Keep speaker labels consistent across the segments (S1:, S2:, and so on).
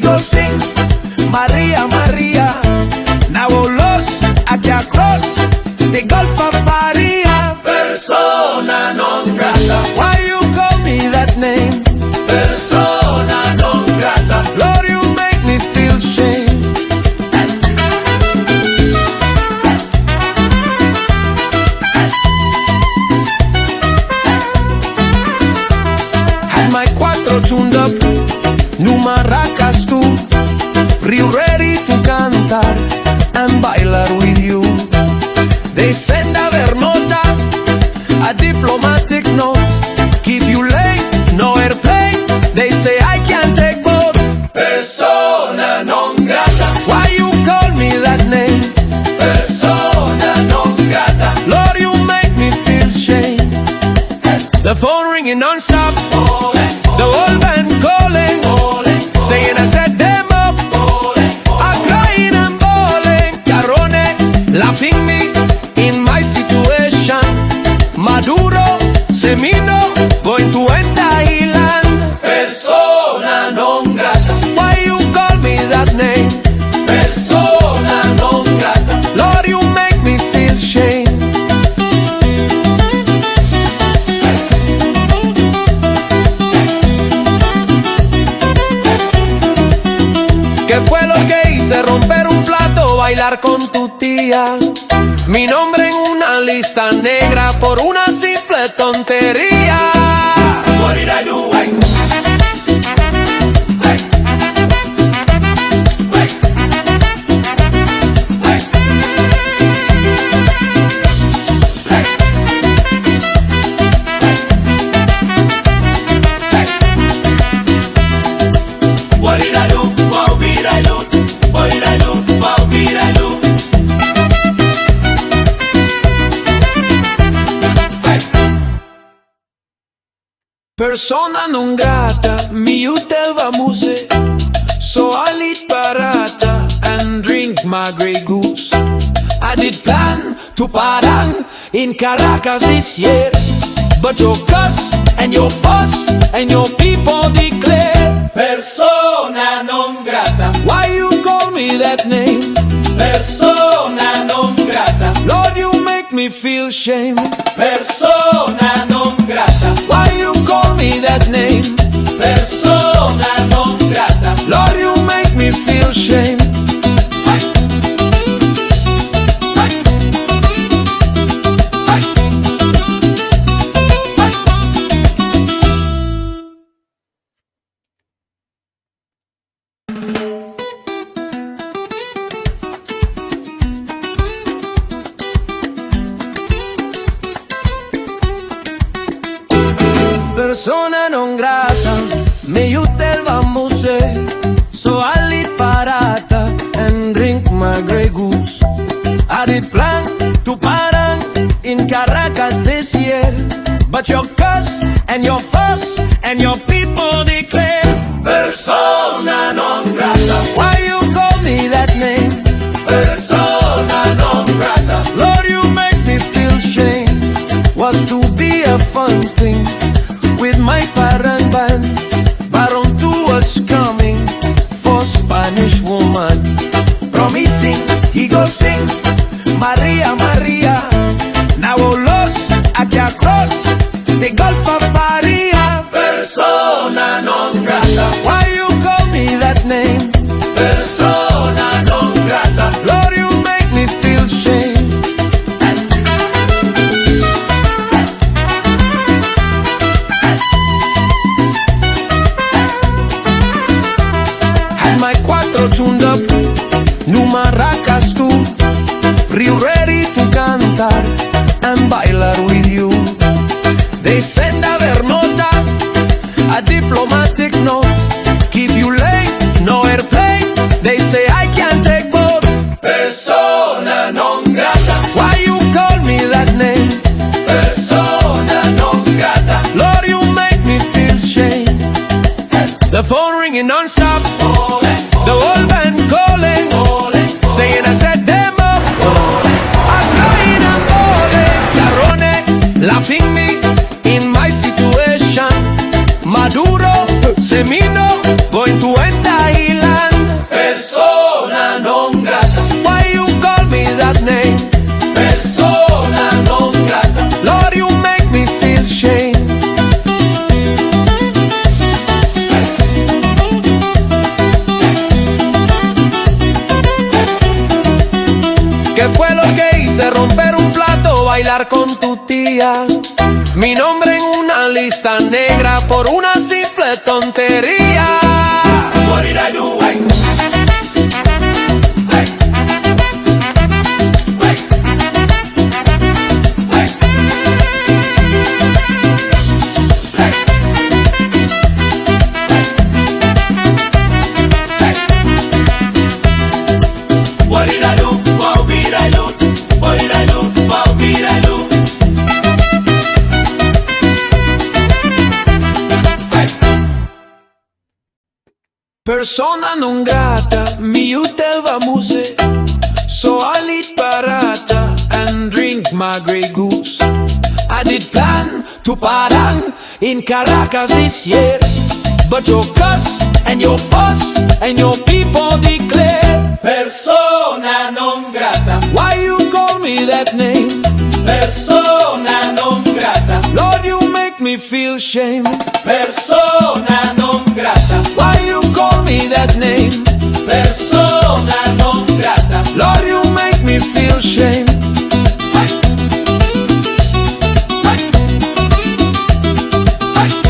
S1: go sing, Maria, Maria. Now los aquí across the Gulf of Paria.
S2: Persona non grata.
S1: Why you call me that name?
S2: Persona non grata.
S1: Lord, you make me feel shame. Had my cuatro tuned up, new maracas too, real ready to cantar and bailar with you. They send a ver nota, a diplomatic note, keep you late, no airplane. They say I can't take both.
S2: Persona non grata.
S1: Why you call me that name?
S2: Persona non grata.
S1: Lord, you make me feel shame. The phone ringing non-stop, the whole band calling, saying I set them up, I'm crying and bawling. Carone, laughing me in my situation. Maduro, Semino, going to end Thailand.
S2: Persona non grata.
S1: Why you call me that name?
S2: Persona non grata.
S1: Lord, you make me feel shame. ¿Qué fue lo que hice? Romper un plato, bailar con tu tía. Mi nombre en una lista negra por una simple tontería.
S2: What did I do? Hey. Hey. Hey. Hey. Hey. Hey. What did I do? What did I do? What did I do? What did I do?
S1: Persona non grata, mi utelva muse. So I eat barata and drink my Grey Goose. I did plan to parang in Caracas this year, but your cuss and your fuss and your people declare.
S2: Persona non grata.
S1: Why you call me that name?
S2: Persona non grata.
S1: Lord, you make me feel shame.
S2: Persona non grata.
S1: Why you call me that name?
S2: Persona non grata.
S1: Lord, you make me feel shame. Persona non grata, me you tell vamose. So I eat parata and drink my Grey Goose. I did plan to parang in Caracas this year, but your cuss and your fuss and your people declare.
S2: Persona non grata.
S1: Why you call me that name?
S2: Persona non grata.
S1: Lord, you make me feel shame. Was to be a fun thing with my parang band, but on to us coming for Spanish woman. Promising he go sing, Maria, Maria. Now los aquí across the Gulf of Paria.
S2: Persona non grata.
S1: Why you call me that name?
S2: Persona non grata.
S1: Lord, you make me feel shame. Had my cuatro tuned up, new maracas too, real ready to cantar and bailar with you. They send a ver nota, a diplomatic note, keep you late, no airplane. They say I can't take both.
S2: Persona non grata.
S1: Why you call me that name?
S2: Persona non grata.
S1: Lord, you make me feel shame. The phone ringing non-stop, the whole band calling, saying I set them up, I'm crying and bawling. Carone, laughing me in my situation. Maduro, Semino, going to end Thailand. bailar con tu tía. Mi nombre en una lista negra por una simple tontería.
S2: What did I do? Hey. Hey. Hey. Hey. Hey. Hey. What did I do? What did I do? What did I do? What did I do?
S1: Persona non grata, mi utelva muse. So I lit barata and drink my Grey Goose. I did plan to parang in Caracas this year, but your cuss and your fuss and your people declare
S2: Persona non grata.
S1: why you call me that name.
S2: Persona non grata.
S1: Lord, you make me feel shame.
S2: Persona non grata.
S1: Why you call me that name?
S2: Persona non grata.
S1: Lord, you make me feel shame.
S2: Hey. Hey. Hey.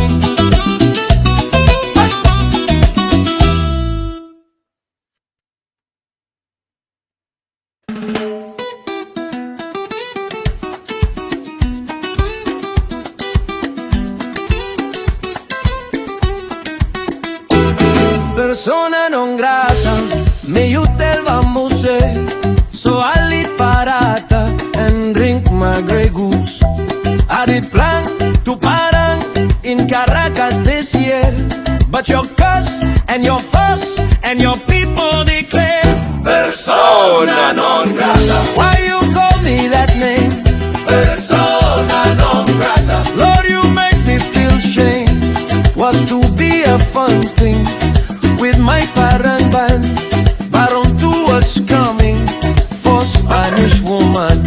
S1: Persona non grata, me utelva muse. So I lit parata and drink my Grey Goose. I did plan to parang in Caracas this year, but your cuss and your fuss and your people declare
S2: Persona non grata.
S1: why you call me that name.
S2: Persona non grata.
S1: Lord, you make me feel shame. Was to be a fun thing with my parang band. Baron two was coming for Spanish woman,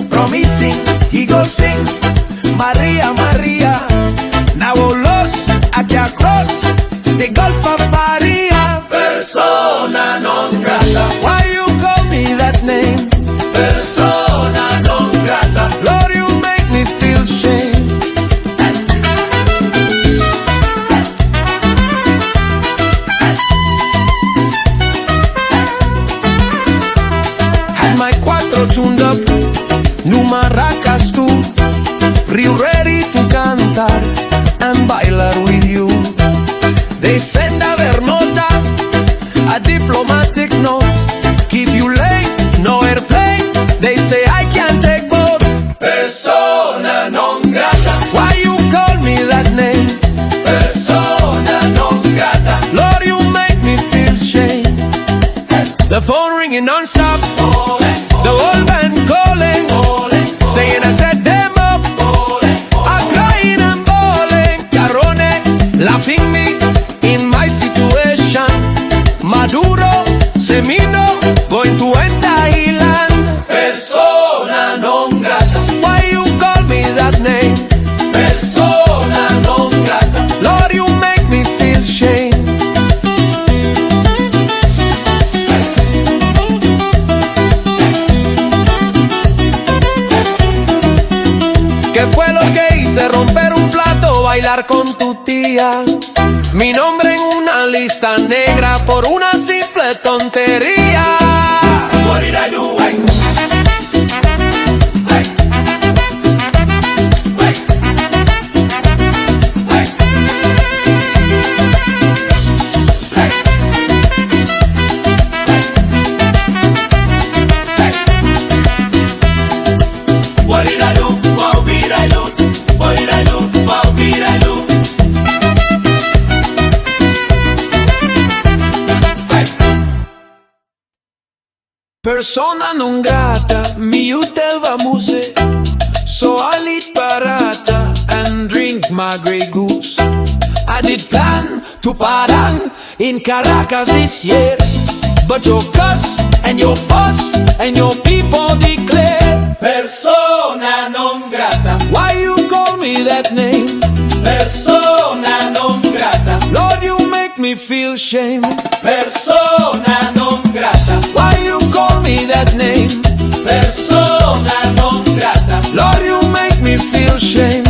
S1: promising he go sing Maria, Maria. Now los aquí across the Gulf of Maria.
S2: Persona non grata.
S1: Why you call me that name?
S2: Persona non grata.
S1: Lord, you make me feel shame. Had my cuatro tuned up, new maracas too, real ready to cantar and bailar with you. They send a ver nota, a diplomatic note, keep you late, no airplane. They say I can't take both.
S2: Persona non grata.
S1: Why you call me that name?
S2: Persona non grata.
S1: Lord, you make me feel shame. The phone ringing non-stop,
S2: Ole,
S1: the whole band calling,
S2: ole,
S1: saying I set them up.
S2: ole,
S1: I'm crying and bawling, Carone, laughing me in my situation. Maduro, Semino, going to end Thailand.
S2: Persona non grata.
S1: Why you call me that name?
S2: Persona non grata.
S1: Lord, you make me feel shame. ¿Qué fue lo que hice? Romper un plato, bailar con tu tía. Mi nombre en una lista negra por una simple tontería.
S2: What did I do? Hey. Hey. Hey. Hey. Hey. Hey. What did I do? What did I do? What did I do? What did I do? Hey.
S1: Persona non grata, mi utelva muse. So I lit barata and drink my Grey Goose. I did plan to parang in Caracas this year, but your cuss and your fuss and your people declare
S2: Persona non grata.
S1: why you call me that name.
S2: Persona non grata.
S1: Lord, you make me feel shame.
S2: Persona non grata.
S1: Why you call me that name?
S2: Persona non grata.
S1: Lord, you make me feel shame.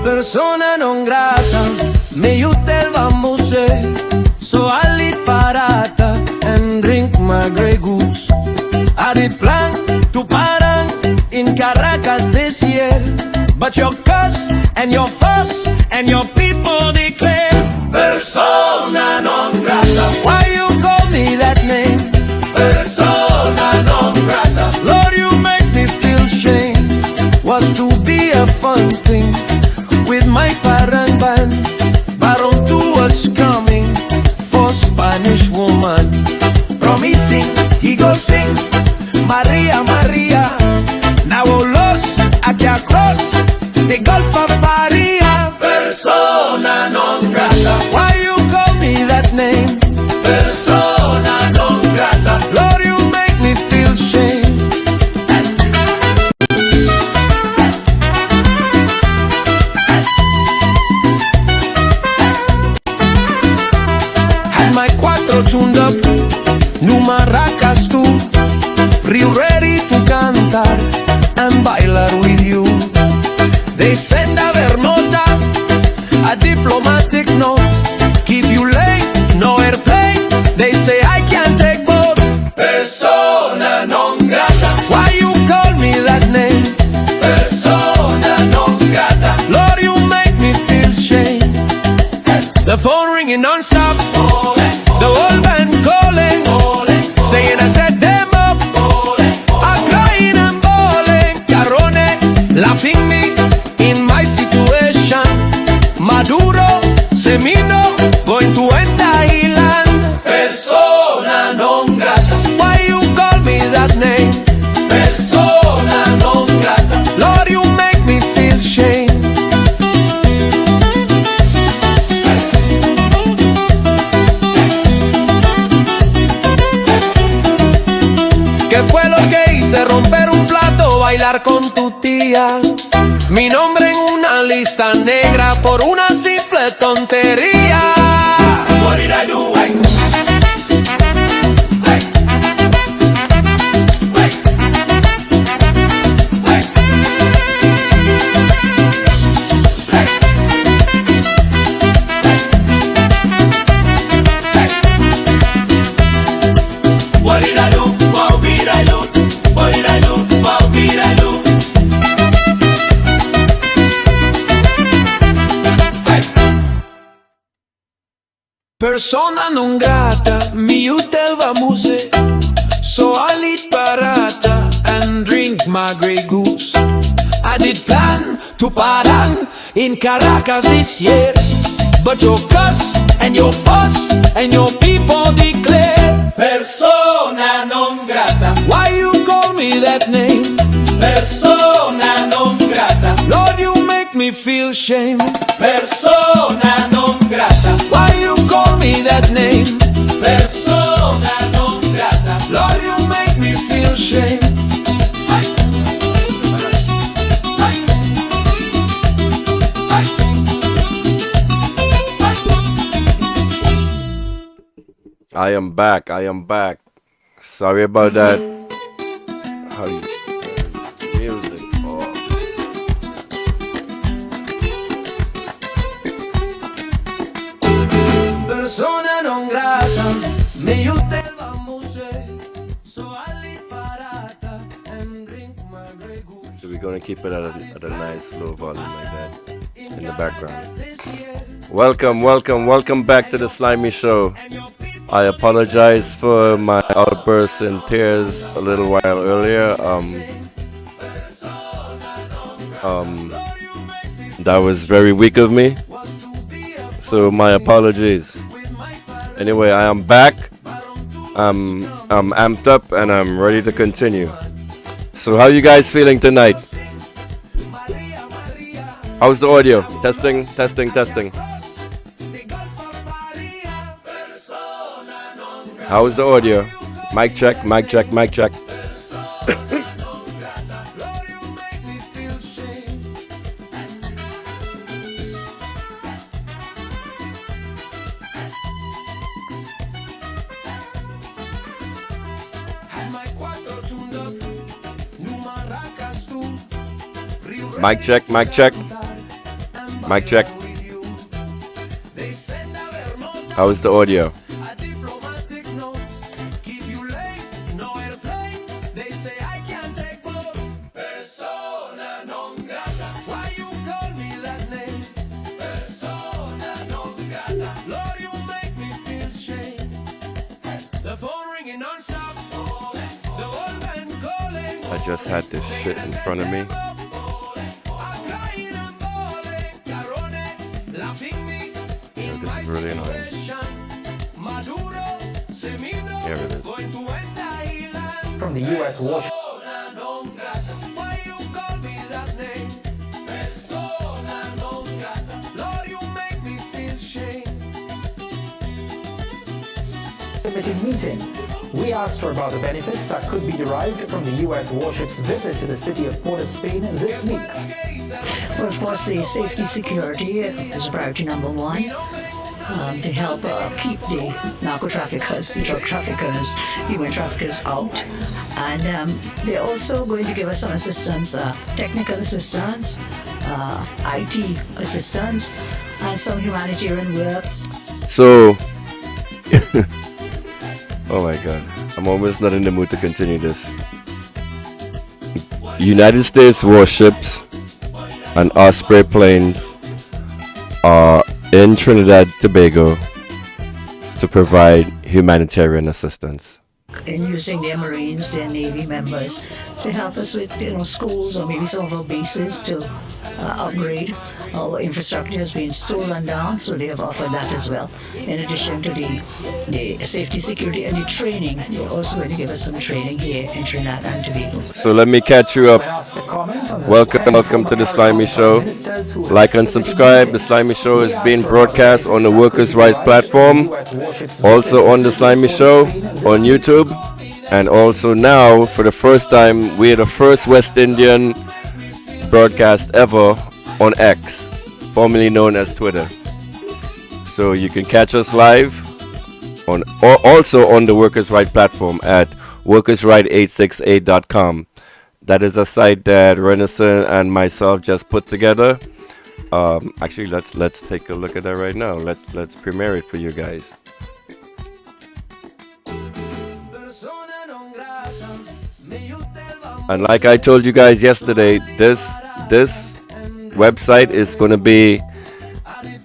S1: Persona non grata, me you tell vamuse. So I lit parata and drink my Grey Goose. I did plan to parang in Caracas this year, but your cuss and your fuss and your people declare persona non grata. Why you call me that name? Persona non grata. Lord, you make me feel shame. Was to be a fun thing with my parang band. Baron 2 was coming for Spanish woman, promising he go sing Maria, Maria. Now los aquí across the Gulf of Paria. Persona non grata. Why you call me that name? Persona non grata. Lord, you make me feel shame. Had my cuatro tuned up, new maracas too, real ready to cantar and bailar with you. They send a nota, a diplomatic note, keep you late, no airplane. They say I can't take both. Persona non grata. Why you call me that name? Persona non grata. Lord, you make me feel shame. The phone ringing non-stop, the whole band calling, saying I set them up, I'm crying and bawling. Carone, laughing me in my situation. Maduro, Semino, going to end Thailand. Persona non grata. Why you call me that name? Persona non grata. Lord, you make me feel shame. ¿Qué fue lo que hice? Romper un plato, bailar con tu tía. Mi nombre en una lista negra por una simple tontería. What did I do? What did I do? What did I do? What did I do? What did I do? Persona non grata, mi utel vamuse. So I lit parata and drink my Grey Goose. I did plan to parang in Caracas this year, but your cuss and your fuss and your people declare persona non grata. Why you call me that name? Persona non grata. Lord, you make me feel shame. Persona non grata. Why you call me that name? Persona non grata. Lord, you make me feel shame.
S3: I am back. I am back. Sorry about that. How do you music? Oh.
S1: Persona non grata, me you tell vamuse. So I lit parata and drink my Grey Goose.
S3: So we're gonna keep it at a nice low volume like that in the background. Welcome back to the Slimy Show. I apologize for my outbursts and tears a little while earlier. That was very weak of me. So my apologies. Anyway, I am back. I'm amped up and I'm ready to continue. So how you guys feeling tonight? How's the audio? Testing. How is the audio? Mic check, mic check, mic check. Mic check, mic check. Mic check. How is the audio?
S2: Persona non grata. Why you call me that name? Persona non grata.
S1: Lord, you make me feel shame. The phone ringing non-stop. The old man calling.
S3: I just had this shit in front of me. This is really annoying. Here it is.
S4: From the U.S. warship.
S1: Why you call me that name?
S2: Persona non grata.
S1: Lord, you make me feel shame.
S4: Committee meeting, we asked her about the benefits that could be derived from the U.S. warship's visit to the city of Port of Spain this week.
S5: Well, of course, the safety security is priority number one. To help keep the narco traffickers, the drug traffickers, human traffickers out. And they're also going to give us some assistance, technical assistance, IT assistance, and some humanitarian work.
S3: So, oh my god, I'm almost not in the mood to continue this. United States warships and Osprey planes are in Trinidad Tobago to provide humanitarian assistance.
S5: In using their Marines, their Navy members, to help us with, schools or maybe some of our bases to upgrade. Our infrastructure has been so run down, so they have offered that as well. In addition to the safety, security, and the training, they're also going to give us some training here in Trinidad and Tobago.
S3: So let me catch you up. Welcome to the Slimy Show. Like and subscribe. The Slimy Show is being broadcast on the Workers' Rights platform, also on the Slimy Show on YouTube, and also now for the first time we're the first West Indian broadcast ever on X, formerly known as Twitter. So you can catch us live on, or also on the Workers' Right platform at workersright868.com. That is a site that Renison and myself just put together. Actually, let's take a look at that right now. Let's premiere it for you guys. And like I told you guys yesterday, this website is going to be,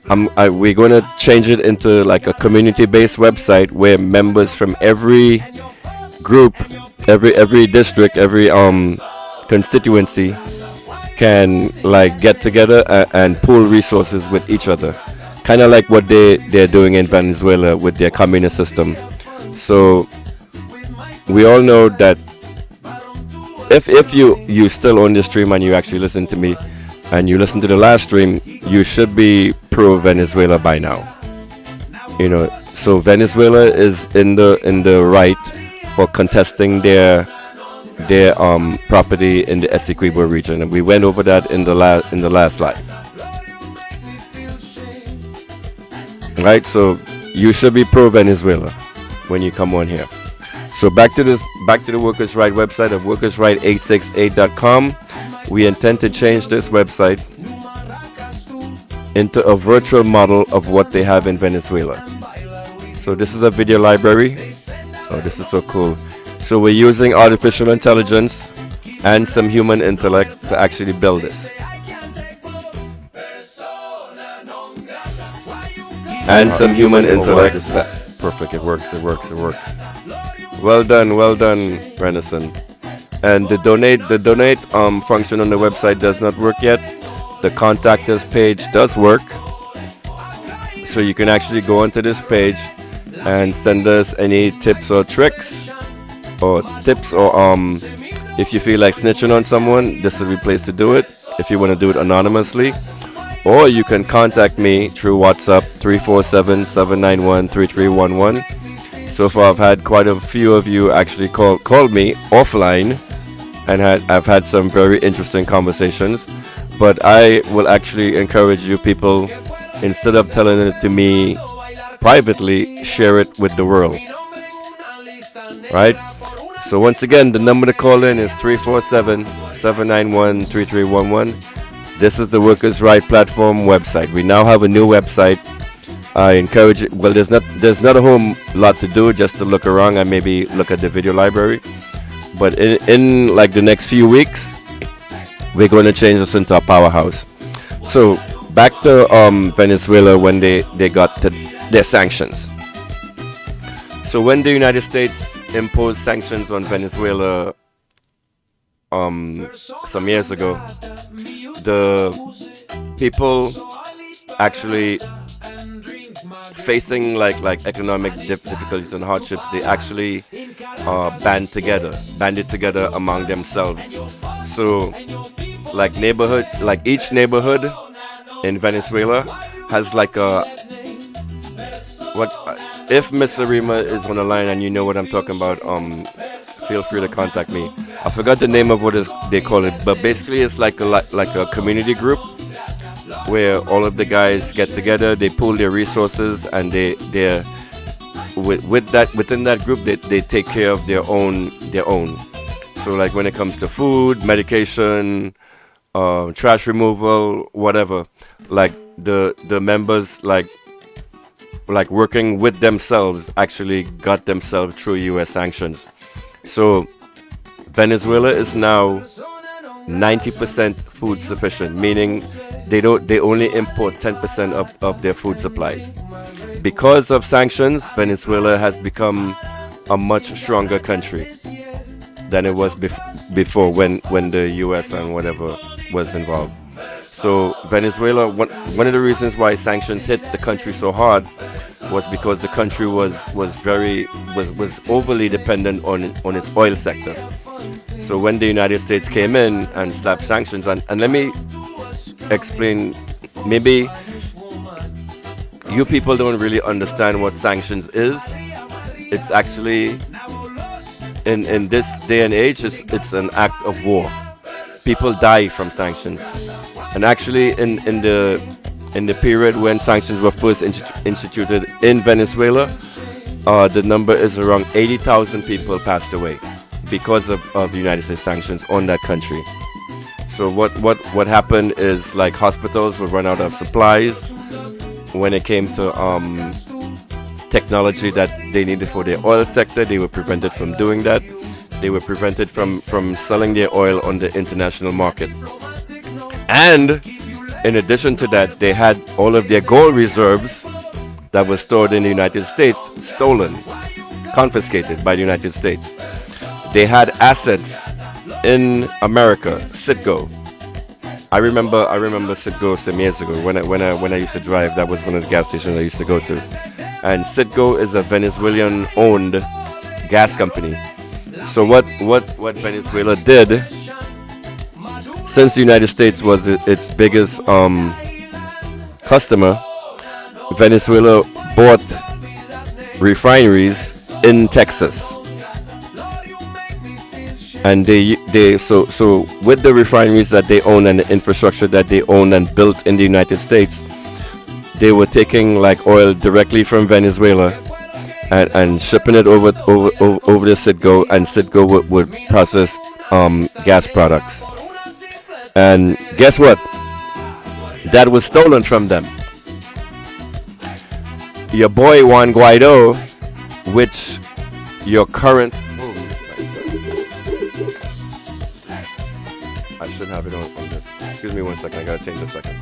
S3: we're going to change it into like a community-based website where members from every group, every district, every constituency can like get together and pool resources with each other, kind of like what they're doing in Venezuela with their communist system. So we all know that if you still on the stream and you actually listen to me and you listen to the last stream, you should be pro Venezuela by now. So Venezuela is in the right for contesting their property in the Essequibo region, and we went over that in the last live. Right, so you should be pro Venezuela when you come on here. So back to the Workers' Right website of workersright868.com. We intend to change this website into a virtual model of what they have in Venezuela. So this is a video library. Oh, this is so cool. So we're using artificial intelligence and some human intellect to actually build this. And some human intellect. Perfect, it works. Well done, Renison. And the donate function on the website does not work yet. The contact us page does work. So you can actually go onto this page and send us any tips or tricks or if you feel like snitching on someone, this is the place to do it. If you want to do it anonymously, or you can contact me through WhatsApp 347-791-3311. So far, I've had quite a few of you actually called me offline, and I've had some very interesting conversations. But I will actually encourage you people, instead of telling it to me privately, share it with the world. Right? So once again, the number to call in is 347-791-3311. This is the Workers' Right Platform website. We now have a new website. I encourage it. Well, there's not a whole lot to do, just to look around and maybe look at the video library. But in like the next few weeks, we're going to change this into a powerhouse. So back to Venezuela when they got their sanctions. So when the United States imposed sanctions on Venezuela some years ago, the people actually facing like economic difficulties and hardships, they actually banded together among themselves. So like each neighborhood in Venezuela has like a if Miss Arima is on the line and you know what I'm talking about, feel free to contact me. I forgot the name of they call it, but basically it's like a community group where all of the guys get together, they pool their resources, and they're within that group they take care of their own. So like when it comes to food, medication, trash removal, whatever, like the members like working with themselves actually got themselves through US sanctions. So Venezuela is now 90% food sufficient, meaning they only import 10% of their food supplies. Because of sanctions, Venezuela has become a much stronger country than it was before when the US and whatever was involved. So Venezuela, one of the reasons why sanctions hit the country so hard was because the country was overly dependent on its oil sector. So when the United States came in and slapped sanctions, and let me explain, maybe you people don't really understand what sanctions is. It's actually, in this day and age, it's an act of war. People die from sanctions. And actually in the period when sanctions were first instituted in Venezuela, the number is around 80,000 people passed away because of the United States sanctions on that country. So what happened is, like, hospitals would run out of supplies. When it came to technology that they needed for their oil sector, they were prevented from doing that. They were prevented from selling their oil on the international market. And in addition to that, they had all of their gold reserves that were stored in the United States stolen, confiscated by the United States. They had assets in America, Citgo. I remember Citgo some years ago when I used to drive. That was one of the gas stations I used to go to. And Citgo is a Venezuelan-owned gas company. So what Venezuela did, since the United States was its biggest customer, Venezuela bought refineries in Texas. And so with the refineries that they own and the infrastructure that they own and built in the United States, they were taking like oil directly from Venezuela and shipping it over the Citgo, and Citgo would process gas products. And guess what? That was stolen from them. Your boy Juan Guaido, which your current... I should have it on this. Excuse me 1 second, I gotta change the setting.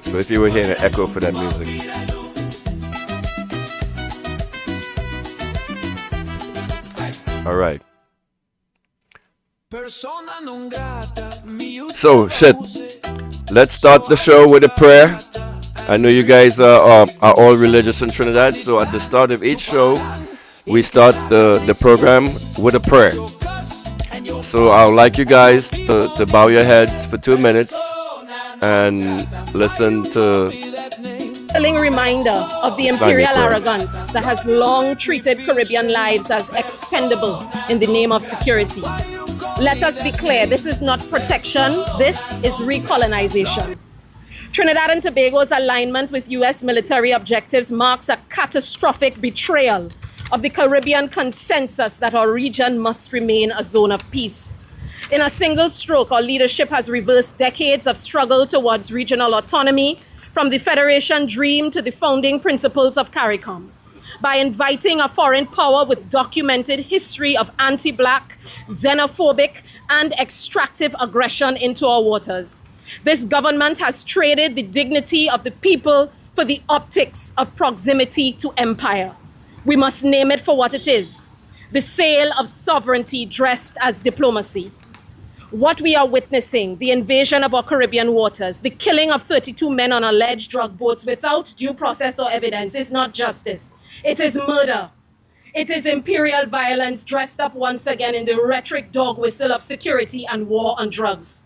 S3: So if you were hearing an echo for that music. Alright. So, shit. Let's start the show with a prayer. I know you guys are all religious in Trinidad, so at the start of each show, we start the program with a prayer. So I would like you guys to bow your heads for 2 minutes and listen to
S6: Telling reminder of the
S3: Islamic
S6: imperial
S3: prayer.
S6: arrogance that has long treated Caribbean lives as expendable in the name of security. Let us be clear, this is not protection, this is recolonization. Trinidad and Tobago's alignment with US military objectives marks a catastrophic betrayal of the Caribbean consensus that our region must remain a zone of peace. In a single stroke, our leadership has reversed decades of struggle towards regional autonomy, from the Federation dream to the founding principles of CARICOM, by inviting a foreign power with documented history of anti-Black, xenophobic, and extractive aggression into our waters. This government has traded the dignity of the people for the optics of proximity to empire. We must name it for what it is: the sale of sovereignty dressed as diplomacy. What we are witnessing, the invasion of our Caribbean waters, the killing of 32 men on alleged drug boats without due process or evidence, is not justice. It is murder. It is imperial violence dressed up once again in the rhetoric dog whistle of security and war on drugs.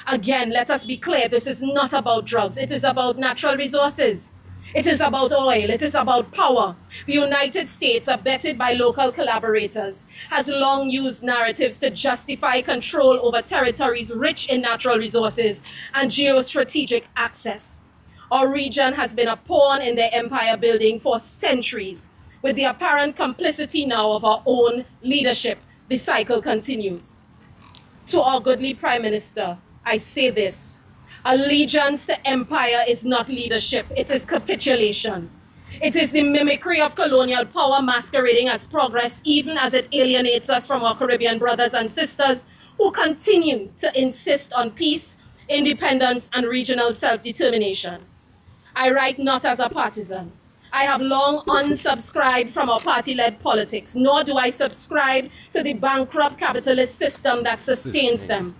S6: Again, let us be clear, this is not about drugs. It is about natural resources. It is about oil. It is about power. The United States, abetted by local collaborators, has long used narratives to justify control over territories rich in natural resources and geostrategic access. Our region has been a pawn in their empire building for centuries. With the apparent complicity now of our own leadership, the cycle continues. To our goodly Prime Minister, I say this: allegiance to empire is not leadership, it is capitulation. It is the mimicry of colonial power masquerading as progress, even as it alienates us from our Caribbean brothers and sisters who continue to insist on peace, independence, and regional self-determination. I write not as a partisan. I have long unsubscribed from our party-led politics, nor do I subscribe to the bankrupt capitalist system that sustains them.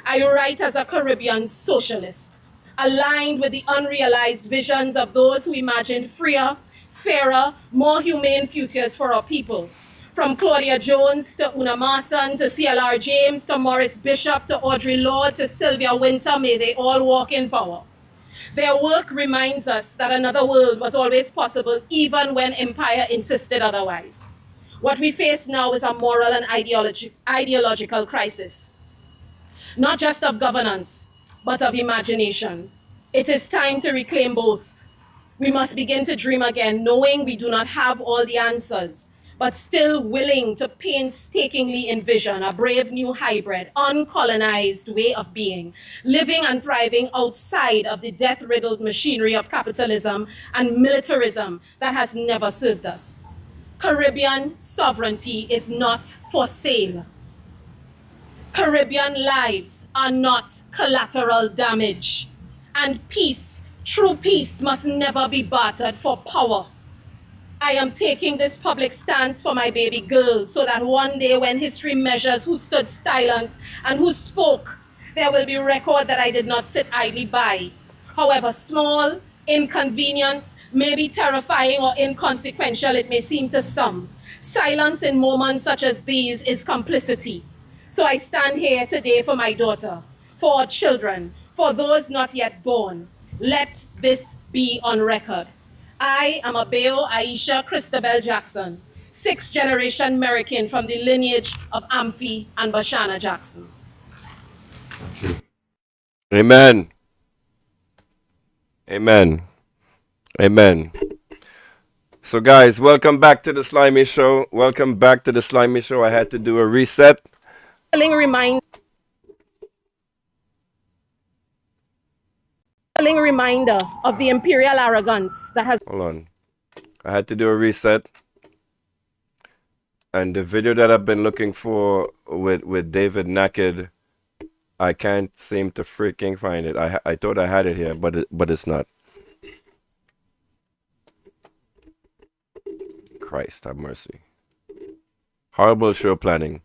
S6: I write as a Caribbean socialist, aligned with the unrealized visions of those who imagined freer, fairer, more humane futures for our people. From Claudia Jones to Una Marson to CLR James to Morris Bishop to Audre Lorde to Sylvia Winter, may they all walk in power. Their work reminds us that another world was always possible, even when empire insisted otherwise. What we face now is a moral and ideological crisis, not just of governance, but of imagination. It is time to reclaim both. We must begin to dream again, knowing we do not have all the answers, but still willing to painstakingly envision a brave new hybrid, uncolonized way of being, living and thriving outside of the death-riddled machinery of capitalism and militarism that has never served us. Caribbean sovereignty is not for sale. Caribbean lives are not collateral damage. And peace, true peace, must never be bartered for power. I am taking this public stance for my baby girl so that one day when history measures who stood silent and who spoke, there will be record that I did not sit idly by. However small, inconvenient, maybe terrifying or inconsequential it may seem to some, silence in moments such as these is complicity. So I stand here today for my daughter, for our children, for those not yet born. Let this be on record. I am Abeo Aisha Christabel Jackson, sixth-generation American from the lineage of Amphi and Bashana Jackson.
S3: Amen. Amen. Amen. So guys, welcome back to the Slimy Show. Welcome back to the Slimy Show. I had to do a reset.
S6: Reminder of the imperial arrogance that has...
S3: Hold on. I had to do a reset. And the video that I've been looking for with David Naked, I can't seem to freaking find it. I thought I had it here, but it's not. Christ have mercy. Horrible show planning.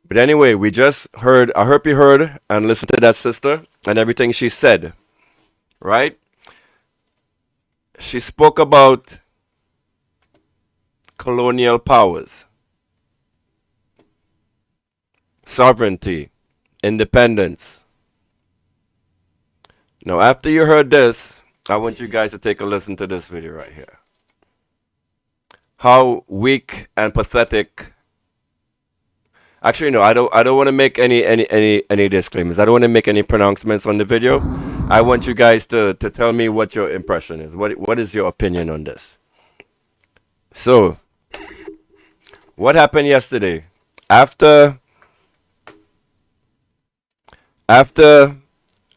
S3: But anyway, we just heard, I hope you heard and listened to that sister and everything she said. Right? She spoke about colonial powers, sovereignty, independence. Now, after you heard this, I want you guys to take a listen to this video right here. How weak and pathetic. Actually, no, I don't want to make any disclaimers. I don't want to make any pronouncements on the video. I want you guys to tell me what your impression is. What is your opinion on this? So, what happened yesterday? After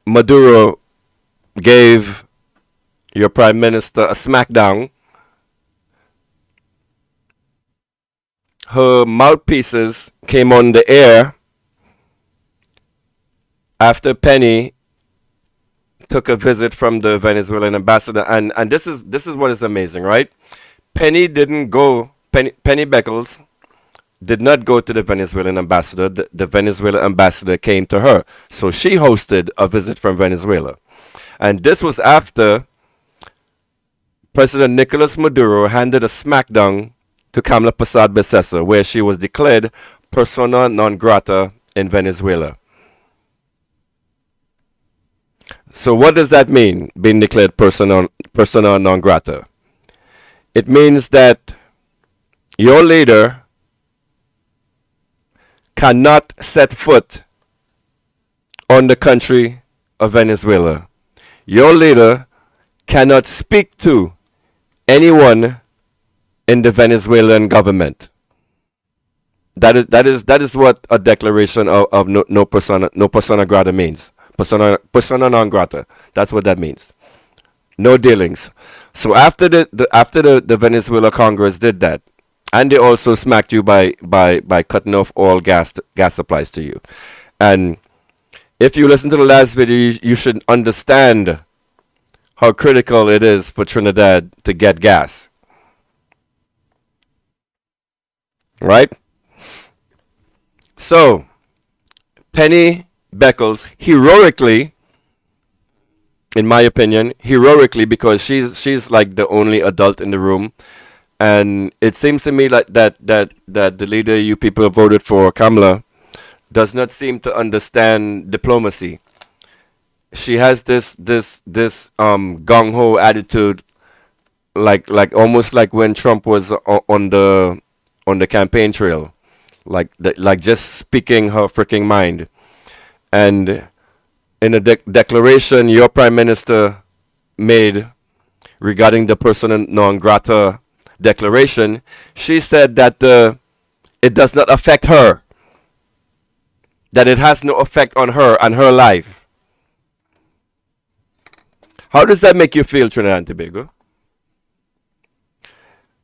S3: Maduro gave your prime minister a smackdown, her mouthpieces came on the air after Penny took a visit from the Venezuelan ambassador, and this is what is amazing, right? Penny Beckles did not go to the Venezuelan ambassador. The Venezuelan ambassador came to her. So she hosted a visit from Venezuela. And this was after President Nicolas Maduro handed a smackdown to Kamla Persad-Bissessar, where she was declared persona non grata in Venezuela. So what does that mean, being declared persona non grata? It means that your leader cannot set foot on the country of Venezuela. Your leader cannot speak to anyone in the Venezuelan government. That is what a declaration of no persona grata means. Persona non grata. That's what that means. No dealings. So after the Venezuela Congress did that, and they also smacked you by cutting off all gas supplies to you. And if you listen to the last video, you should understand how critical it is for Trinidad to get gas. Right? So, Penny Beckles heroically, in my opinion, because she's like the only adult in the room, and it seems to me like that the leader you people voted for, Kamla, does not seem to understand diplomacy. She has this gung ho attitude, like almost like when Trump was on the campaign trail, like just speaking her freaking mind. And in a declaration your prime minister made regarding the persona non grata declaration, she said that it does not affect her, that it has no effect on her and her life. How does that make you feel, Trinidad and Tobago?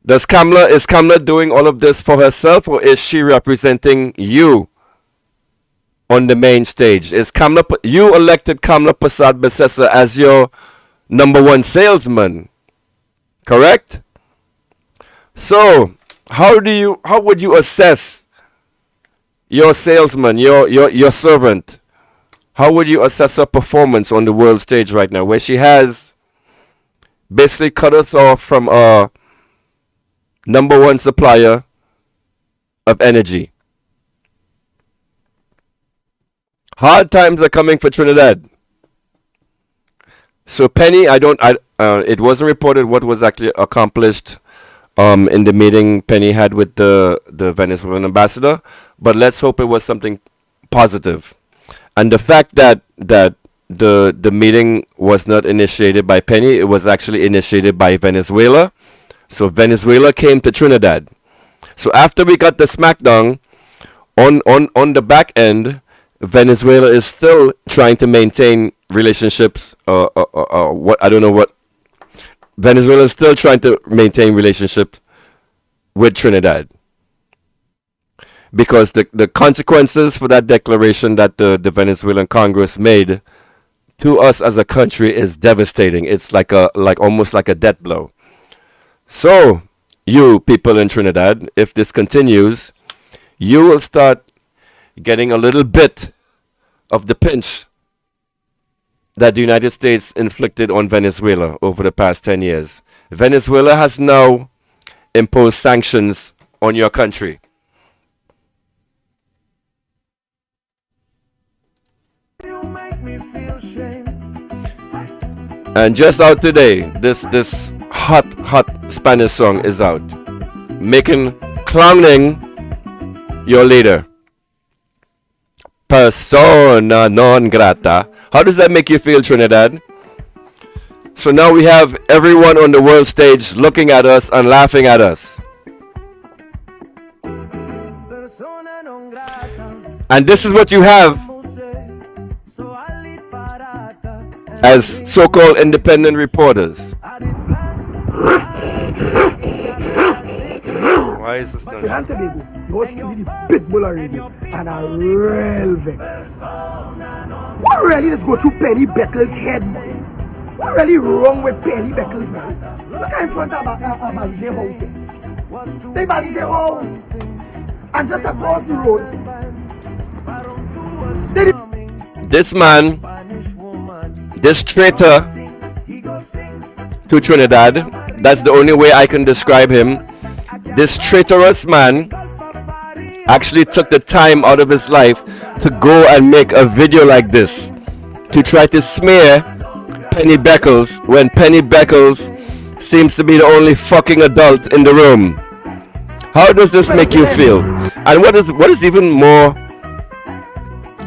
S3: Is Kamla doing all of this for herself, or is she representing you on the main stage? You elected Kamla Persad-Bissessar as your #1 salesman, correct? So how would you assess your salesman, your servant? How would you assess her performance on the world stage right now, where she has basically cut us off from our #1 supplier of energy? Hard times are coming for Trinidad. So Penny, it wasn't reported what was actually accomplished in the meeting Penny had with the Venezuelan ambassador, but let's hope it was something positive. And the fact that the meeting was not initiated by Penny, it was actually initiated by Venezuela. So Venezuela came to Trinidad. So after we got the smackdown on the back end, Venezuela is still trying to maintain relationships. Venezuela is still trying to maintain relationships with Trinidad, because the consequences for that declaration that the Venezuelan Congress made to us as a country is devastating. It's almost like a death blow. So, you people in Trinidad, if this continues, you will start getting a little bit of the pinch that the United States inflicted on Venezuela over the past 10 years. Venezuela has now imposed sanctions on your country.
S1: You make me feel shame.
S3: And just out today, this hot Spanish song is out, clowning your leader. Persona non grata. How does that make you feel, Trinidad? So now we have everyone on the world stage looking at us and laughing at us. And this is what you have as so-called independent reporters. Why is this not?
S7: Trinidad and Tobago, you see the big bull already, and a real vex. What really does go through Penny Beckles' head, man? What really wrong with Penny Beckles, man? Look in front of Balize house. They Balize house, and just across the road.
S3: This man, this traitor to Trinidad, that's the only way I can describe him. This traitorous man actually took the time out of his life to go and make a video like this to try to smear Penny Beckles when Penny Beckles seems to be the only fucking adult in the room. How does this make you feel? And what is even more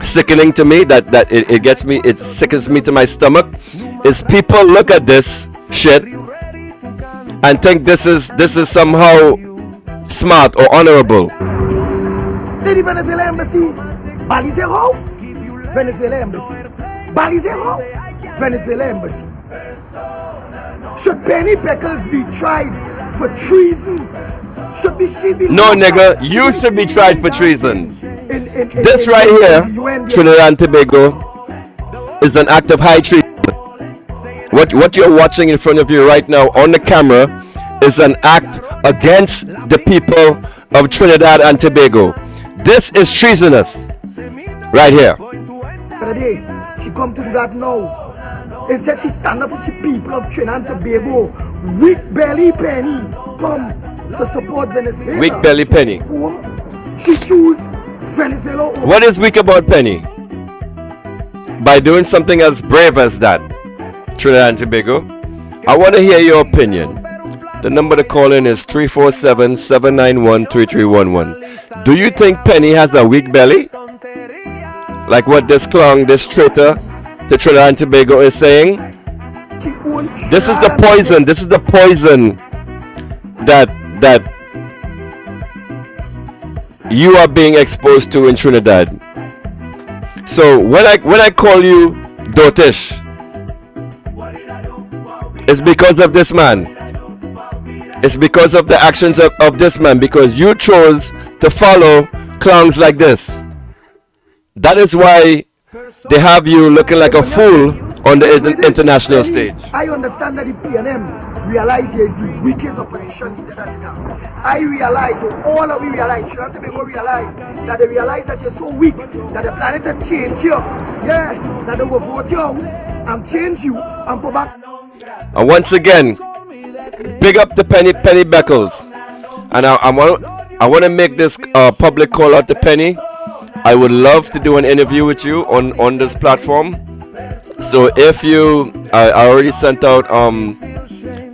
S3: sickening to me, that it gets me, it sickens me to my stomach, is people look at this shit and think this is somehow smart or honorable.
S7: The Venezuela embassy, Balize house, Venezuela embassy, Balize house, Venezuela embassy. Should Penny Beckles be tried for treason? Should she be?
S3: No, nigga, you should be tried for treason. This right here, Trinidad and Tobago, is an act of high treason. What you're watching in front of you right now on the camera is an act against the people of Trinidad and Tobago. This is treasonous, right here.
S7: She come to do that now. Instead, she stand up for the people of Trinidad and Tobago. Weak belly Penny come to support Venezuela.
S3: Weak belly Penny.
S7: She choose Venezuela.
S3: What is weak about Penny? By doing something as brave as that, Trinidad and Tobago. I want to hear your opinion. The number to call in is 347-791-3311. Do you think Penny has a weak belly? Like what this clown, this traitor to Trinidad and Tobago is saying? This is the poison. This is the poison that you are being exposed to in Trinidad. So when I call you Dotish, it's because of this man. It's because of the actions of this man, because you chose to follow clowns like this. That is why they have you looking like a fool on the international stage.
S7: I understand that the PNM realize he is the weakest opposition leader that they have. I realize, or all of you realize, Sri Lanka will realize that they realize that you're so weak that they're planning to change you. Yeah, that they will vote you out and change you and put back.
S3: And once again, big up to Penny Beckles. And I want to make this public call out to Penny. I would love to do an interview with you on this platform. So if you, I already sent out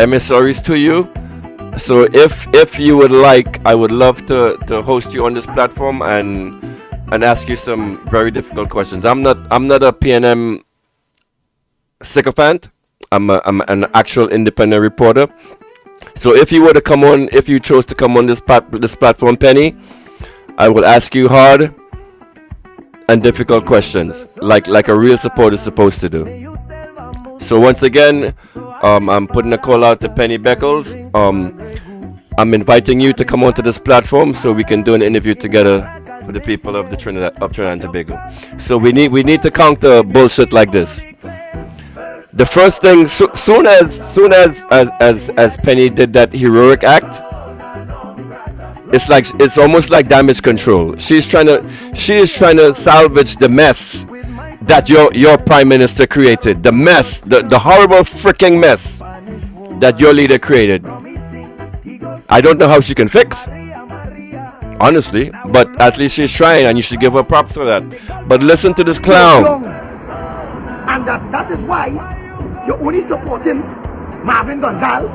S3: emissaries to you. So if you would like, I would love to host you on this platform and ask you some very difficult questions. I'm not a PNM sycophant. I'm an actual independent reporter. So if you were to come on, if you chose to come on this platform, Penny, I will ask you hard and difficult questions, like a real supporter is supposed to do. So once again, I'm putting a call out to Penny Beckles. I'm inviting you to come onto this platform so we can do an interview together with the people of Trinidad and Tobago. So we need to counter bullshit like this. The first thing, soon as Penny did that heroic act, it's almost like damage control. She is trying to salvage the mess that your prime minister created. The mess, the horrible freaking mess that your leader created. I don't know how she can fix, honestly, but at least she's trying, and you should give her props for that. But listen to this clown.
S7: And that is why You're only supporting Marvin Gonzal,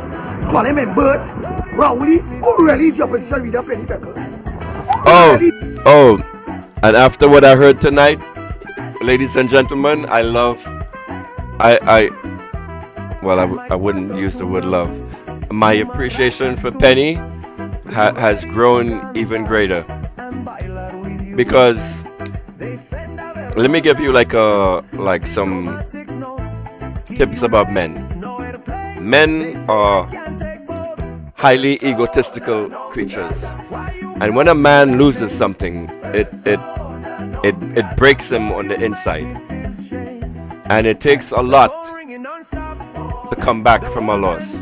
S7: Clement Burt, Rowley. Who really is your position with the Penny Beckles?
S3: Oh, and after what I heard tonight, ladies and gentlemen, I wouldn't use the word love. My appreciation for Penny has grown even greater, because let me give you like some tips about men. Men are highly egotistical creatures, and when a man loses something, it breaks him on the inside, and it takes a lot to come back from a loss.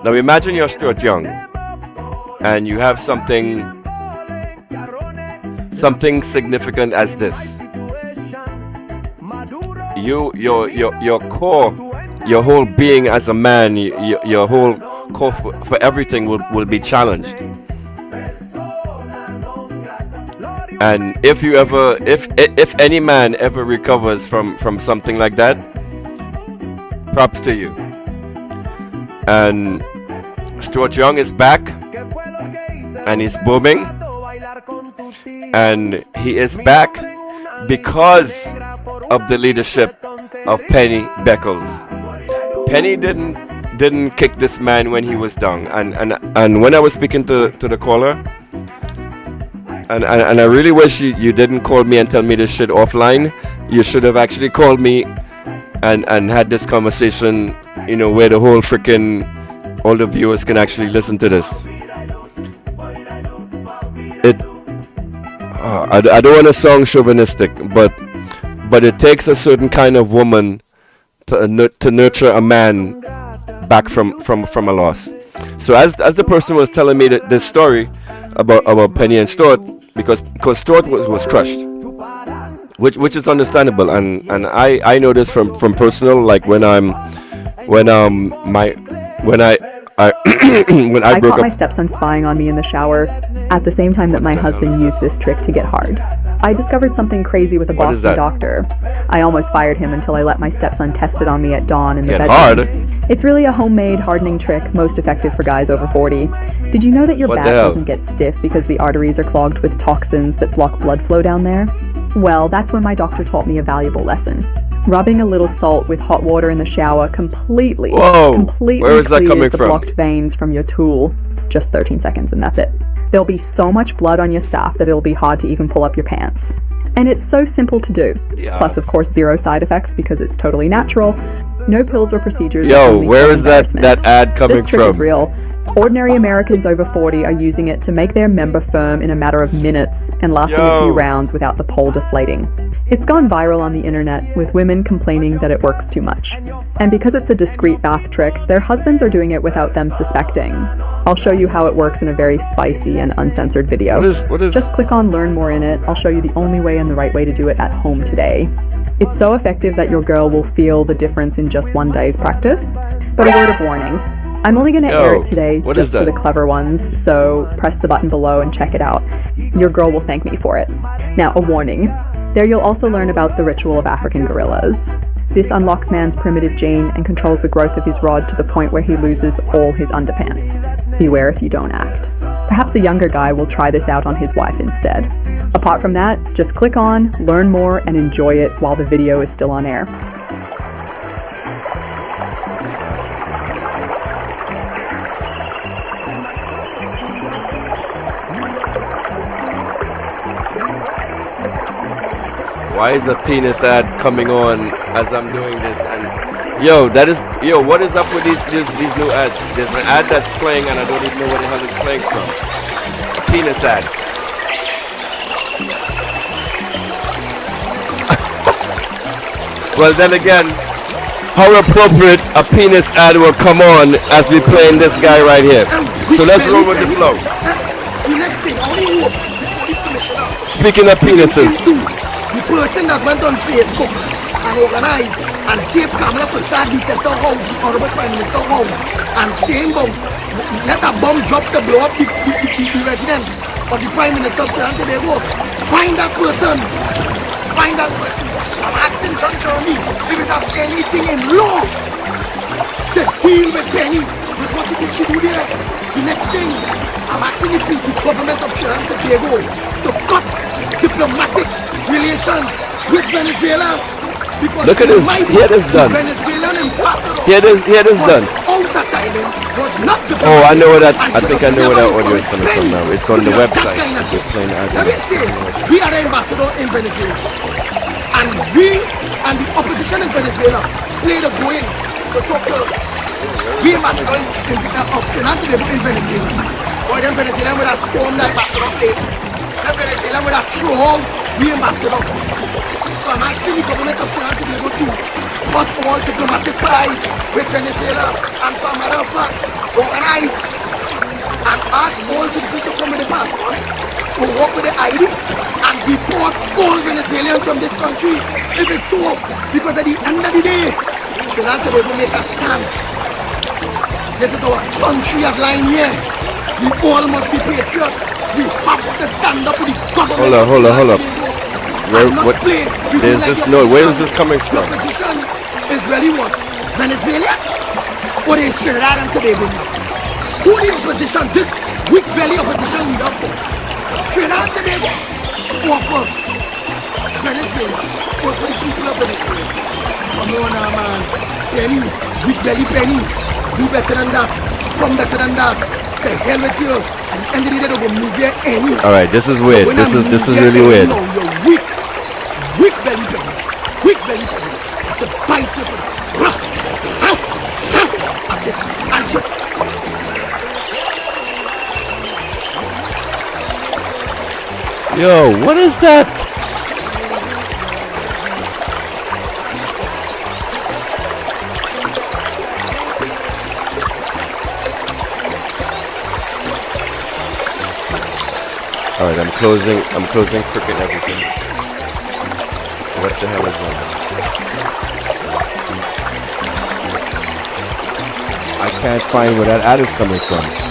S3: Now imagine you're Stuart Young and you have something significant as this. Your core, your whole being as a man, your whole core for everything will be challenged. And if any man ever recovers from something like that, props to you. And Stuart Young is back, and he's booming, and he is back because of the leadership of Penny Beckles. Penny didn't kick this man when he was down, and when I was speaking to the caller, and I really wish you didn't call me and tell me this shit offline. You should have actually called me and had this conversation, where the whole all the viewers can actually listen to this. I don't want to sound chauvinistic, but it takes a certain kind of woman to nurture a man back from a loss. So as the person was telling me this story about Penny and Stuart, because Stuart was crushed, which is understandable, and I know this from personal, like when I broke
S8: caught
S3: up.
S8: my stepson spying on me in the shower at the same time that my husband used this trick to get hard. I discovered something crazy with a
S3: What is
S8: Boston
S3: that?
S8: doctor. I almost fired him until I let my stepson test it on me at dawn in the
S3: Get
S8: bedroom.
S3: hard?
S8: It's really a homemade hardening trick, most effective for guys over 40. Did you know that your
S3: What the
S8: back
S3: hell?
S8: doesn't get stiff because the arteries are clogged with toxins that block blood flow down there? Well, that's when my doctor taught me a valuable lesson. Rubbing a little salt with hot water in the shower completely
S3: Where is that
S8: clears
S3: coming
S8: the
S3: from?
S8: blocked veins from your tool. Just 13 seconds and that's it. There'll be so much blood on your staff that it'll be hard to even pull up your pants. And it's so simple to do.
S3: Yeah.
S8: Plus, of course, zero side effects because it's totally natural. No pills or procedures.
S3: Yo,
S8: only
S3: where
S8: for
S3: is that
S8: embarrassment.
S3: ad coming
S8: This trick
S3: from?
S8: is real. Ordinary Americans over 40 are using it to make their member firm in a matter of minutes and lasting a few
S3: Yo.
S8: rounds without the pole deflating. It's gone viral on the internet with women complaining that it works too much. And because it's a discreet bath trick, their husbands are doing it without them suspecting. I'll show you how it works in a very spicy and uncensored video.
S3: What is
S8: Just click on Learn More in it. I'll show you the only way and the right way to do it at home today. It's so effective that your girl will feel the difference in just one day's practice. But a word of warning. I'm only going to air it today
S3: what
S8: just
S3: is
S8: for
S3: that?
S8: the clever ones, so press the button below and check it out. Your girl will thank me for it. Now, a warning. There you'll also learn about the ritual of African gorillas. This unlocks man's primitive gene and controls the growth of his rod to the point where he loses all his underpants. Beware if you don't act. Perhaps a younger guy will try this out on his wife instead. Apart from that, just click on, learn more, and enjoy it while the video is still on air.
S3: Why is a penis ad coming on as I'm doing this? And what is up with these new ads? There's an ad that's playing and I don't even know what the hell it's playing from. A penis ad. Well, then again, how appropriate a penis ad will come on as we playing this guy right here. So let's roll with the flow.
S7: The next thing, I only hope the police commissioner,
S3: Speaking of penises.
S7: the person that went on Facebook and organized and taped Kamla Persad-Bissessar house, the Honorable Prime Minister house, and saying about let a bomb drop to blow up the residence of the Prime Minister of Trinidad and Tobago. Find that person. final question. I'm asking John Jeremy if it have anything in law to deal with Penny, with what it is she do there. The next thing, I'm asking the government of Trinidad and Tobago to cut diplomatic relations with Venezuela. Because
S3: Look at this. Hear this dance.
S7: Venezuelan ambassador.
S3: Hear this dance.
S7: Out that time was not
S3: Oh, I know that.
S7: and
S3: I think I know where that audio is coming from now. It's on the website. They're playing
S7: Let me say, we are the ambassador in Venezuela. And we and the opposition in Venezuela played a go in to talk to we ambassador of Trinidad and Tobago in Venezuela. Or then Venezuela would have stormed the ambassador place. Then Venezuela would have thrown out the ambassador. So I'm asking the government of Trinidad and Tobago to cut all diplomatic ties with Venezuela and for a matter of fact, organize and ask all citizens to come with a passport, to work with the ID and deport all Venezuelans from this country. If it's so, because at the end of the day, Trinidad and Tobago make a stand. This is our country at line here. We all must be patriots. We have to stand up for the government.
S3: Hold up. There's this noise. Where is this coming
S7: The
S3: from?
S7: opposition is really what? Venezuelans? Or is Trinidad and Tobago? Who the opposition, this weak belly opposition leader for? Trinidad and Tobago? Or for Venezuela? Or for the people of Venezuela? Come on now, man. Penny, weak belly Penny. Do better than that. Come better than that. The hell with you. At the end of the day, they will move here any.
S3: Alright, this is weird. This is really weird.
S7: No, you're weak. Weak belly Penny. Weak belly Penny. I should bite you for that. I should.
S3: Yo, what is that? Alright, I'm closing freaking everything. What the hell is that? I can't find where that ad is coming from.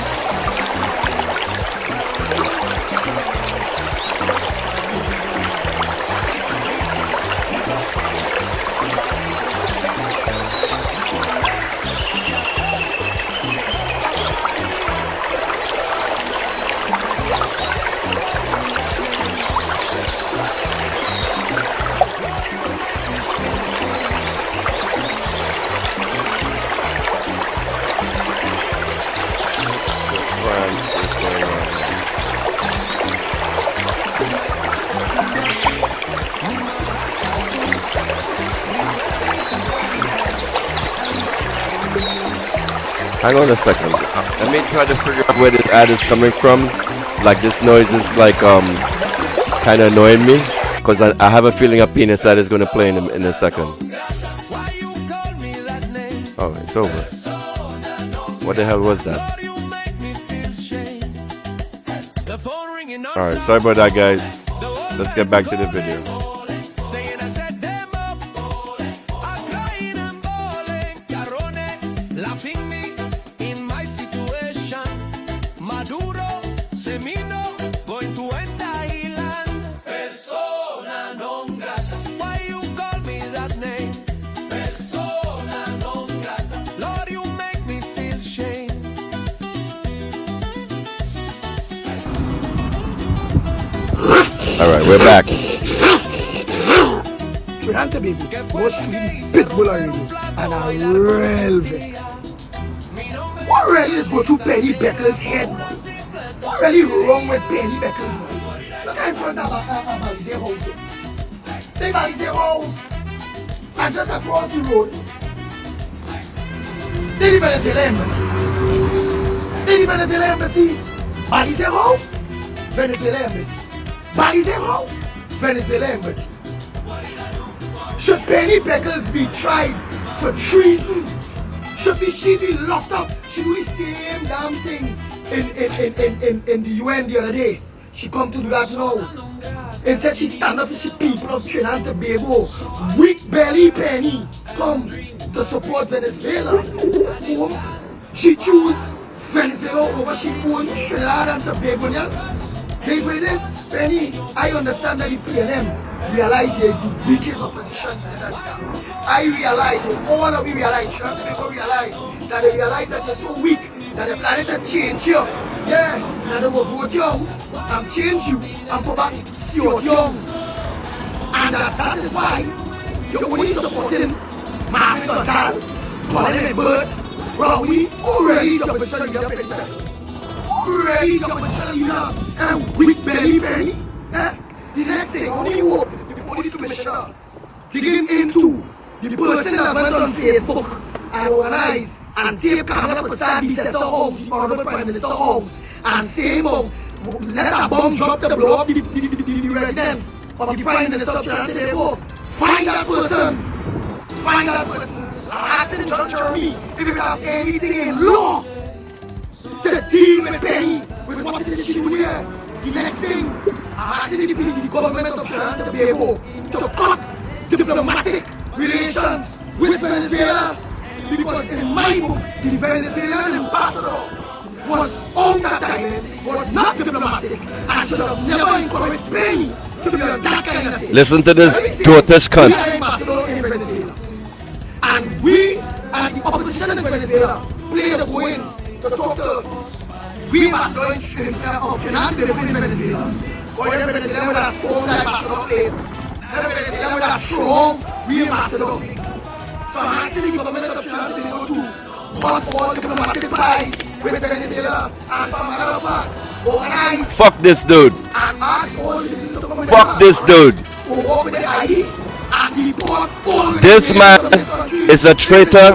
S3: Hang on a second. Let me try to figure out where this ad is coming from. Like this noise is like kind of annoying me because I have a feeling a penis ad is going to play in a second. Oh, it's over. What the hell was that? Alright, sorry about that, guys. Let's get back to the video. Alright, we're back.
S7: Trinidad and Tobago was truly pitbull already and a real vex. What really is go through Penny Beckles' head, man? What really wrong with Penny Beckles, man? Look in front of Balize house. They Balize house. And just across the road, they the Venezuela embassy. They the Venezuela embassy. Balize house, Venezuela embassy. Balize house, Venezuela embassy. Should Penny Beckles be tried for treason? Should she be locked up? She do the same damn thing in the UN the other day. She come to do that now. Instead she stand up for the people of Trinidad and Tobago. Weak belly Penny come to support Venezuela. She choose Venezuela over she own Trinidad and Tobagonians. This way this, Penny, I understand that the PLM realize he is the weakest opposition in the country. I realize, all of you realize, Shanti people realize, that they realize that you're so weak, that the planet has changed you. Yeah, that they will vote you out and change you and put back Stuart Young. And that is why you're only supporting Marvin Gonzalez, Colin Bird, Rowley, already is your position leader, Penny Beckles. Already is your position leader, and weak belly Penny. The next thing, only hope the police commissioner digging into the person that went on Facebook and organized and tape Kamla Persad-Bissessar house, the Honorable Prime Minister house, and say about let a bomb drop to blow up the residence of the Prime Minister of Trinidad and Tobago. Find that person. Find that person. I'm asking Judge Jeremy if you have anything in law to deal with Penny, with what it is she doing here. The next thing, I'm asking the government of Trinidad and Tobago to cut diplomatic relations with Venezuela, because in my book, the Venezuelan ambassador was out of time, was not diplomatic, and should have never encouraged Penny to be on that kind of thing.
S3: Listen to this Dortish cunt.
S7: We are ambassador in Venezuela, and we and the opposition in Venezuela play the going to talk to we ambassador of Trinidad in Venezuela, or in Venezuela with a strong ambassador place. Venezuela with a strong ambassador. So I'm asking the government of Trinidad and Tobago to cut all diplomatic ties with Venezuela and from another part, organize
S3: Fuck this dude.
S7: and ask all citizens to come with
S3: Fuck this dude.
S7: to work with the IE and deport all
S3: This man
S7: Venezuelans from this country.
S3: is a traitor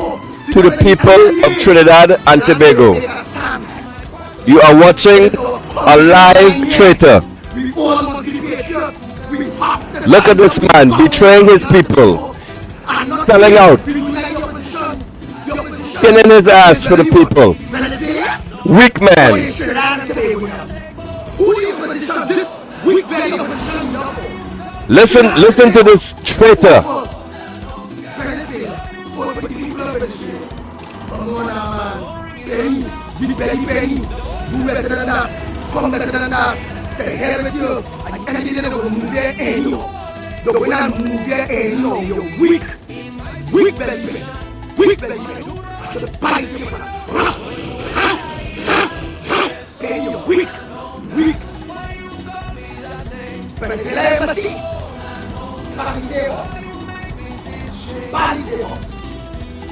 S3: to the people of Trinidad and Tobago. You are watching a live traitor.
S7: We all must be patriots. We have to
S3: Look at this man betraying his people, selling out, skinning his ass for the people. Weak man. Listen to this traitor.
S7: Come better than that. To hell with you. Anything that will move your anymore. The way I move your anymore. You're weak. Weak belly. Weak belly. I should bite you. Hey, you're weak. Weak. Venezuela embassy.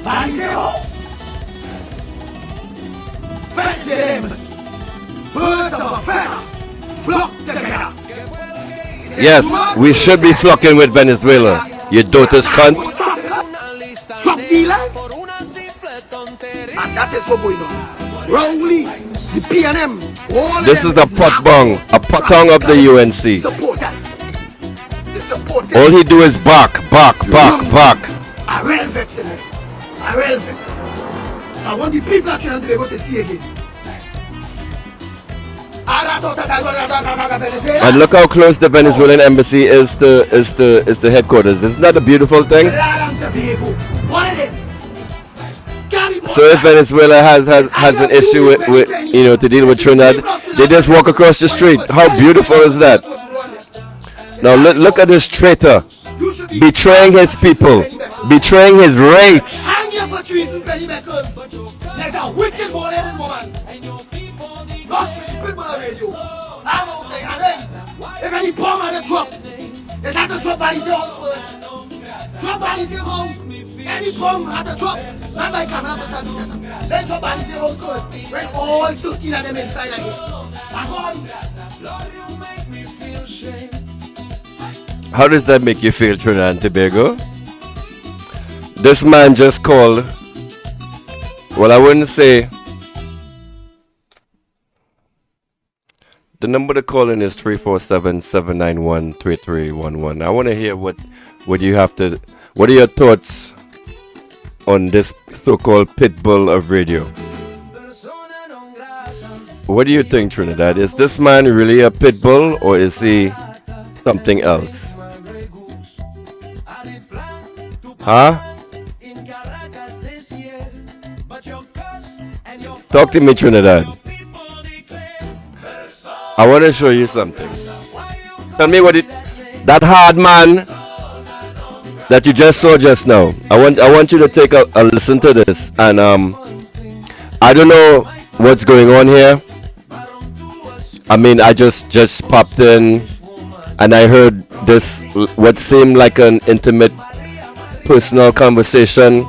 S7: Baliseos. Venezuela embassy. Birds of a feather flock together.
S3: Yes, we should be flocking with Venezuela. You dotas cunt.
S7: Drug dealers. And that is what's going on. Rowley, the PNM, all
S3: This is the potbong, a potong of the UNC.
S7: supporters. The supporters.
S3: All he do is bark.
S7: I real vex in it. I real vex. So I want the people that trying to go to see again.
S3: And look how close the Venezuelan embassy is to the headquarters. Isn't that a beautiful thing? So if Venezuela has an issue with to deal with Trinidad, they just walk across the street. How beautiful is that? Now look at this traitor betraying his people, betraying his race.
S7: Hang here for treason, Penny Beckles. There's a wicked bald-headed woman. Not people on radio. I'm out there, and then if any bomb had a drop, they had to drop by his house first. Drop by his house. Any bomb had to drop, not by Kamla Persad-Bissessar. Then drop by his house first. When all 13 of them inside again. That's all.
S3: How does that make you feel, Trinidad and Tobago? This man just called. Well, I wouldn't say. The number to call in is 347-791-3311. I want to hear what you have to. What are your thoughts on this so-called pit bull of radio? What do you think, Trinidad? Is this man really a pit bull, or is he something else? Huh? Talk to me, Trinidad. I want to show you something. Tell me what it. That hard man that you just saw just now. I want you to take a listen to this, and I don't know what's going on here. I mean, I just popped in, and I heard this what seemed like an intimate, personal conversation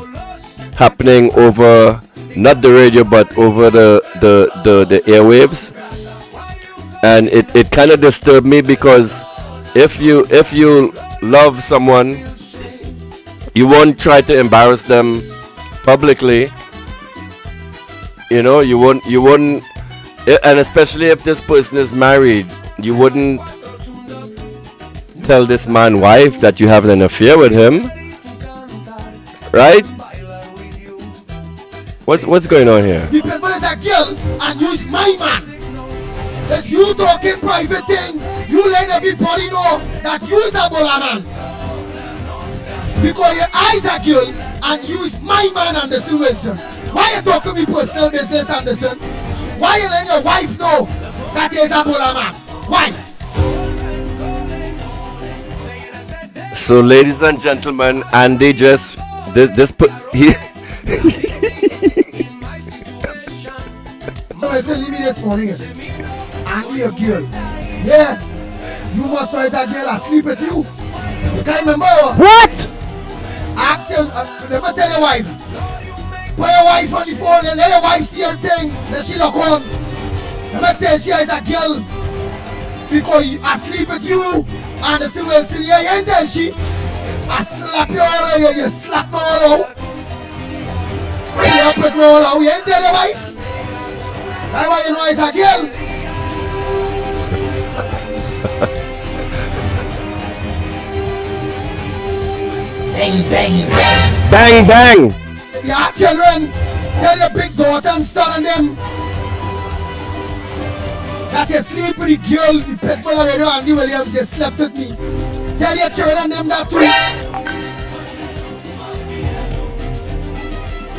S3: happening over not the radio but over the airwaves, and it kind of disturbed me because if you love someone, you won't try to embarrass them publicly. You know, you wouldn't, and especially if this person is married, you wouldn't tell this man's wife that you have an affair with him, right? What's going on here?
S7: The people is a girl and use my man. It's you talking private thing. You let everybody know that you is a bola man. Because your eyes are girl and use my man, Anderson Wilson. Why you talking me personal business, Anderson? Why you let your wife know that he is a bola man? Why?
S3: So, ladies and gentlemen, Andy just this put he.
S7: I said, leave me this morning. Andy, a girl. Yeah. You must know it's a girl asleep with you. You can't remember?
S3: What?
S7: Ask him, let me tell your wife. Put your wife on the phone and let your wife see her thing. Then she look on. Let me tell she is a girl. Because you asleep with you. And the Wilson, yeah, you ain't tell she. I slap you all out. You slap me all out. You put me all out. You ain't tell your wife. That's why you know it's a girl.
S2: Bang, bang, bang.
S3: Bang bang.
S7: Your children, tell your big daughter and son and them that you sleep with the girl, the pet bull already, Andy Williams, you slept with me. Tell your children and them that too.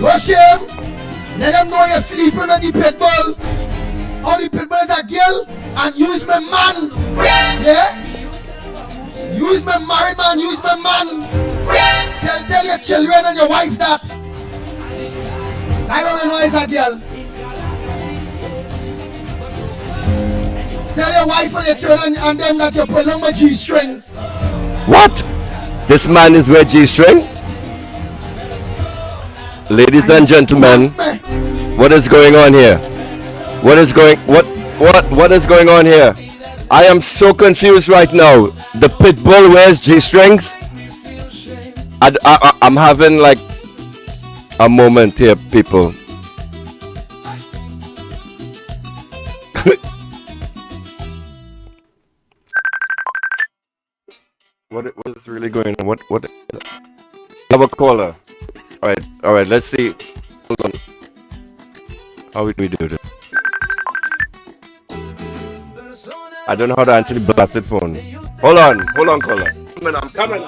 S7: No shame. Let them know you're sleeping with the pit bull. All the pit bull is a girl and use my man. Yeah? Use my married man, use my man. Tell your children and your wife that. I don't know it's a girl. Tell your wife and your children and them that you pull on my G-string.
S3: What? This man is wearing G-string? Ladies and gentlemen, what is going on here? What is going on here? I am so confused right now. The pit bull wears G-strings? I'm having like a moment here, people. What is really going on? What? I have a caller. All right. Let's see. Hold on. How do we do this? I don't know how to answer the blasted phone. Hold on, caller. I'm coming.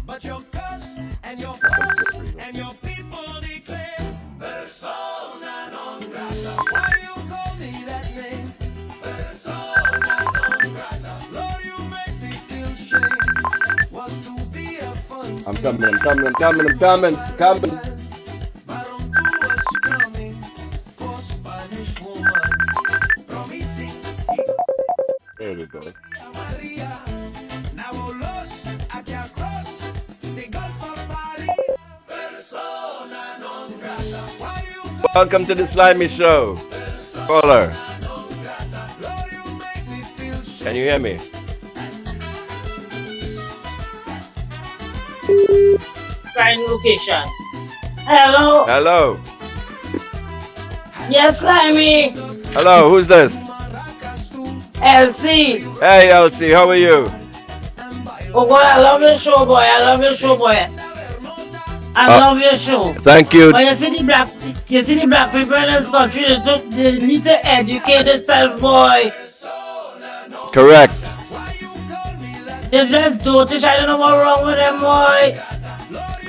S2: But your cuss and your fuss and your people declare persona non grata. Why you call me that name? Persona non grata. Lord, you make me feel shame. Was to be a fun.
S3: I'm coming.
S2: Baron who was coming for Spanish woman. Promising
S3: There we go.
S2: Maria. Now los aquí across the Gulf of Paris. Persona non grata. Why you
S3: Welcome to the Slimy Show. Caller,
S2: Lord, you make me feel shame.
S3: can you hear me?
S9: Prime location. Hello.
S3: Hello.
S9: Yes, Slimy.
S3: Hello, who's this?
S9: LC.
S3: Hey, Elsie, how are you?
S9: Oh God, I love your show, boy. I love your show.
S3: Thank you.
S9: But you see the black people in this country, they need to educate themselves, boy.
S3: Correct.
S9: They drive dotish. I don't know what's wrong with them, boy.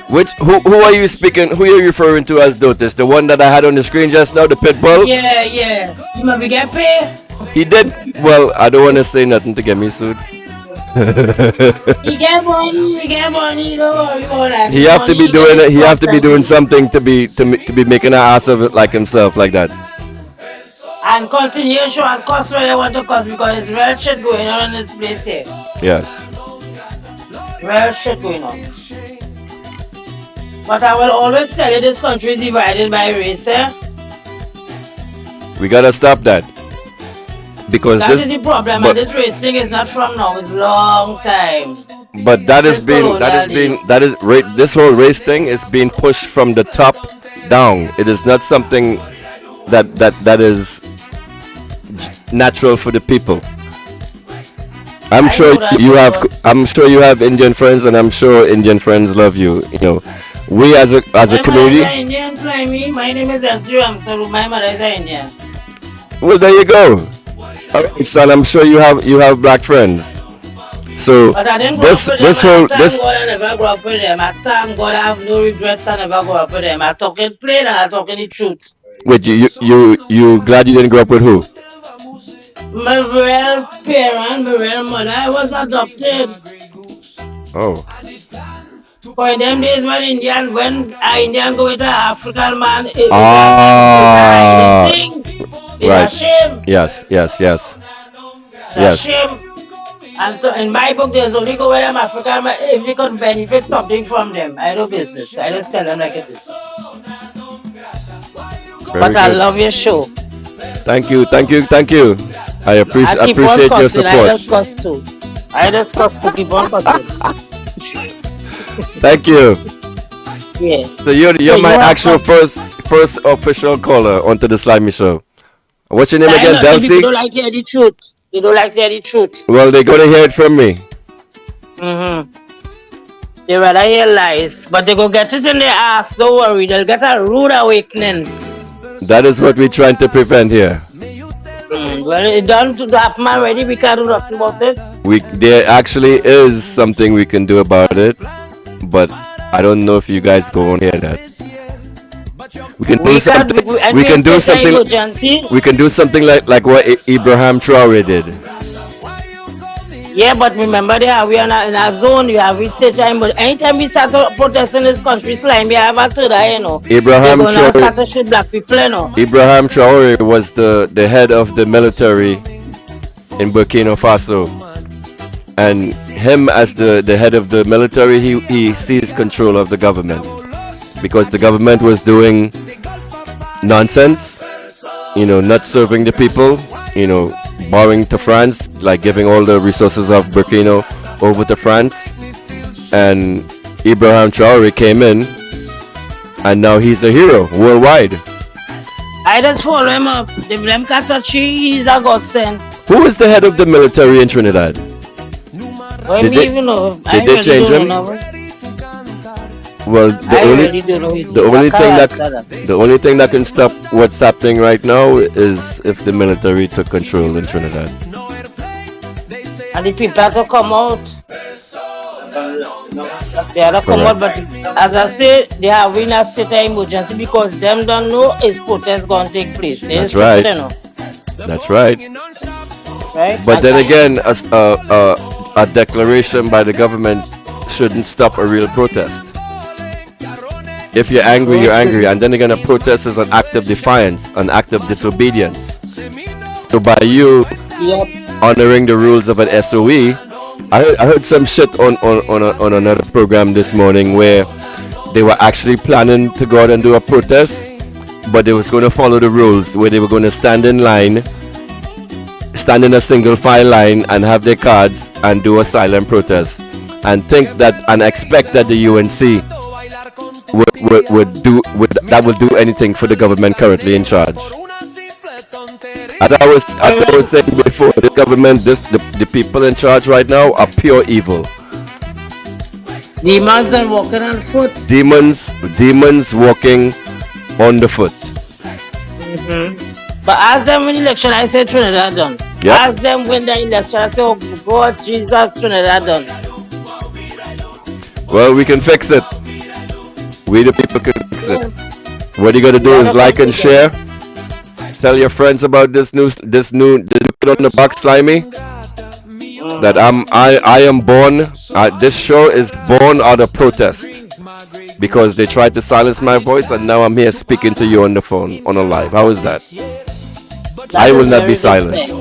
S3: Who are you speaking? Who are you referring to as Dotis? The one that I had on the screen just now, the pit bull.
S9: Yeah, yeah. You must be get paid.
S3: He did well. I don't want to say nothing to get me sued.
S9: He get money. Don't worry about that.
S3: He have to be
S9: Money,
S3: doing it. He have to be doing
S9: something.
S3: something to be making an ass of it like himself, like that.
S9: And continue show and cost where they want to cost because it's real shit going on in this place here.
S3: Yes.
S9: Real shit going on. But I will always tell you this country is divided by race, eh?
S3: We gotta stop that. Because
S9: That
S3: this,
S9: is the problem,
S3: but-
S9: and this race thing is not from now, it's long time.
S3: but that has
S9: This
S3: been
S9: colonial
S3: that is this whole race thing is being pushed from the top down. It is not something that is natural for the people. I'm
S9: I
S3: sure
S9: know that,
S3: you have.
S9: but-
S3: I'm sure you have Indian friends, and I'm sure Indian friends love you. You know, we as a
S9: My
S3: community.
S9: mother is Indian, fly me. My name is Elsie Ramsaru. My mother is Indian.
S3: Well, there you go. All right, son. I'm sure you have black friends. So
S9: But I didn't grow
S3: this
S9: up with
S3: this
S9: them.
S3: whole
S9: I thank
S3: this
S9: God I never grew up with them. I thank God I have no regrets. I never grew up with them. I talking plain and I talking the truth.
S3: wait, you glad you didn't grow up with who?
S9: My real parent, my real mother, I was adopted.
S3: Oh,
S9: For in them days when an Indian go with an African man, it
S3: Ah,
S9: was a thing. It's a
S3: right.
S9: shame.
S3: Yes.
S9: It's a
S3: Yes.
S9: shame. And so in my book, there's only go with them African man if you could benefit something from them. I do business. I just tell them like it is.
S3: Very
S9: But I
S3: good.
S9: love your show.
S3: Thank you. I
S9: I keep on
S3: appreciate your
S9: cussing. I
S3: support.
S9: just cuss too. I just cuss to keep on cussing.
S3: Thank you.
S9: Yeah.
S3: So you're
S9: you
S3: my
S9: have
S3: actual first official caller onto the Slimy Show. What's your name
S9: I
S3: again,
S9: know some people
S3: Delcy?
S9: don't like to hear the truth. They don't like to hear the truth.
S3: Well, they're gonna hear it from me.
S9: Mm-hmm. They rather hear lies, but they go get it in their ass. Don't worry, they'll get a rude awakening.
S3: That is what we're trying to prevent here.
S9: Well, it done to happen already. We can't do nothing about it.
S3: There actually is something we can do about it, but I don't know if you guys go on hear that. We can do something. We can do something.
S9: Emergency.
S3: We can do something like what Abraham Traore did.
S9: Yeah, but remember, we are in a zone. We have reached a time. But anytime we start to protest in this country, slime, we have a to die, you know.
S3: Abraham
S9: They're gonna start to
S3: Traore.
S9: shoot black people, you know.
S3: Abraham Traore was the head of the military in Burkina Faso, and him as the head of the military, he seized control of the government because the government was doing nonsense, you know, not serving the people, you know, borrowing to France, like giving all the resources of Burkina over to France, and Abraham Traore came in, and now he's a hero worldwide.
S9: I just follow him up. The blame Katachi, he's a godsend.
S3: Who is the head of the military in Trinidad?
S9: Well,
S3: Did
S9: me
S3: they-
S9: even know.
S3: did
S9: I
S3: they
S9: really
S3: change
S9: don't
S3: him?
S9: know.
S3: Well,
S9: I really don't know.
S3: the only thing that can stop what's happening right now is if the military took control in Trinidad.
S9: And the people have to come out. They have to come out, but as I say, they have in a state of emergency because them don't know is protest going to take place. They
S3: That's
S9: stupid,
S3: right.
S9: you know,
S3: That's right.
S9: right?
S3: But then
S9: And-
S3: again, a declaration by the government shouldn't stop a real protest. If you're angry, you're angry, and then again, a protest is an act of defiance, an act of disobedience. So by you
S9: Yep.
S3: honoring the rules of an SOE, I heard some shit on another program this morning where they were actually planning to go out and do a protest, but they was going to follow the rules where they were going to stand in line, stand in a single file line and have their cards and do a silent protest, and think that and expect that the UNC would do anything for the government currently in charge. As I was saying before, the government, the people in charge right now are pure evil.
S9: Demons are walking on foot.
S3: Demons walking on the foot.
S9: But ask them when election, I say Trinidad done.
S3: Yep.
S9: Ask them when the election, I say, oh God, Jesus, Trinidad done.
S3: Well, we can fix it. We the people can fix it. What you gotta do is like and share. Tell your friends about this new put on the box slimy. That I am born. This show is born out of protest because they tried to silence my voice, and now I'm here speaking to you on the phone on a live. How is that? I will not be silenced.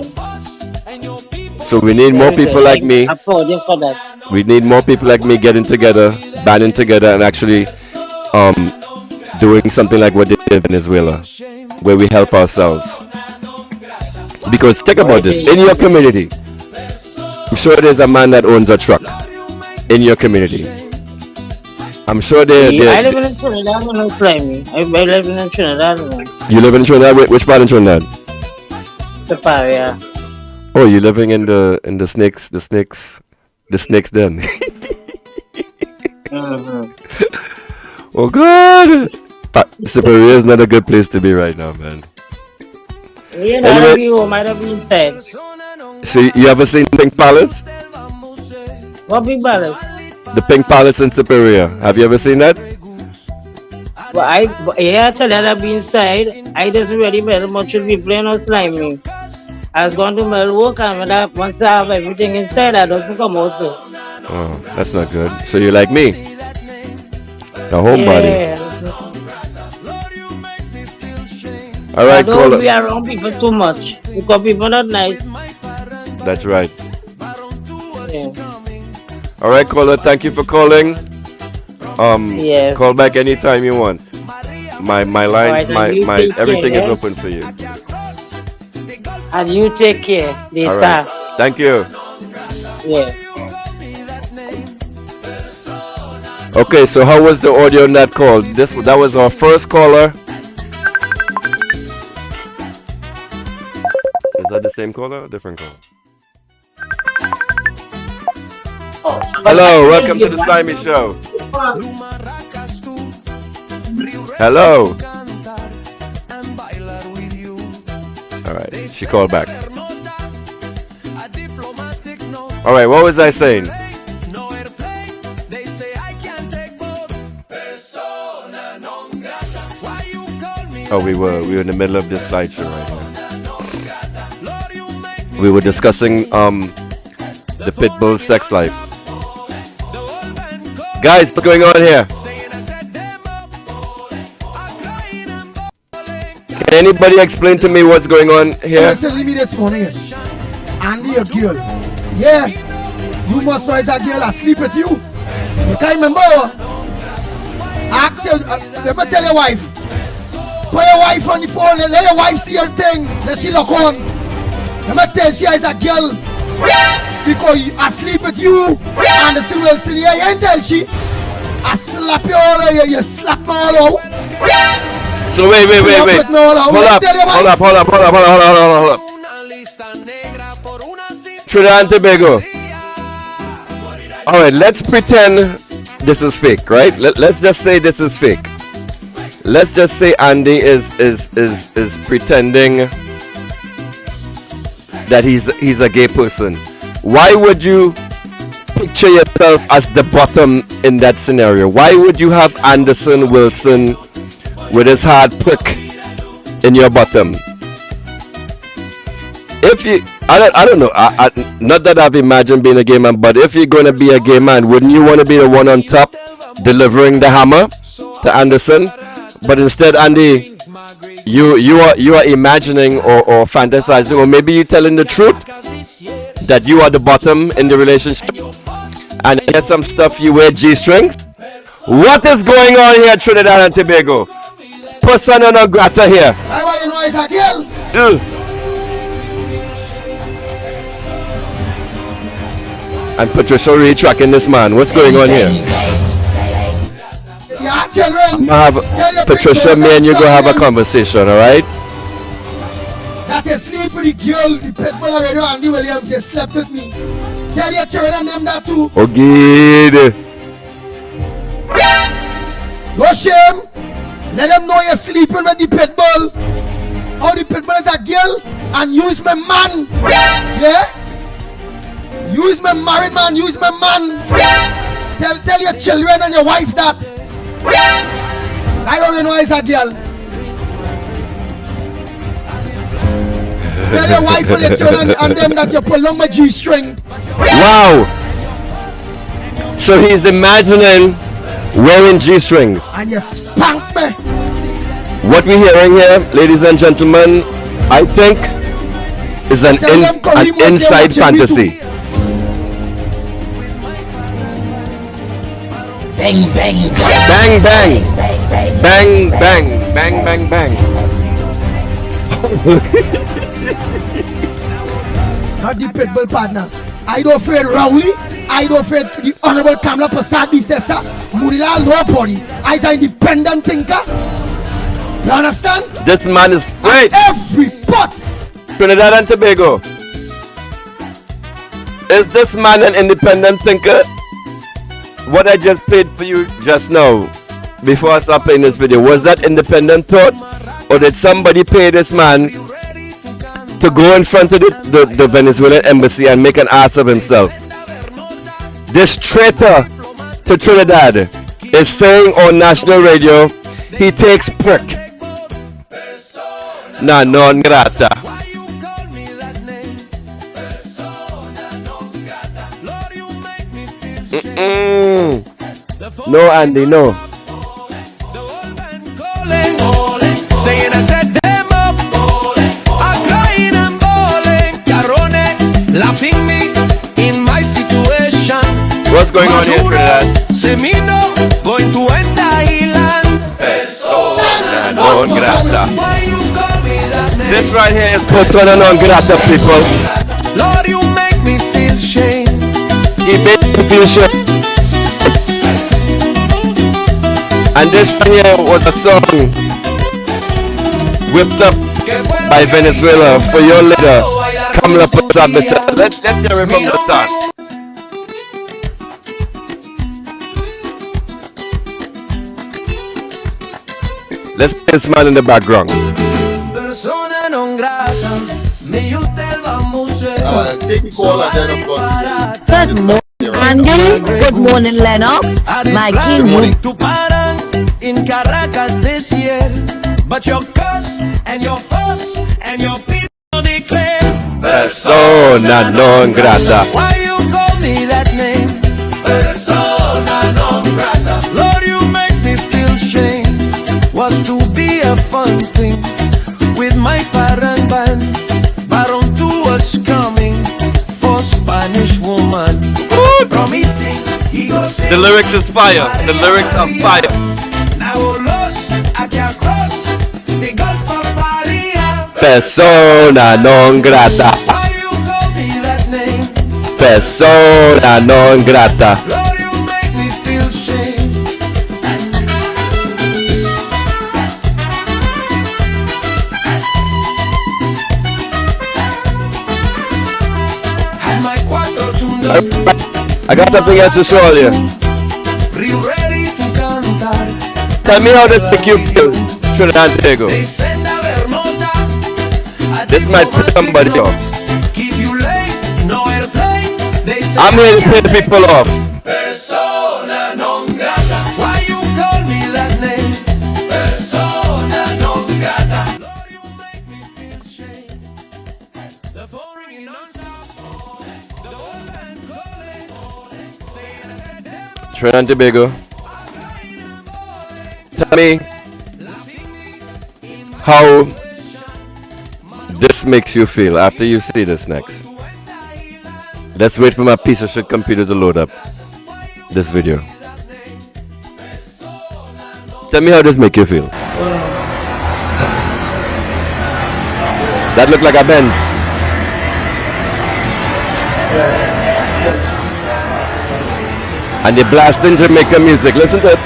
S3: So we need more people like me. We need more people like me getting together, banding together, and actually doing something like what they did in Venezuela, where we help ourselves. Because think about this, in your community, I'm sure there's a man that owns a truck in your community. I'm sure
S9: I live in Trinidad, no slimy. I live in Trinidad.
S3: You live in Trinidad? Which part in Trinidad?
S9: The area.
S3: Oh, you're living in the snakes den. Oh God! Superior is not a good place to be right now, man.
S9: You know, anyway, be home, I'd have been inside.
S3: So you ever seen Pink Palace?
S9: What big palace?
S3: The Pink Palace in Superior. Have you ever seen that?
S9: Well, actually, I'd be inside. I just really very much should be playing on slimy. I was going to my work, and once I have everything inside, I don't come out.
S3: Oh, that's not good. So you're like me, the homebody. All right,
S9: don't be around people too much because people are not nice.
S3: That's right.
S9: Yeah.
S3: All right, caller. Thank you for calling.
S9: Yes.
S3: Call back anytime you want. My lines,
S9: right,
S3: my everything is open for you.
S9: And you take care later.
S3: All right. Thank you.
S9: Yeah.
S3: Okay, so how was the audio on that call? That was our first caller. Is that the same caller or different caller? Hello, welcome to the Slimy Show. Hello. All right, she called back. All right, what was I saying? Oh, we were in the middle of this slideshow right now. We were discussing the pit bull sex life. Guys, what's going on here? Can anybody explain to me what's going on here?
S7: Telling me this morning, Andy, a girl. Yeah, you must know it's a girl asleep with you. You can't remember. Ask your, let me tell your wife. Put your wife on the phone and let your wife see her thing that she look on. Let me tell she is a girl because you asleep with you and the civil city. You ain't tell she. I slap you all over, you slap me all over.
S3: So wait. Hold up. Trinidad and Tobago. All right, let's pretend this is fake, right? Let's just say this is fake. Let's just say Andy is pretending that he's a gay person. Why would you picture yourself as the bottom in that scenario? Why would you have Anderson Wilson with his hard prick in your bottom? If you, I don't know, not that I've imagined being a gay man, but if you're gonna be a gay man, wouldn't you want to be the one on top delivering the hammer to Anderson? But instead, Andy, you are imagining or fantasizing, or maybe you're telling the truth that you are the bottom in the relationship, and there's some stuff you wear G-strings. What is going on here, Trinidad and Tobago? Persona non grata here.
S7: I want you know it's a girl.
S3: And Patricia really tracking this man. What's going on here?
S7: Yeah, children.
S3: Patricia, me and you go have a conversation, alright?
S7: That you sleep with the girl, the pet bull already, Andy Williams, you slept with me. Tell your children and them that too.
S3: Okay.
S7: No shame. Let them know you're sleeping with the pit bull. Oh, the pit bull is a girl and you is my man. Yeah? You is my married man, you is my man. Tell your children and your wife that. I don't know it's a girl. Tell your wife or your children and them that you prolong my G-string.
S3: Wow! So he's imagining wearing G-strings.
S7: And you spank me.
S3: What we're hearing here, ladies and gentlemen, I think is an inside fantasy.
S7: Bang, bang,
S3: Bang, bang. Bang, bang. Bang, bang, bang.
S7: Not the pitbull partner. I don't afraid Rowley. I don't afraid the Honorable Kamla Persad-Bissessar. Murila nobody. I an independent thinker. You understand?
S3: This man is great.
S7: Every pot.
S3: Trinidad and Tobago. Is this man an independent thinker? What I just played for you just now, before I start playing this video, was that independent thought? Or did somebody pay this man to go in front of the Venezuelan embassy and make an ass of himself? This traitor to Trinidad is saying on national radio he takes prick. Non grata. No, Andy, no.
S2: Saying I set them up, I'm crying and bawling, Carone, laughing me in my situation.
S3: What's going on here, Trinidad?
S2: Semino, going to end island.
S3: Persona non grata.
S2: Why you call me that name?
S3: This right here is persona non grata, people.
S2: Lord, you make me feel shame.
S3: He made me feel shame. And this right here was a song whipped up by Venezuela for your leader, Kamla Persad-Bissessar. Let's hear it from the start. Let's play this man in the background.
S1: Persona non grata, me you tell vamos
S10: Take the call and then of course.
S11: Good morning, Andy. Good morning, Lennox. My king.
S1: to paran in Caracas this year, but your curse and your fuss and your people declare
S3: Persona non grata.
S1: Why you call me that name? Persona non grata. Lord, you make me feel shame. Was to be a fun thing with my parent band, but on to us coming for Spanish woman. Promising he goes.
S3: The lyrics is fire. The lyrics are fire.
S1: Now lost aquí across the Gulf of Maria.
S3: Persona non grata.
S1: Why you call me that name?
S3: Persona non grata.
S1: Lord, you make me feel shame. Had my cuatro chundos
S3: I got something else to show you.
S1: ready to cantar.
S3: Tell me how this make you feel, Trinidad and Tobago.
S1: They send a Vermota.
S3: This might piss somebody off.
S1: Keep you late, no airplane. They say
S3: I'm here to piss people off.
S1: Persona non grata. Why you call me that name? Persona non grata. Lord, you make me feel shame. The phone ringing non-stop. The old man calling. Saying I said them.
S3: Trinidad and Tobago. Tell me how this makes you feel after you see this next. Let's wait for my piece of shit computer to load up this video. Tell me how this make you feel. That look like a Benz. And they blasting Jamaican music. Listen to it.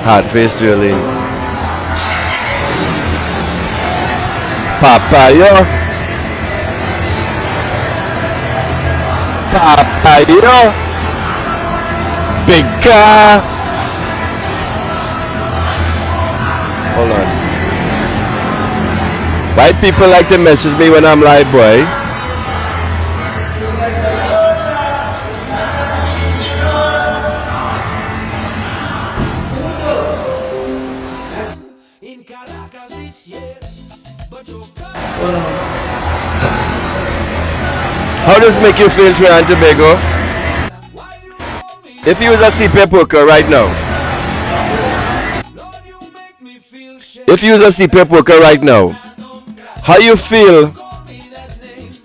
S3: Hard face Julie. Papayo. Papayo. Big car. White people like to message me when I'm live, boy. How does it make you feel, Trinidad and Tobago? If you was a CPAP worker right now, if you was a CPAP worker right now, how you feel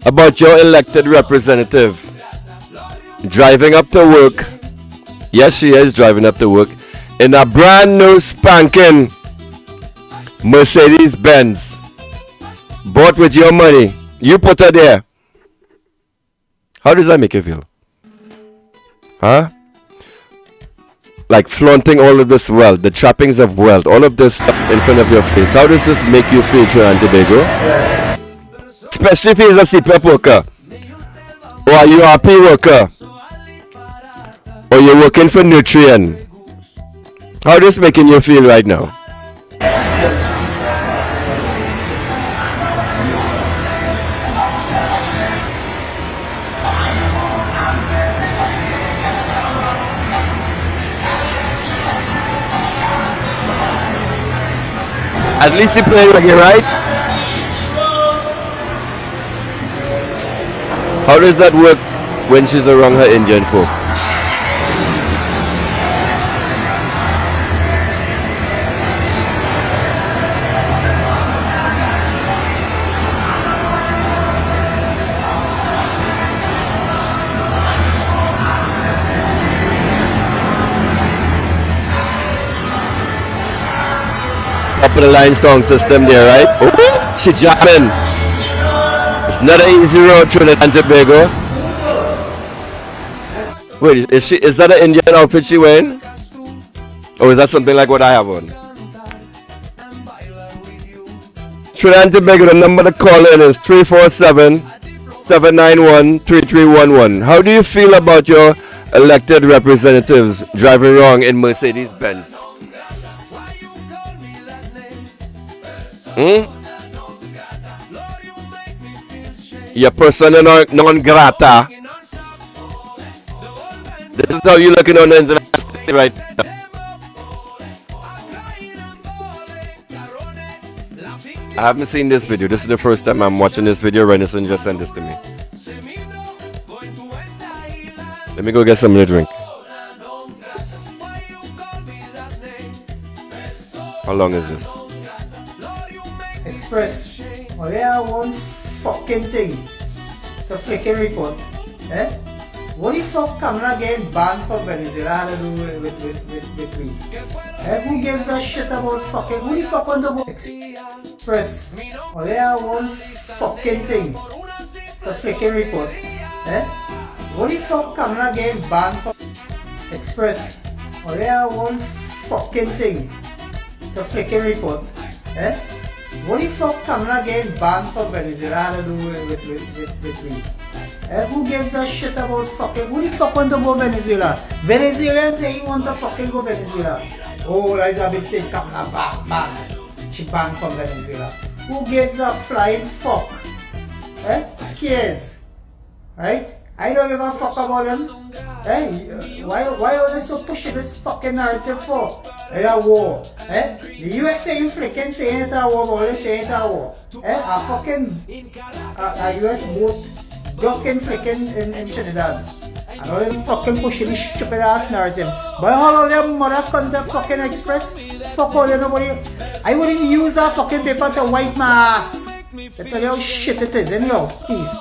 S3: about your elected representative driving up to work? Yes, she is driving up to work in a brand new spanking Mercedes Benz, bought with your money. You put her there. How does that make you feel? Huh? Like flaunting all of this wealth, the trappings of wealth, all of this stuff in front of your face. How does this make you feel, Trinidad and Tobago? Especially if you're a CPAP worker, or a URP worker, or you're working for Nutrient. How does this making you feel right now? At least you play reggae, right? How does that work when she's around her Indian folk? Up the limestone system there, right? Oh, she jamming. It's not an easy road through Trinidad and Tobago. Wait, is that an Indian outfit she wearing? Or is that something like what I have on? Trinidad and Tobago, the number to call in is 347-791-3311. How do you feel about your elected representatives driving wrong in Mercedes Benz? Your persona non grata. This is how you looking on the internet right now. I haven't seen this video. This is the first time I'm watching this video. Renison just sent this to me. Let me go get something to drink. How long is this?
S12: Express, only have one fucking thing to flicking report. Eh? What the fuck Kamla getting banned from Venezuela had to do with we? Eh? Who gives a shit about fucking, who the fuck on the Express, only have one fucking thing to flicking report. Eh? What the fuck Kamla getting banned from Express, only have one fucking thing to flicking report. Eh? What the fuck Kamla getting banned from Venezuela had to do with me? Who gives a shit about fucking, who the fuck want to go Venezuela? Venezuelans say you want to fucking go Venezuela. Oh, that's a big thing, Kamla banned. She banned from Venezuela. Who gives a flying fuck? Cares? Right? I don't give a fuck about them. Why are they so pushing this fucking narrative for? It's a war. The US saying flicking saying it's a war, but they saying it's a war. A fucking US boat ducking flicking in Trinidad. I know they're fucking pushing this stupid ass narrative. But how all their mother comes to fucking express? Fuck all nobody. I wouldn't even use that fucking paper to wipe my ass. They tell you how shit it is, anyhow. Peace.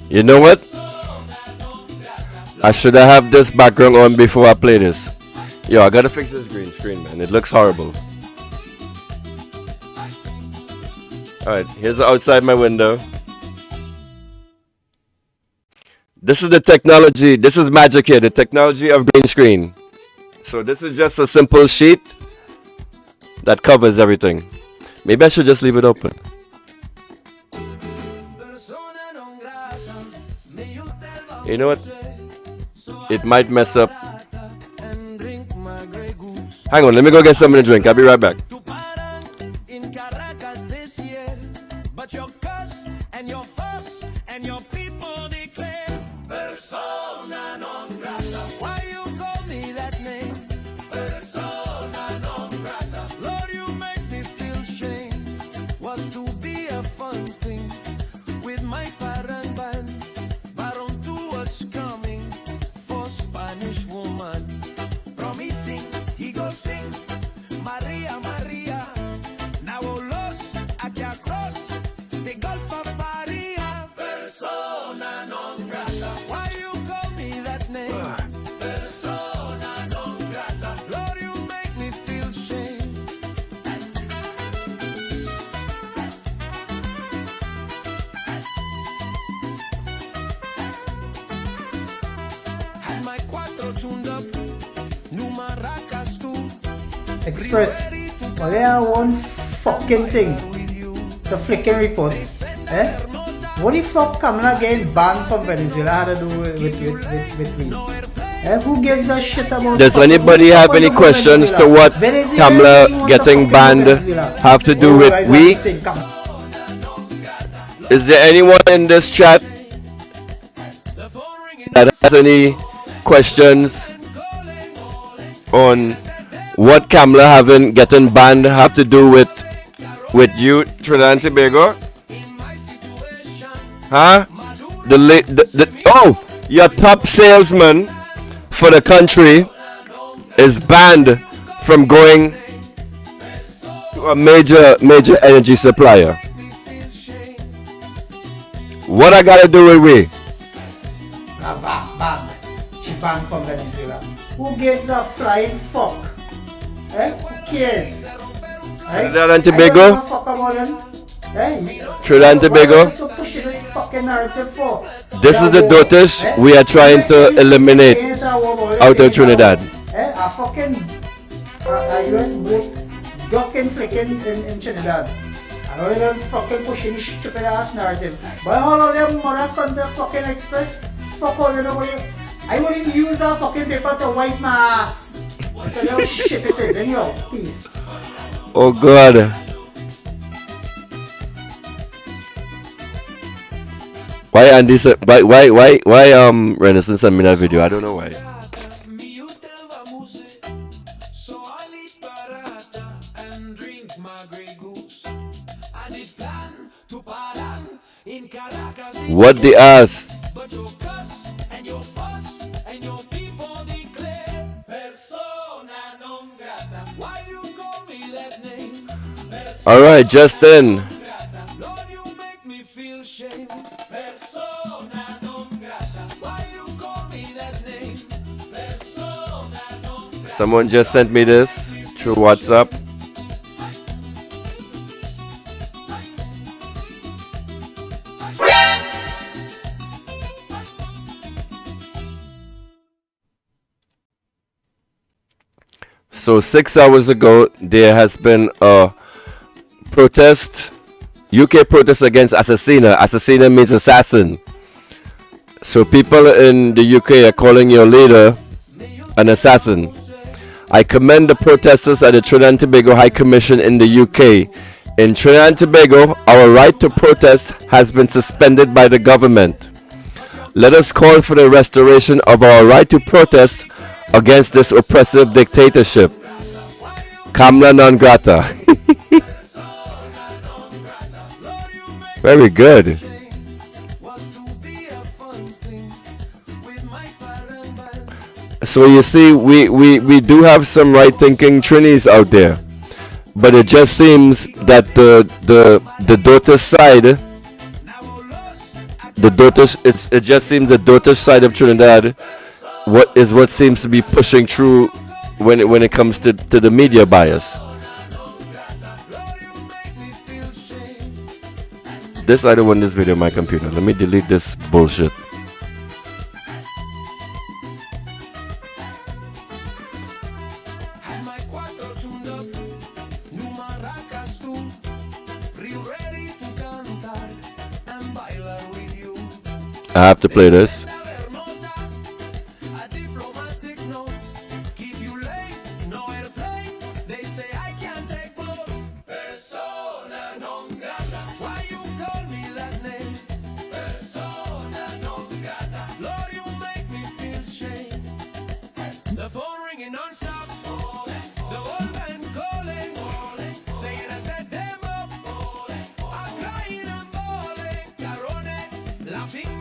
S3: You know what? I should have this background on before I play this. Yo, I gotta fix this green screen, man. It looks horrible. Alright, here's the outside my window. This is the technology. This is magic here. The technology of green screen. So this is just a simple sheet that covers everything. Maybe I should just leave it open. You know what? It might mess up. Hang on, let me go get something to drink. I'll be right back.
S12: Express, well, they are one fucking thing. The flicking report. Eh? What the fuck Kamla getting banned from Venezuela had to do with me? Eh? Who gives a shit about?
S3: Does anybody have any questions to what Kamla getting banned have to do with we? Is there anyone in this chat that has any questions on what Kamla getting banned have to do with you, Trinidad and Tobago? Huh? Your top salesman for the country is banned from going to a major energy supplier. What I gotta do with we?
S12: Banned. She banned from Venezuela. Who gives a flying fuck? Eh? Who cares?
S3: Trinidad and Tobago? Trinidad and Tobago? This is the daughters we are trying to eliminate out of Trinidad.
S12: A fucking US boat docking flicking in Trinidad. I know they're fucking pushing this stupid ass narrative. But all of them mother country fucking express. Fuck all you know. I won't even use that fucking paper to wipe my ass. What the hell shit it is in your piece.
S3: Oh God. Why Andy why Renaissance sent me that video? I don't know why. What the ass? All right, Justin. Someone just sent me this through WhatsApp. So 6 hours ago, there has been a protest, UK protest against Assassina. Assassina means assassin. So people in the UK are calling your leader an assassin. I commend the protesters at the Trinidad and Tobago High Commission in the UK. In Trinidad and Tobago, our right to protest has been suspended by the government. Let us call for the restoration of our right to protest against this oppressive dictatorship. Kamla Non Grata. Very good. So you see, we do have some right-thinking Trinis out there, but it just seems that the daughter side, it just seems the daughter side of Trinidad, what seems to be pushing through when it comes to the media bias. I don't want this video on my computer. Let me delete this bullshit. I have to play this.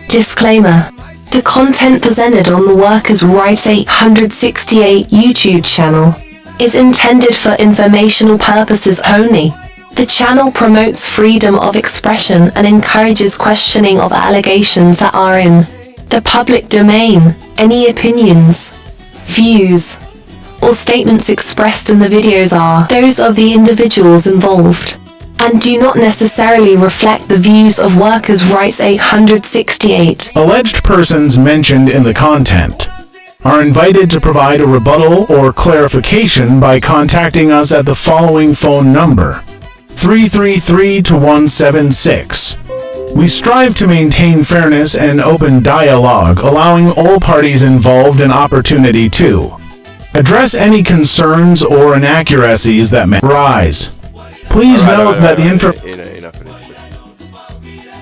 S13: Disclaimer. The content presented on the Workers' Rights 868 YouTube channel is intended for informational purposes only. The channel promotes freedom of expression and encourages questioning of allegations that are in the public domain. Any opinions, views, or statements expressed in the videos are those of the individuals involved and do not necessarily reflect the views of Workers' Rights 868.
S14: Alleged persons mentioned in the content are invited to provide a rebuttal or clarification by contacting us at the following phone number: 333-176. We strive to maintain fairness and open dialogue, allowing all parties involved an opportunity to address any concerns or inaccuracies that may arise. Please note that the information...
S3: Enough of this shit.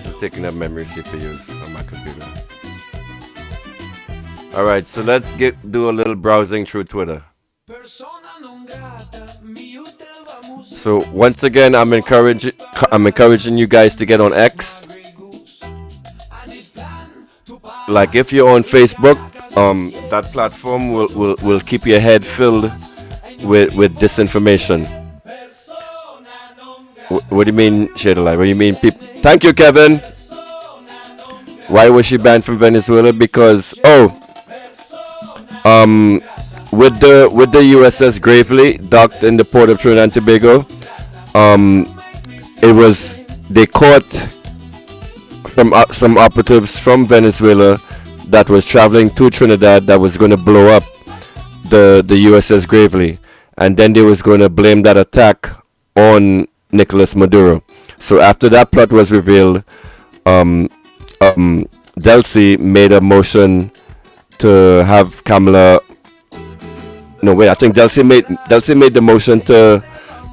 S3: Just taking up memory CPUs on my computer. Alright, so let's do a little browsing through Twitter. So once again, I'm encouraging you guys to get on X. Like if you're on Facebook, that platform will keep your head filled with disinformation. What do you mean, Shadalai? What do you mean, people? Thank you, Kevin. Why was she banned from Venezuela? Because with the USS Gravely docked in the port of Trinidad and Tobago, they caught some operatives from Venezuela that was traveling to Trinidad that was going to blow up the USS Gravely, and then they was going to blame that attack on Nicolas Maduro. So after that plot was revealed, Delcy made a motion to have Kamla. No, wait. I think Delcy made the motion to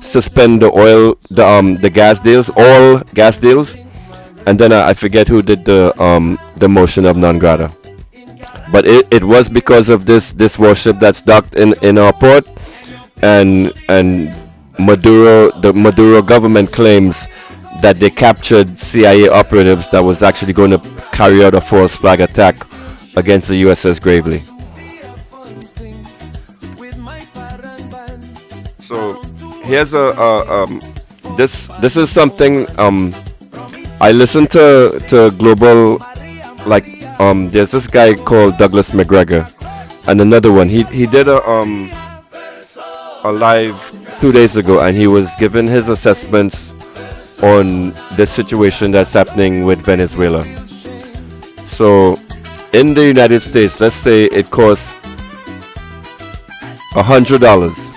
S3: suspend the oil, the gas deals, all gas deals, and then I forget who did the motion of Non Grata. But it was because of this warship that's docked in our port, and the Maduro government claims that they captured CIA operatives that was actually going to carry out a false flag attack against the USS Gravely. So here's this is something I listened to global, like there's this guy called Douglas McGregor and another one. He did a live 2 days ago, and he was given his assessments on the situation that's happening with Venezuela. So in the United States, let's say it costs $100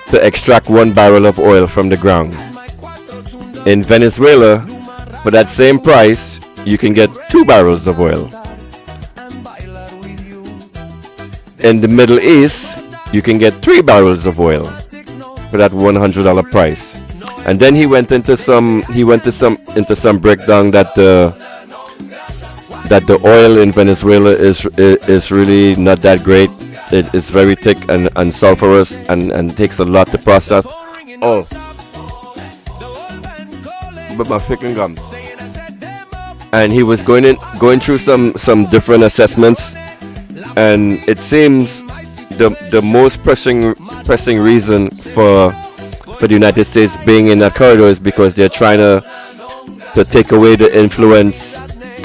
S3: to extract 1 barrel of oil from the ground. In Venezuela, for that same price, you can get 2 barrels of oil. In the Middle East, you can get 3 barrels of oil for that $100 price. And then he went into some breakdown that the oil in Venezuela is really not that great. It is very thick and sulfurous and takes a lot to process. Oh, but my freaking gum. And he was going through some different assessments, and it seems the most pressing reason for the United States being in that corridor is because they're trying to take away the influence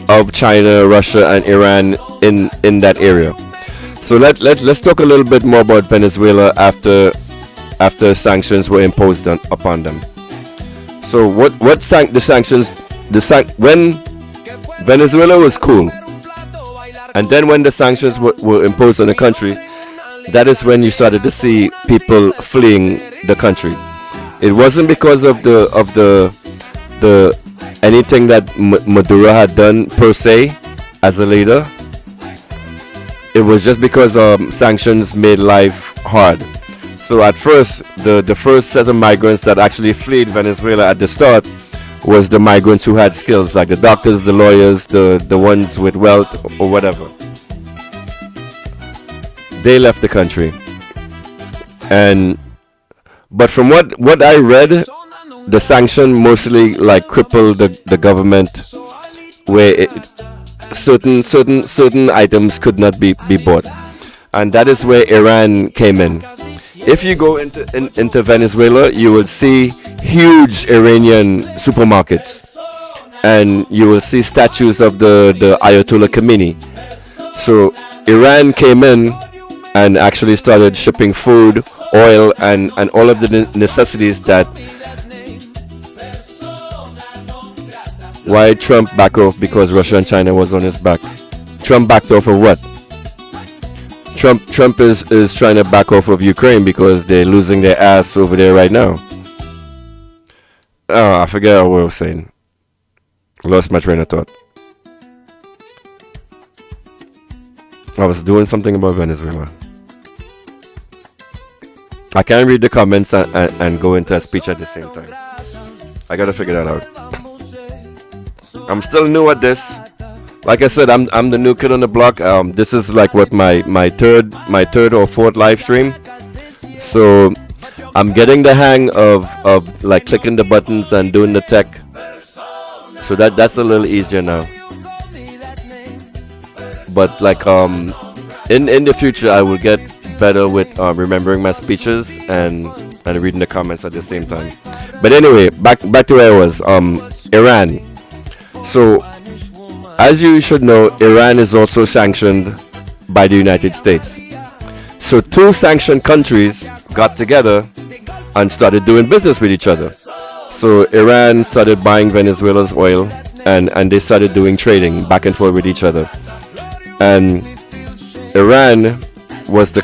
S3: of China, Russia, and Iran in that area. So let's talk a little bit more about Venezuela after sanctions were imposed upon them. So the sanctions when Venezuela was cool, and then when the sanctions were imposed on the country, that is when you started to see people fleeing the country. It wasn't because of the anything that Maduro had done per se as a leader. It was just because sanctions made life hard. So at first, the first set of migrants that actually fled Venezuela at the start was the migrants who had skills, like the doctors, the lawyers, the ones with wealth or whatever. They left the country. But from what I read, the sanction mostly like crippled the government, where certain items could not be bought, and that is where Iran came in. If you go into Venezuela, you will see huge Iranian supermarkets, and you will see statues of the Ayatollah Khomeini. So Iran came in and actually started shipping food, oil, and all of the necessities that. Why Trump back off? Because Russia and China was on his back. Trump backed off of what? Trump is trying to back off of Ukraine because they're losing their ass over there right now. Oh, I forget what I was saying. Lost my train of thought. I was doing something about Venezuela. I can't read the comments and go into a speech at the same time. I gotta figure that out. I'm still new at this. Like I said, I'm the new kid on the block. This is like what my third or fourth live stream. So I'm getting the hang of like clicking the buttons and doing the tech. So that's a little easier now. But like in the future I will get better with remembering my speeches and reading the comments at the same time. But anyway, back to where I was. Iran. So as you should know, Iran is also sanctioned by the United States. So two sanctioned countries got together and started doing business with each other. So Iran started buying Venezuela's oil and they started doing trading back and forth with each other. And Iran was the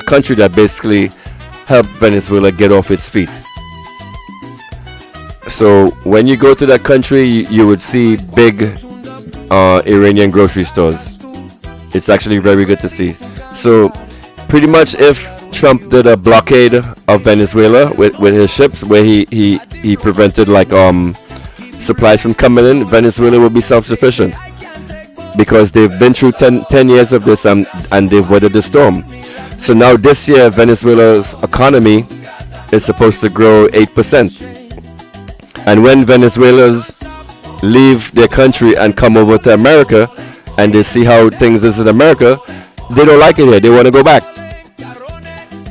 S3: country that basically helped Venezuela get off its feet. So when you go to that country, you would see big Iranian grocery stores. It's actually very good to see. So pretty much if Trump did a blockade of Venezuela with his ships where he prevented like supplies from coming in, Venezuela will be self-sufficient because they've been through 10 years of this and they've weathered the storm. So now this year Venezuela's economy is supposed to grow 8%. And when Venezuelans leave their country and come over to America and they see how things is in America, they don't like it here. They want to go back.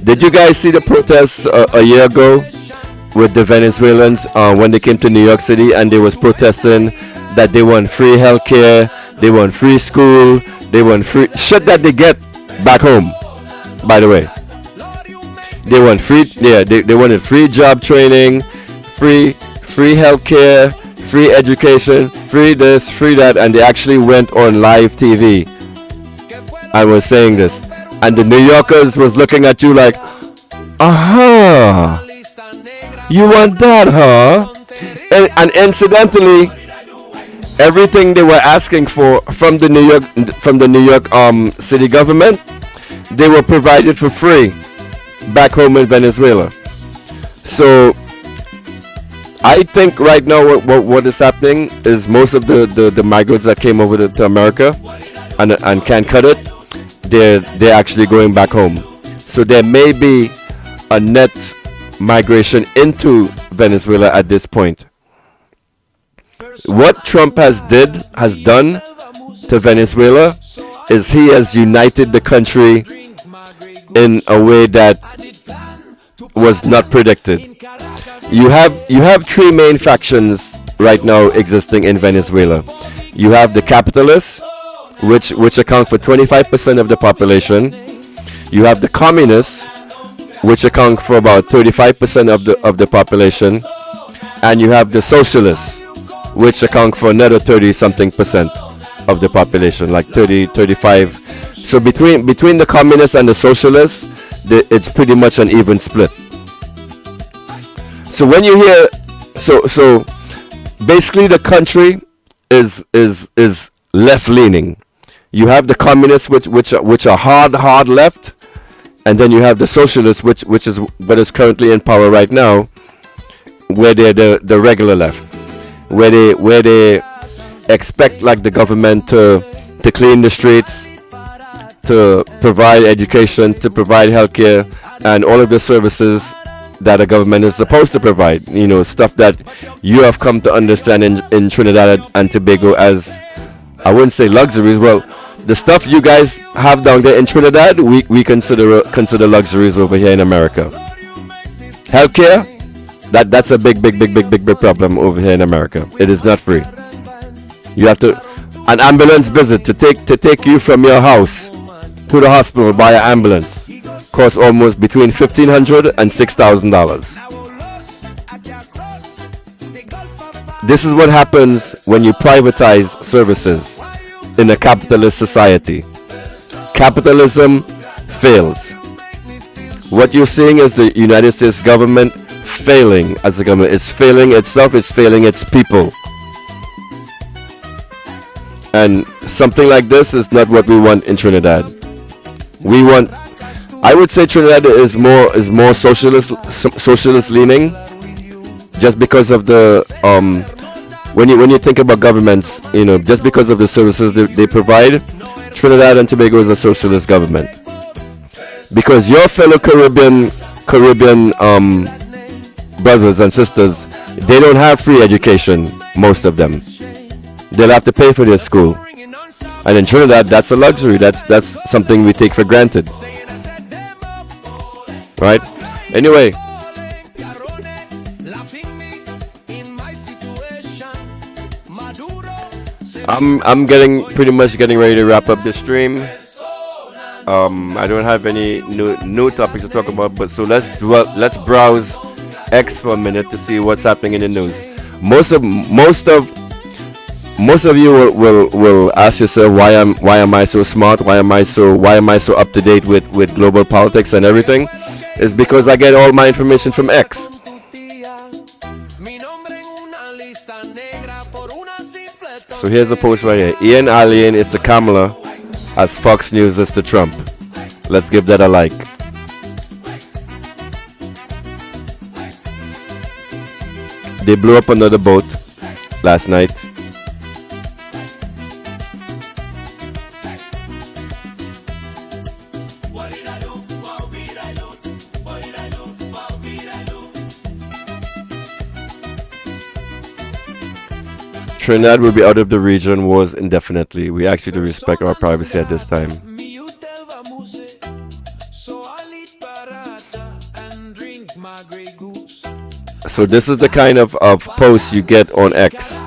S3: Did you guys see the protests a year ago with the Venezuelans when they came to New York City and they was protesting that they want free healthcare, they want free school, they want free shit that they get back home, by the way. They want free, they wanted free job training, free healthcare, free education, free this, free that, and they actually went on live TV and was saying this. And the New Yorkers was looking at you like, you want that, huh? And incidentally, everything they were asking for from the New York city government, they were provided for free back home in Venezuela. So I think right now what is happening is most of the migrants that came over to America and can't cut it, they're actually going back home. So there may be a net migration into Venezuela at this point. What Trump has done to Venezuela is he has united the country in a way that was not predicted. You have three main factions right now existing in Venezuela. You have the capitalists, which account for 25% of the population. You have the communists, which account for about 35% of the population, and you have the socialists, which account for another 30-something% of the population, like 35. So between the communists and the socialists, it's pretty much an even split. So when you hear, so basically the country is left leaning. You have the communists which are hard left, and then you have the socialists which is what is currently in power right now, where they're the regular left, where they expect like the government to clean the streets, to provide education, to provide healthcare, and all of the services that a government is supposed to provide. You know, stuff that you have come to understand in Trinidad and Tobago as, I wouldn't say luxuries. Well, the stuff you guys have down there in Trinidad, we consider luxuries over here in America. Healthcare, that's a big problem over here in America. It is not free. You have to an ambulance visit to take you from your house to the hospital by an ambulance costs almost between $1,500 and $6,000. This is what happens when you privatize services in a capitalist society. Capitalism fails. What you're seeing is the United States government failing as a government. It's failing itself, it's failing its people. And something like this is not what we want in Trinidad. We want, I would say Trinidad is more socialist leaning, just because of the when you think about governments, just because of the services they provide. Trinidad and Tobago is a socialist government, because your fellow Caribbean brothers and sisters, they don't have free education. Most of them, they'll have to pay for their school, and in Trinidad, that's a luxury. That's something we take for granted, right? Anyway, I'm pretty much getting ready to wrap up this stream. I don't have any new topics to talk about, but so let's browse X for a minute to see what's happening in the news. Most of you will ask yourself, why am I so smart? Why am I so up to date with global politics and everything? It's because I get all my information from X. So here's a post right here. Ian Alien is to Kamala as Fox News is to Trump. Let's give that a like. They blew up another boat last night. Trinidad will be out of the region wars indefinitely. We ask you to respect our privacy at this time. So this is the kind of posts you get on X.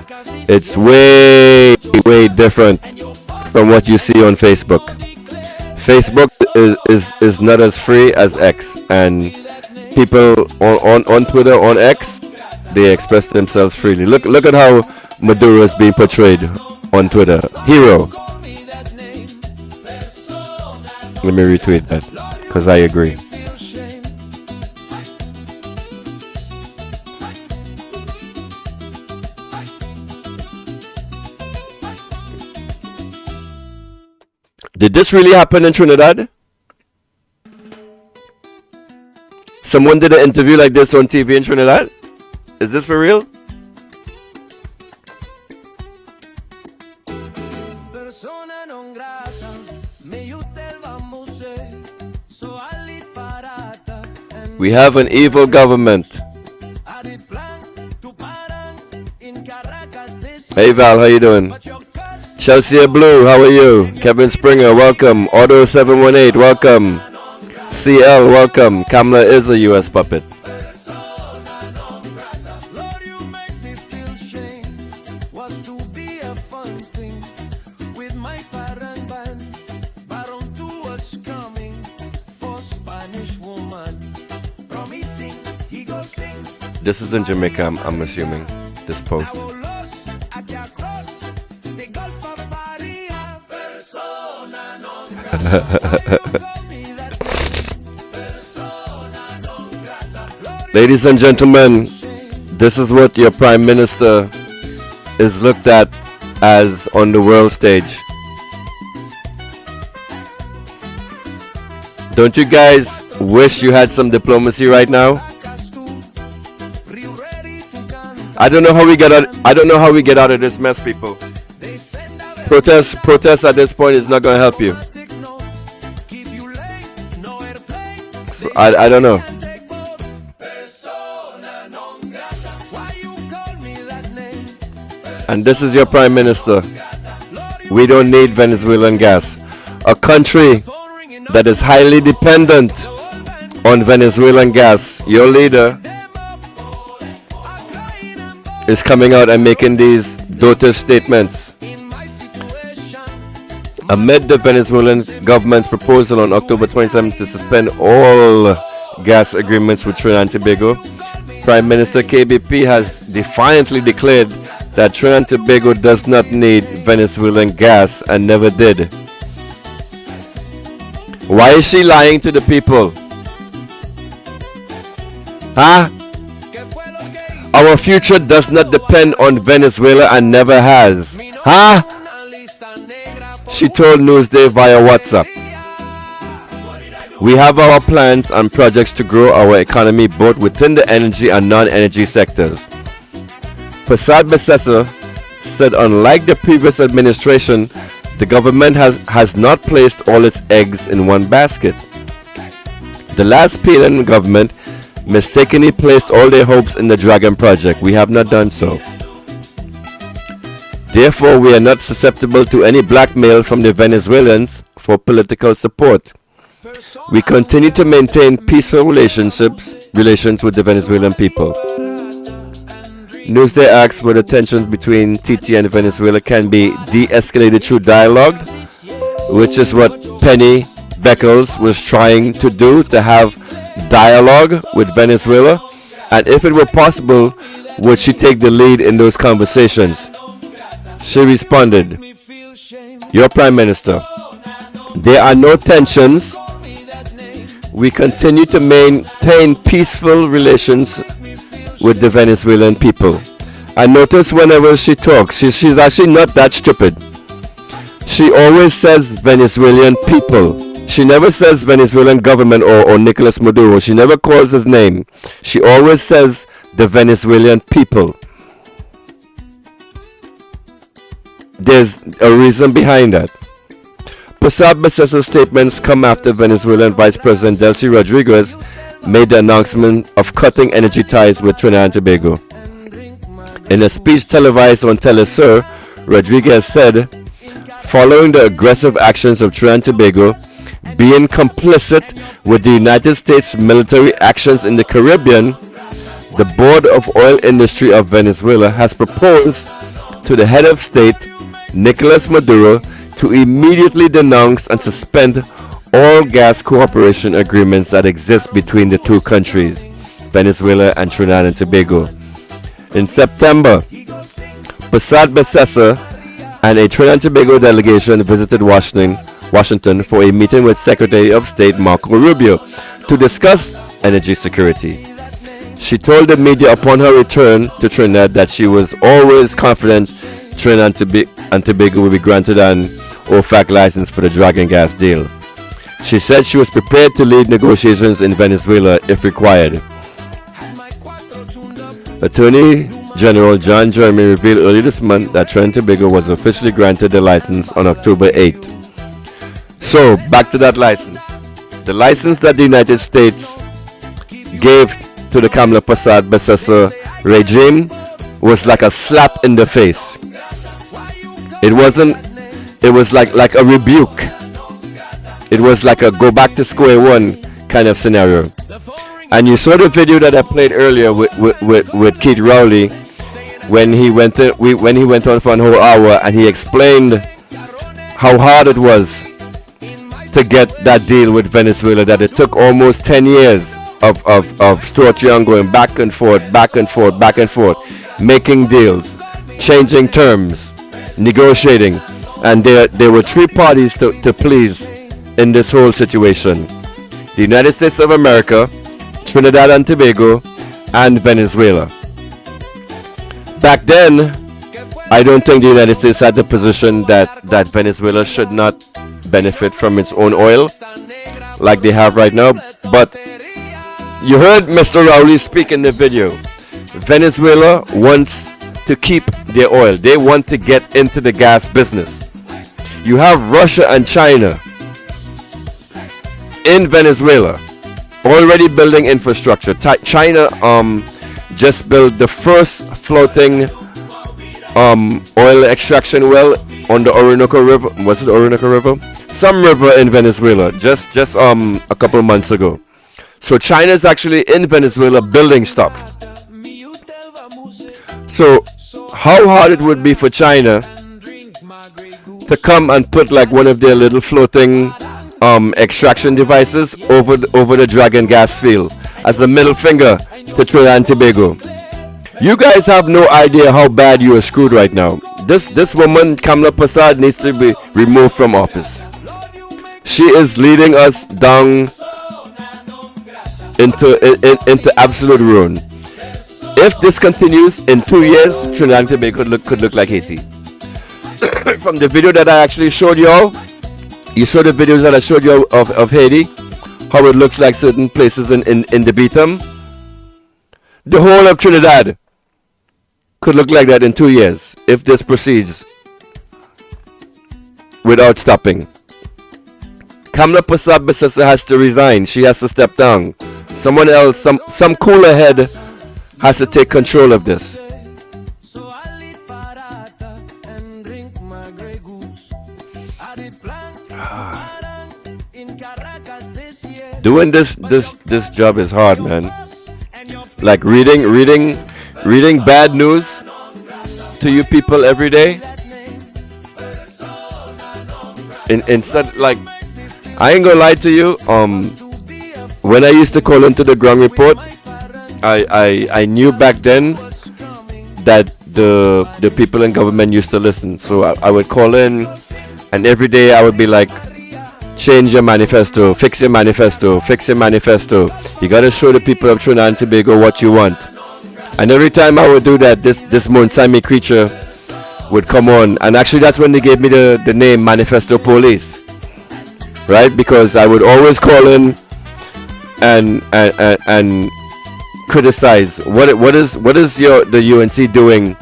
S3: It's way different from what you see on Facebook. Facebook is not as free as X, and people on Twitter, on X, they express themselves freely. Look at how Maduro is being portrayed on Twitter. Hero. Let me retweet that, because I agree. Did this really happen in Trinidad? Someone did an interview like this on TV in Trinidad? Is this for real? We have an evil government. Hey Val, how you doing? Chelsea Blue, how are you? Kevin Springer, welcome. Auto 718, welcome. CL, welcome. Kamla is a US puppet. This is in Jamaica, I'm assuming, this post. Ladies and gentlemen, this is what your Prime Minister is looked at as on the world stage. Don't you guys wish you had some diplomacy right now? I don't know how we get out of this mess, people. Protest at this point is not going to help you. So I don't know. And this is your Prime Minister. We don't need Venezuelan gas. A country that is highly dependent on Venezuelan gas. Your leader is coming out and making these dotage statements. Amid the Venezuelan government's proposal on October 27th to suspend all gas agreements with Trinidad and Tobago, Prime Minister KBP has defiantly declared that Trinidad and Tobago does not need Venezuelan gas and never did. Why is she lying to the people? Huh? Our future does not depend on Venezuela and never has. Huh? She told Newsday via WhatsApp. We have our plans and projects to grow our economy both within the energy and non-energy sectors. Persad-Bissessar said unlike the previous administration, the government has not placed all its eggs in one basket. The last PLN government mistakenly placed all their hopes in the Dragon project. We have not done so. Therefore, we are not susceptible to any blackmail from the Venezuelans for political support. We continue to maintain peaceful relations with the Venezuelan people. Newsday asks whether tensions between TT and Venezuela can be de-escalated through dialogue, which is what Penny Beckles was trying to do, to have dialogue with Venezuela, and if it were possible, would she take the lead in those conversations? She responded, "Your Prime Minister, there are no tensions. We continue to maintain peaceful relations with the Venezuelan people." I notice whenever she talks, she's actually not that stupid. She always says Venezuelan people. She never says Venezuelan government or Nicolas Maduro. She never calls his name. She always says the Venezuelan people. There's a reason behind that. Persad-Bissessar's statements come after Venezuelan Vice President Delcy Rodriguez made the announcement of cutting energy ties with Trinidad and Tobago. In a speech televised on Telesur, Rodriguez said, following the aggressive actions of Trinidad and Tobago, being complicit with the United States military actions in the Caribbean, the Board of Oil Industry of Venezuela has proposed to the head of state, Nicolas Maduro, to immediately denounce and suspend all gas cooperation agreements that exist between the two countries, Venezuela and Trinidad and Tobago. In September, Persad-Bissessar and a Trinidad and Tobago delegation visited Washington for a meeting with Secretary of State Marco Rubio to discuss energy security. She told the media upon her return to Trinidad that she was always confident Trinidad and Tobago will be granted an OFAC license for the Dragon gas deal. She said she was prepared to lead negotiations in Venezuela if required. Attorney General John Jeremy revealed earlier this month that Trinidad and Tobago was officially granted the license on October 8th. So, back to that license. The license that the United States gave to the Kamla Persad-Bissessar regime was like a slap in the face. It was like a rebuke. It was like a go back to square one kind of scenario. And you saw the video that I played earlier with Keith Rowley when he went on for an whole hour and he explained how hard it was to get that deal with Venezuela, that it took almost 10 years of Stuart Young going back and forth, making deals, changing terms, negotiating, and there were three parties to please in this whole situation: the United States of America, Trinidad and Tobago, and Venezuela. Back then, I don't think the United States had the position that Venezuela should not benefit from its own oil like they have right now, but you heard Mr. Rowley speak in the video. Venezuela wants to keep their oil. They want to get into the gas business. You have Russia and China in Venezuela already building infrastructure. China just built the first floating oil extraction well on the Orinoco River. Was it Orinoco River? Some river in Venezuela just a couple of months ago. So China's actually in Venezuela building stuff. So how hard it would be for China to come and put like one of their little floating extraction devices over the Dragon gas field as a middle finger to Trinidad and Tobago. You guys have no idea how bad you are screwed right now. This woman, Kamla Persad, needs to be removed from office. She is leading us down into absolute ruin. If this continues, in 2 years, Trinidad and Tobago could look like Haiti. From the video that I actually showed y'all, you saw the videos that I showed you of Haiti, how it looks like certain places in the Beatum. The whole of Trinidad could look like that in 2 years if this proceeds without stopping. Kamla Persad-Bissessar has to resign. She has to step down. Someone else, some cooler head has to take control of this. Doing this job is hard, man. Like reading bad news to you people every day. Instead, like, I ain't gonna lie to you. When I used to call into the ground report, I knew back then that the people in government used to listen. So I would call in, and every day I would be like, change your manifesto, fix your manifesto, fix your manifesto. You gotta show the people of Trinidad and Tobago what you want. And every time I would do that, this Monsami creature would come on. And actually that's when they gave me the name Manifesto Police. Right? Because I would always call in and criticize what is the UNC doing.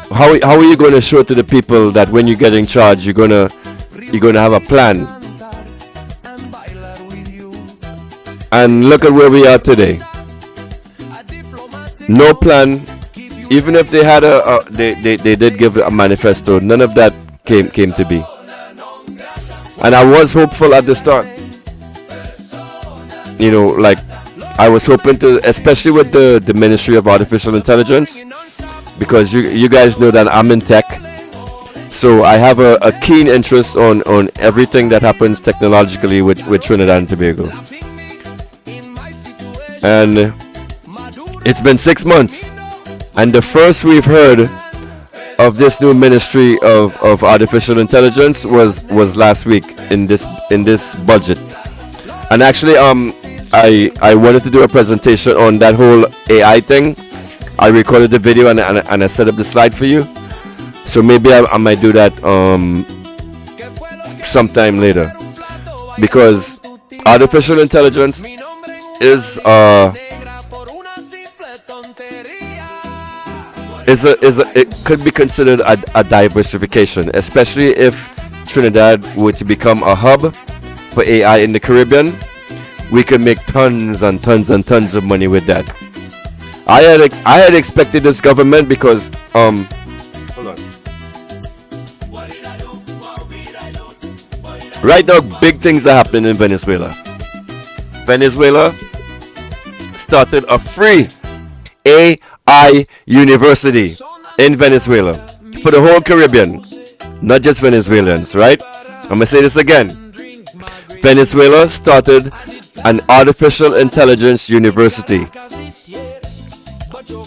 S3: How are you going to show to the people that when you get in charge you're gonna have a plan? And look at where we are today. No plan. Even if they had they did give a manifesto, none of that came to be. And I was hopeful at the start. You know, like I was hoping to, especially with the Ministry of Artificial Intelligence, because you guys know that I'm in tech. So I have a keen interest on everything that happens technologically with Trinidad and Tobago. And it's been 6 months, and the first we've heard of this new Ministry of Artificial Intelligence was last week in this budget. And actually I wanted to do a presentation on that whole AI thing. I recorded the video and I set up the slide for you. So maybe I might do that sometime later, because artificial intelligence is it could be considered a diversification, especially if Trinidad were to become a hub for AI in the Caribbean. We could make tons and tons and tons of money with that. I had expected this government because hold on. Right now, big things are happening in Venezuela. Venezuela started a free AI university in Venezuela for the whole Caribbean, not just Venezuelans, right? I'm gonna say this again. Venezuela started an artificial intelligence university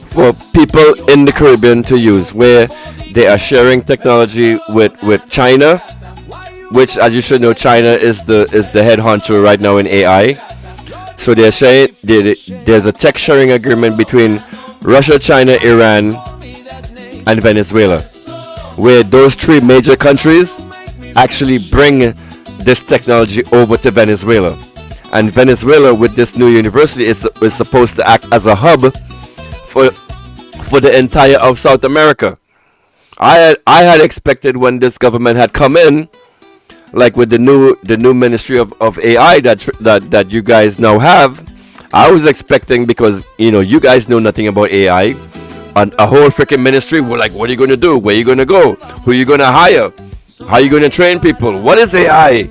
S3: for people in the Caribbean to use, where they are sharing technology with China, which, as you should know, China is the head honcho right now in AI. So they're saying there's a tech sharing agreement between Russia, China, Iran, and Venezuela, where those three major countries actually bring this technology over to Venezuela. And Venezuela, with this new university, is supposed to act as a hub for the entire of South America. I had expected when this government had come in, like with the new Ministry of AI that you guys now have, I was expecting, because you guys know nothing about AI, and a whole freaking ministry. We're like, what are you gonna do? Where are you gonna go? Who are you gonna hire? How are you gonna train people? What is AI?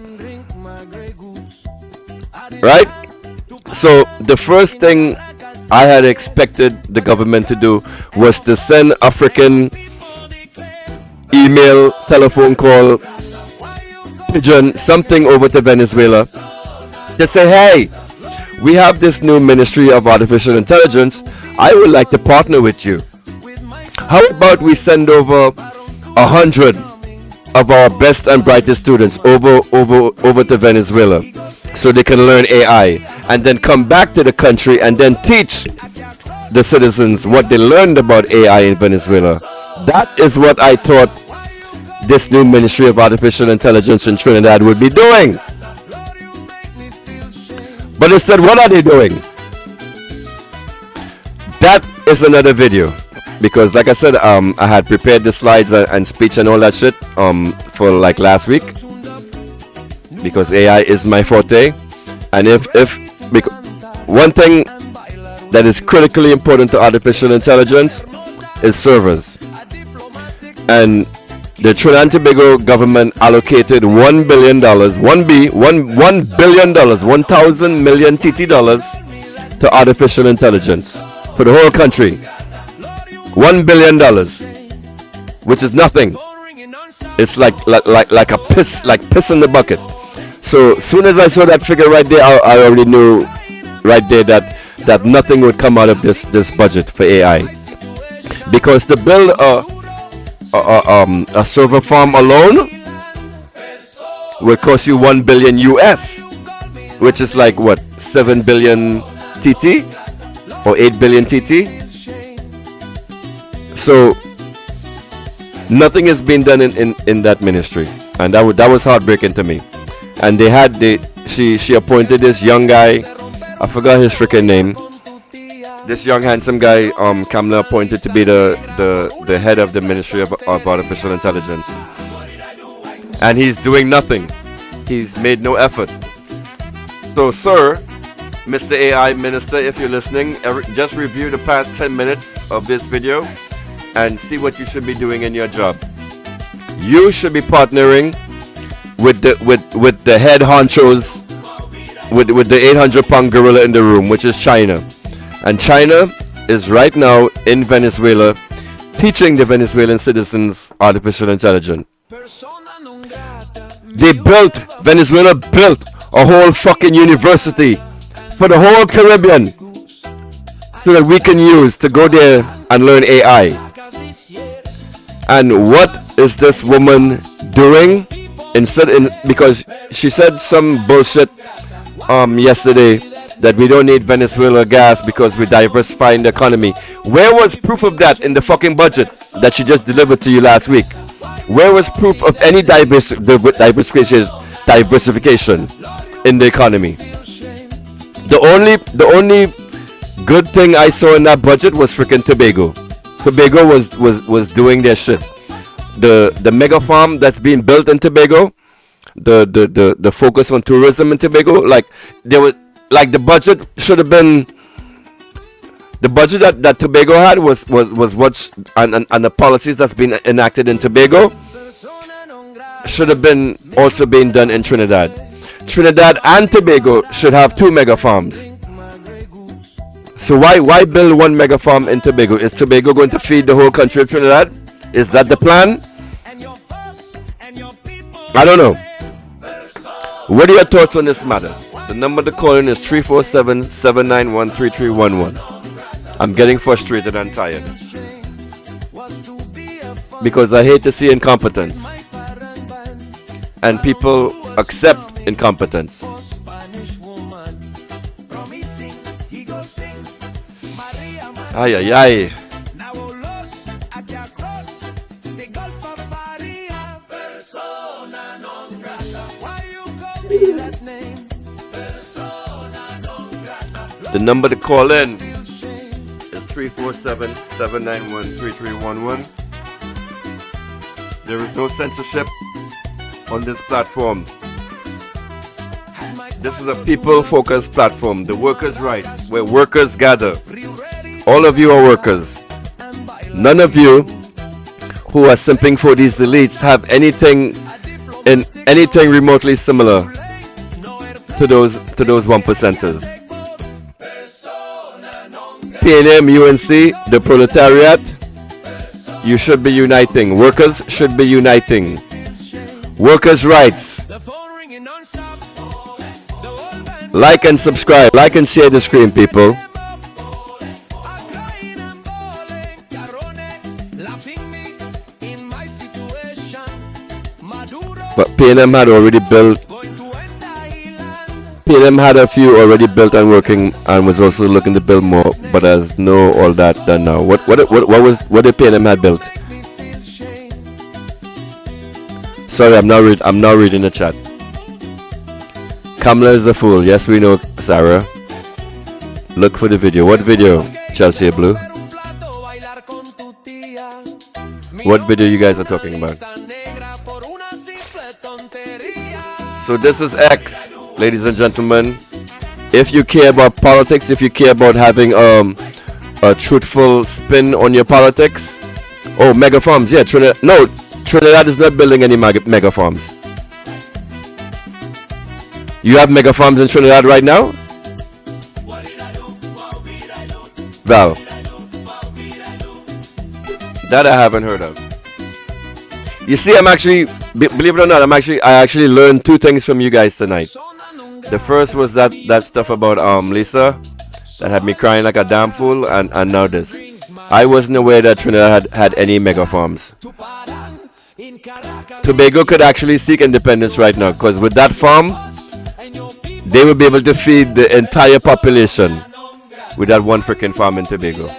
S3: Right? So the first thing I had expected the government to do was to send a freaking email, telephone call, pigeon, something over to Venezuela to say, hey, we have this new Ministry of Artificial Intelligence. I would like to partner with you. How about we send over 100 of our best and brightest students over to Venezuela so they can learn AI and then come back to the country and then teach the citizens what they learned about AI in Venezuela. That is what I thought this new Ministry of Artificial Intelligence in Trinidad would be doing. But instead, what are they doing? That is another video. Because like I said, I had prepared the slides and speech and all that shit for like last week. Because AI is my forte. And one thing that is critically important to artificial intelligence is servers. And the Trinidad and Tobago government allocated $1 billion, $1 billion, 1,000 million TT dollars to artificial intelligence for the whole country. $1 billion, which is nothing. It's like a piss in the bucket. So soon as I saw that figure right there, I already knew right there that nothing would come out of this budget for AI, because to build a server farm alone will cost you 1 billion US, which is like what, 7 billion TT or 8 billion TT. So nothing has been done in that ministry, and that was heartbreaking to me. And she appointed this young guy, I forgot his freaking name. This young handsome guy, Kamla appointed to be the head of the Ministry of Artificial Intelligence, and he's doing nothing. He's made no effort. So, sir, Mr. AI Minister, if you're listening, just review the past 10 minutes of this video and see what you should be doing in your job. You should be partnering with the head honchos, with the 800-pound gorilla in the room, which is China. And China is right now in Venezuela teaching the Venezuelan citizens artificial intelligence. Venezuela built a whole fucking university for the whole Caribbean so that we can use to go there and learn AI. And what is this woman doing? Because she said some bullshit yesterday that we don't need Venezuela gas because we're diversifying the economy. Where was proof of that in the fucking budget that she just delivered to you last week? Where was proof of any diversification in the economy? The only good thing I saw in that budget was freaking Tobago. Tobago was doing their shit. The mega farm that's being built in Tobago, the focus on tourism in Tobago, the budget should have been, the budget that Tobago had was what, and the policies that's been enacted in Tobago should have been also being done in Trinidad. Trinidad and Tobago should have 2 mega farms. So why build 1 mega farm in Tobago? Is Tobago going to feed the whole country of Trinidad? Is that the plan? I don't know. What are your thoughts on this matter? The number to call in is 347-791-3311. I'm getting frustrated and tired because I hate to see incompetence, and people accept incompetence. Ay, ay, ay. The number to call in is 347-791-3311. There is no censorship on this platform. This is a people-focused platform, the workers' rights, where workers gather. All of you are workers. None of you who are simping for these elites have anything remotely similar to those 1%ers. PNM, UNC, the proletariat, you should be uniting. Workers should be uniting. Workers' rights. Like and subscribe. Like and share the screen, people. PNM had already built. PNM had a few already built and working, and was also looking to build more, but there's no all that done now. What did PNM had built? Sorry, I'm not reading the chat. Kamla is a fool. Yes, we know, Sarah. Look for the video. What video? Chelsea Blue. What video you guys are talking about? So this is X, ladies and gentlemen. If you care about politics, if you care about having a truthful spin on your politics, oh, mega farms, yeah, Trinidad is not building any mega farms. You have mega farms in Trinidad right now? Val. That I haven't heard of. You see, I'm actually, believe it or not, I actually learned two things from you guys tonight. The first was that stuff about Lisa that had me crying like a damn fool, and now this. I wasn't aware that Trinidad had any mega farms. Tobago could actually seek independence right now, because with that farm, they would be able to feed the entire population with that one freaking farm in Tobago.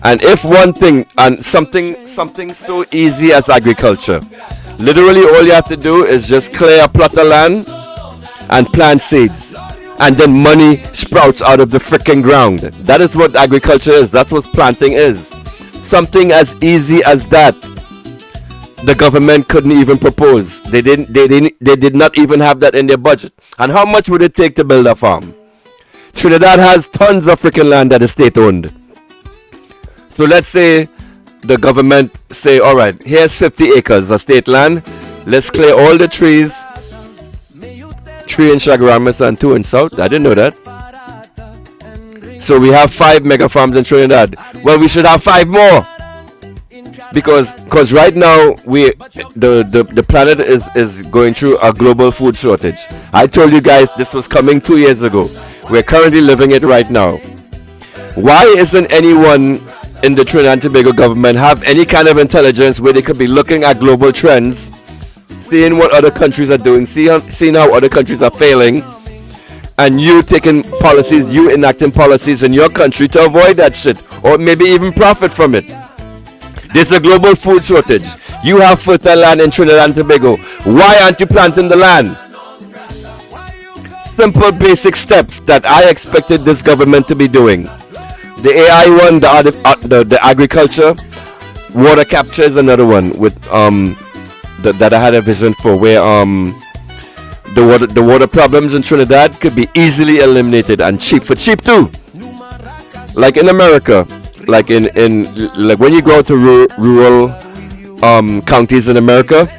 S3: And if one thing, and something so easy as agriculture, literally all you have to do is just clear a plot of land and plant seeds, and then money sprouts out of the freaking ground. That is what agriculture is. That's what planting is. Something as easy as that. The government couldn't even propose. They did not even have that in their budget. And how much would it take to build a farm? Trinidad has tons of freaking land that is state owned. So let's say the government say, all right, here's 50 acres of state land. Let's clear all the trees. 3 in Chaguaramas and 2 in South. I didn't know that. So we have 5 mega farms in Trinidad. Well, we should have 5 more. Because right now the planet is going through a global food shortage. I told you guys this was coming 2 years ago. We're currently living it right now. Why isn't anyone in the Trinidad and Tobago government have any kind of intelligence where they could be looking at global trends, seeing what other countries are doing, seeing how other countries are failing, and you taking policies, you enacting policies in your country to avoid that shit, or maybe even profit from it? There's a global food shortage. You have fertile land in Trinidad and Tobago. Why aren't you planting the land? Simple basic steps that I expected this government to be doing. The AI one, the agriculture, water capture is another one with that I had a vision for, where the water problems in Trinidad could be easily eliminated and cheap too. Like in America, like in like when you go to rural counties in America,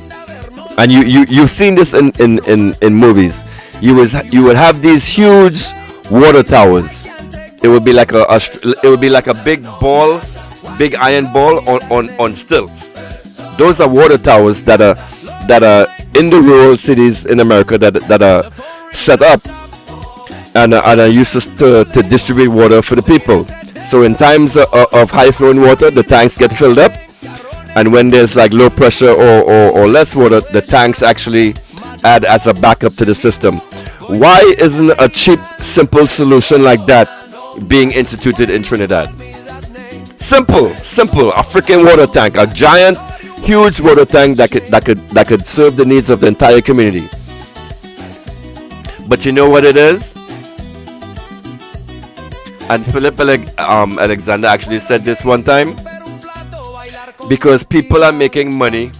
S3: and you've seen this in movies, you would have these huge water towers. It would be like a big ball, big iron ball on stilts. Those are water towers that are in the rural cities in America that are set up and are used to distribute water for the people. So in times of high flowing water, the tanks get filled up, and when there's like low pressure or less water, the tanks actually add as a backup to the system. Why isn't a cheap, simple solution like that being instituted in Trinidad? Simple, a freaking water tank, a giant, huge water tank that could serve the needs of the entire community. But you know what it is? And Philip Alexander actually said this one time, because people are making money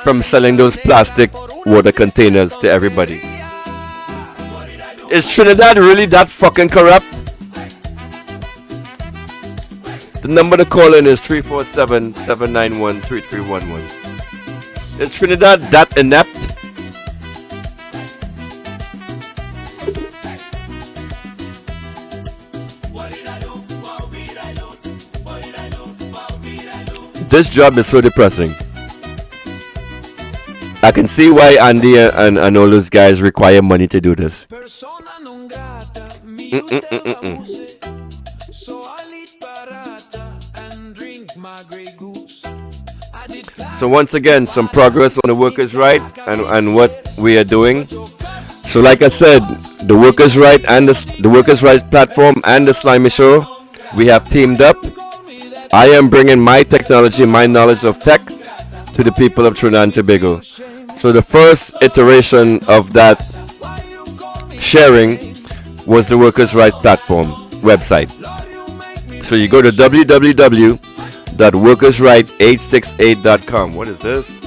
S3: from selling those plastic water containers to everybody. Is Trinidad really that fucking corrupt? The number to call in is 347-791-3311. Is Trinidad that inept? This job is so depressing. I can see why Andy and all those guys require money to do this. So once again, some progress on the workers' right and what we are doing. So like I said, the workers' right and the workers' rights platform and the Slimy Show, we have teamed up. I am bringing my technology, my knowledge of tech to the people of Trinidad and Tobago. So the first iteration of that sharing was the workers' rights platform website. So you go to www.workersright868.com. What is this?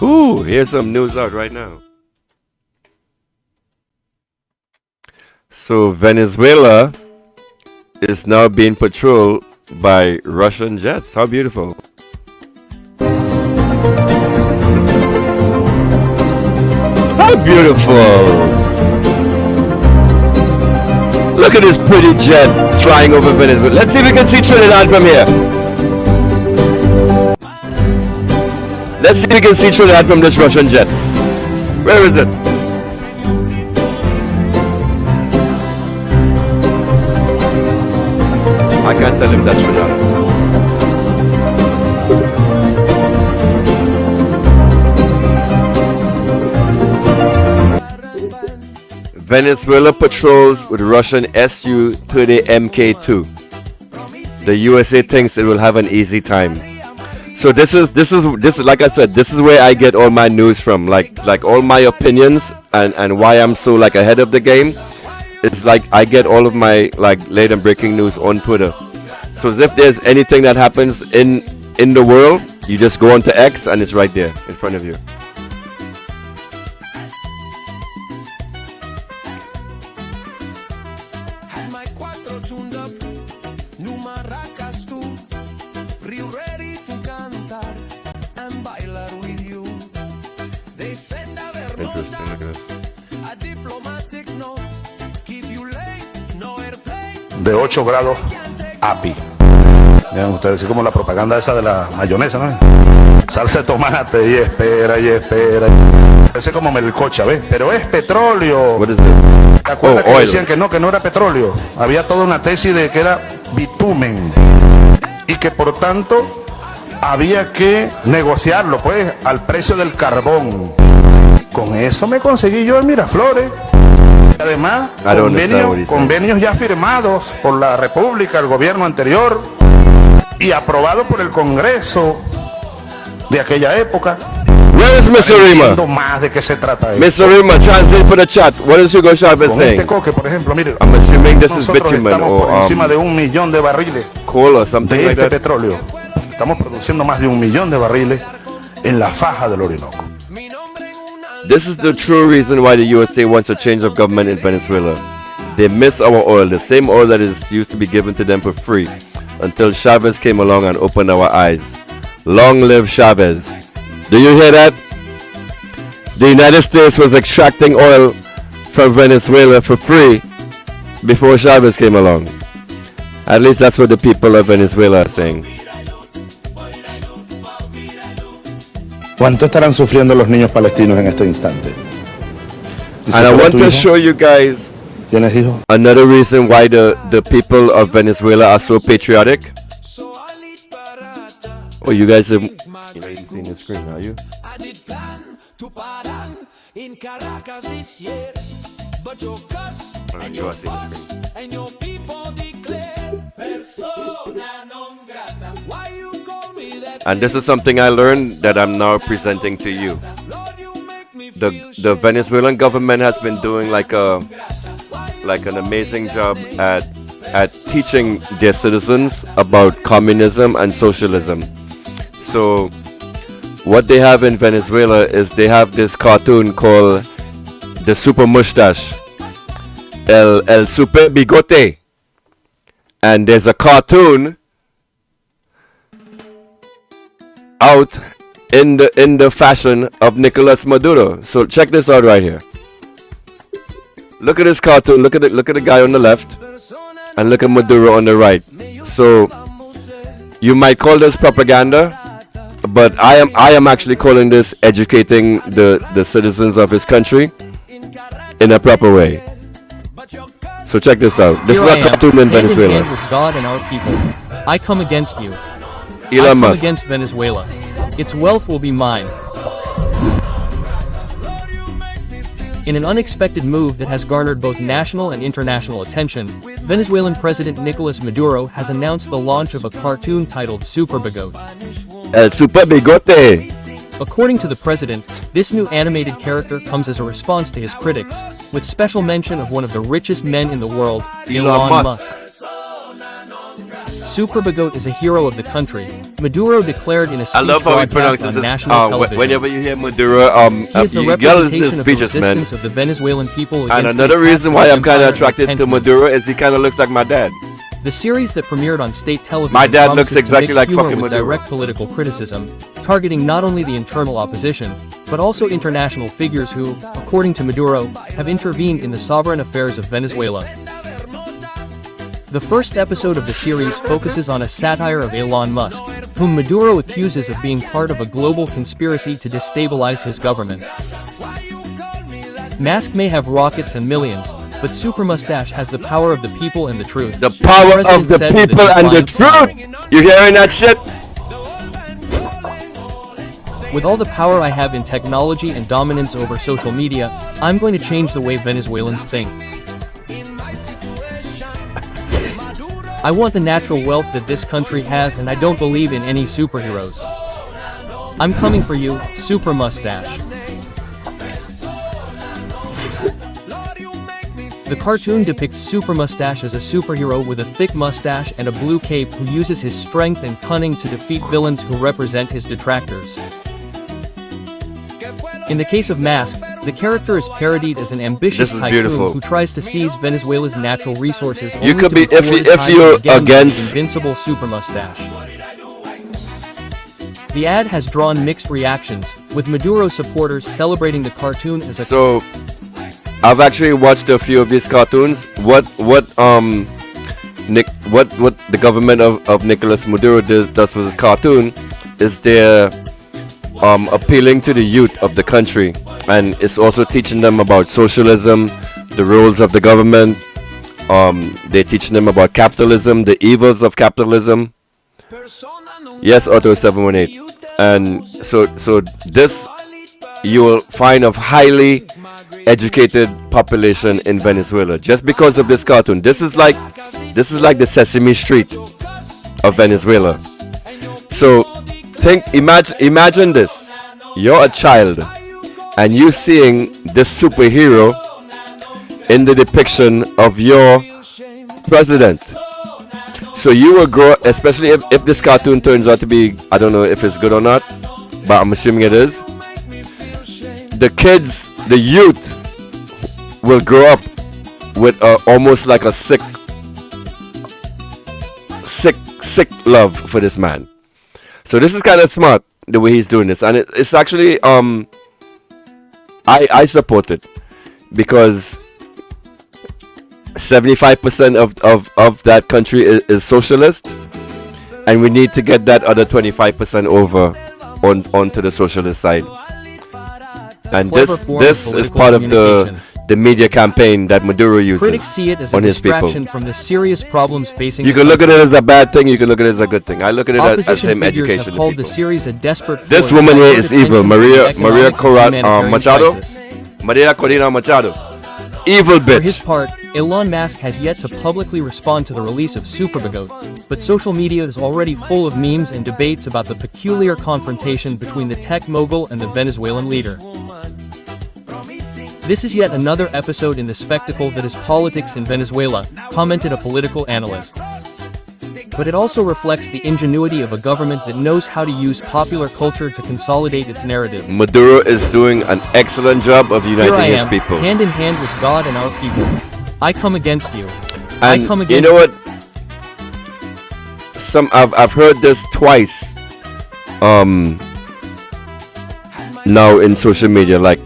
S3: Ooh, here's some news out right now. So Venezuela is now being patrolled by Russian jets. How beautiful. How beautiful. Look at this pretty jet flying over Venezuela. Let's see if we can see Trinidad from here. Let's see if we can see Trinidad from this Russian jet. Where is it? I can't tell him that's Trinidad. Venezuela patrols with Russian Su-30 Mk2. The USA thinks it will have an easy time. So this is like I said, this is where I get all my news from, like all my opinions and why I'm so like ahead of the game. It's like I get all of my like late and breaking news on Twitter. So if there's anything that happens in the world, you just go onto X and it's right there in front of you. Interesting, look at this.
S15: De 8 grados API. Vean ustedes, así como la propaganda esa de la mayonesa, ¿no? Salsa de tomate y espera y espera. Parece como melcocha, ¿ves? Pero es petróleo.
S3: What is this?
S15: ¿Te acuerdas que decían que no era petróleo? Había toda una tesis de que era bitumen. Y que por tanto había que negociarlo, pues, al precio del carbón. Con eso me conseguí yo en Miraflores. Además, convenios ya firmados por la República, el gobierno anterior, y aprobado por el Congreso de aquella época.
S3: Where is Mr. Rima?
S15: Más de qué se trata
S3: Mr. Rima, translate for the chat. What is Hugo Chavez saying?
S15: Este coque, por ejemplo, mire,
S3: I'm assuming this is bitumen
S15: or por encima de 1 millón de barriles
S3: coal or something
S15: de
S3: like
S15: este
S3: that.
S15: petróleo. Estamos produciendo más de 1 millón de barriles en la faja del Orinoco.
S3: This is the true reason why the USA wants a change of government in Venezuela. They miss our oil, the same oil that is used to be given to them for free, until Chavez came along and opened our eyes. Long live Chavez. Do you hear that? The United States was extracting oil from Venezuela for free before Chavez came along. At least that's what the people of Venezuela are saying.
S15: ¿Cuánto estarán sufriendo los niños palestinos en este instante?
S3: And I want to show you guys
S15: ¿Tienes hijos?
S3: another reason why the people of Venezuela are so patriotic. Oh, you guys have, you ain't seen the screen, are you? You are seeing the screen. And this is something I learned that I'm now presenting to you. The Venezuelan government has been doing like an amazing job at teaching their citizens about communism and socialism. So what they have in Venezuela is they have this cartoon called the Super Mustache, El Super Bigote, and there's a cartoon out in the fashion of Nicolas Maduro. So check this out right here. Look at this cartoon. Look at the guy on the left, and look at Maduro on the right. So you might call this propaganda, but I am actually calling this educating the citizens of his country in a proper way. So check this out. This
S16: Here
S3: is
S16: I
S3: a
S16: am,
S3: cartoon in
S16: hand
S3: Venezuela.
S16: hand with God and our people. I come against you. I
S3: Elon
S16: come
S3: Musk.
S16: against Venezuela. Its wealth will be mine. In an unexpected move that has garnered both national and international attention, Venezuelan President Nicolas Maduro has announced the launch of a cartoon titled Super Bigote.
S3: El Super Bigote.
S16: According to the president, this new animated character comes as a response to his critics, with special mention of one of the richest men in the world, Elon Musk. Super Bigote is a hero of the country. Maduro declared in a speech
S3: I love how he
S16: broadcast
S3: pronounces
S16: on
S3: it.
S16: national television.
S3: Whenever you hear Maduro,
S16: He is the
S3: you gotta listen to
S16: representation of the
S3: speeches, man.
S16: resistance of the Venezuelan people
S3: And
S16: against
S3: another
S16: the
S3: reason
S16: attacks
S3: why
S16: of
S3: I'm kind
S16: empire
S3: of
S16: and
S3: attracted to
S16: henchmen.
S3: Maduro is he kind of looks like my dad.
S16: The series that premiered on state television
S3: My dad
S16: promises
S3: looks exactly
S16: to mix
S3: like
S16: humor
S3: fucking
S16: with
S3: Maduro.
S16: direct political criticism, targeting not only the internal opposition, but also international figures who, according to Maduro, have intervened in the sovereign affairs of Venezuela. The first episode of the series focuses on a satire of Elon Musk, whom Maduro accuses of being part of a global conspiracy to destabilize his government. Musk may have rockets and millions, but Super Mustache has the power of the people and the truth.
S3: The power
S16: president
S3: of the
S16: said with a
S3: people and the
S16: defiant
S3: truth. You hearing that shit?
S16: With all the power I have in technology and dominance over social media, I'm going to change the way Venezuelans think. I want the natural wealth that this country has, and I don't believe in any superheroes. I'm coming for you, Super Mustache. The cartoon depicts Super Mustache as a superhero with a thick mustache and a blue cape who uses his strength and cunning to defeat villains who represent his detractors. In the case of Mask, the character is parodied as an ambitious
S3: This is
S16: tycoon
S3: beautiful.
S16: who tries to seize Venezuela's natural resources.
S3: You
S16: only
S3: could
S16: to
S3: be-
S16: be
S3: if
S16: thwarted
S3: you- if
S16: time
S3: you're
S16: and again by the
S3: against-
S16: invincible Super Mustache. The ad has drawn mixed reactions, with Maduro supporters celebrating the cartoon as a
S3: So, I've actually watched a few of these cartoons. What the government of Nicolas Maduro does with his cartoon is they're appealing to the youth of the country, and it's also teaching them about socialism, the roles of the government. They're teaching them about capitalism, the evils of capitalism. Yes, Auto 718. And so this you will find a highly educated population in Venezuela just because of this cartoon. This is like the Sesame Street of Venezuela. So imagine this. You're a child and you seeing this superhero in the depiction of your president. So you will grow, especially if this cartoon turns out to be, I don't know if it's good or not, but I'm assuming it is. The kids, the youth, will grow up with almost like a sick love for this man. So this is kind of smart the way he's doing this, and it's actually I support it because 75% of that country is socialist, and we need to get that other 25% over onto the socialist side. And this is part of the media campaign that Maduro uses.
S16: Critics see it as a
S3: on his people.
S16: distraction from the serious problems facing
S3: You
S16: the
S3: can look at
S16: country.
S3: it as a bad thing. You can look at it as a good thing. I look at it as
S16: Opposition
S3: him
S16: figures
S3: education
S16: have
S3: the
S16: called
S3: people.
S16: the series a desperate
S3: This
S16: force
S3: woman
S16: to
S3: here
S16: divert
S3: is evil.
S16: attention
S3: Maria
S16: from the economic and
S3: Machado.
S16: humanitarian
S3: Maria Corina Machado. Evil
S16: For his
S3: bitch.
S16: part, Elon Musk has yet to publicly respond to the release of Super Bigote, but social media is already full of memes and debates about the peculiar confrontation between the tech mogul and the Venezuelan leader. This is yet another episode in the spectacle that is politics in Venezuela, commented a political analyst. But it also reflects the ingenuity of a government that knows how to use popular culture to consolidate its narrative.
S3: Maduro is doing an excellent job of
S16: Here
S3: uniting
S16: I
S3: his
S16: am,
S3: people.
S16: hand in hand with God and our people. I come against you. I
S3: And
S16: come
S3: you
S16: against
S3: know what? I've heard this twice. Now in social media, like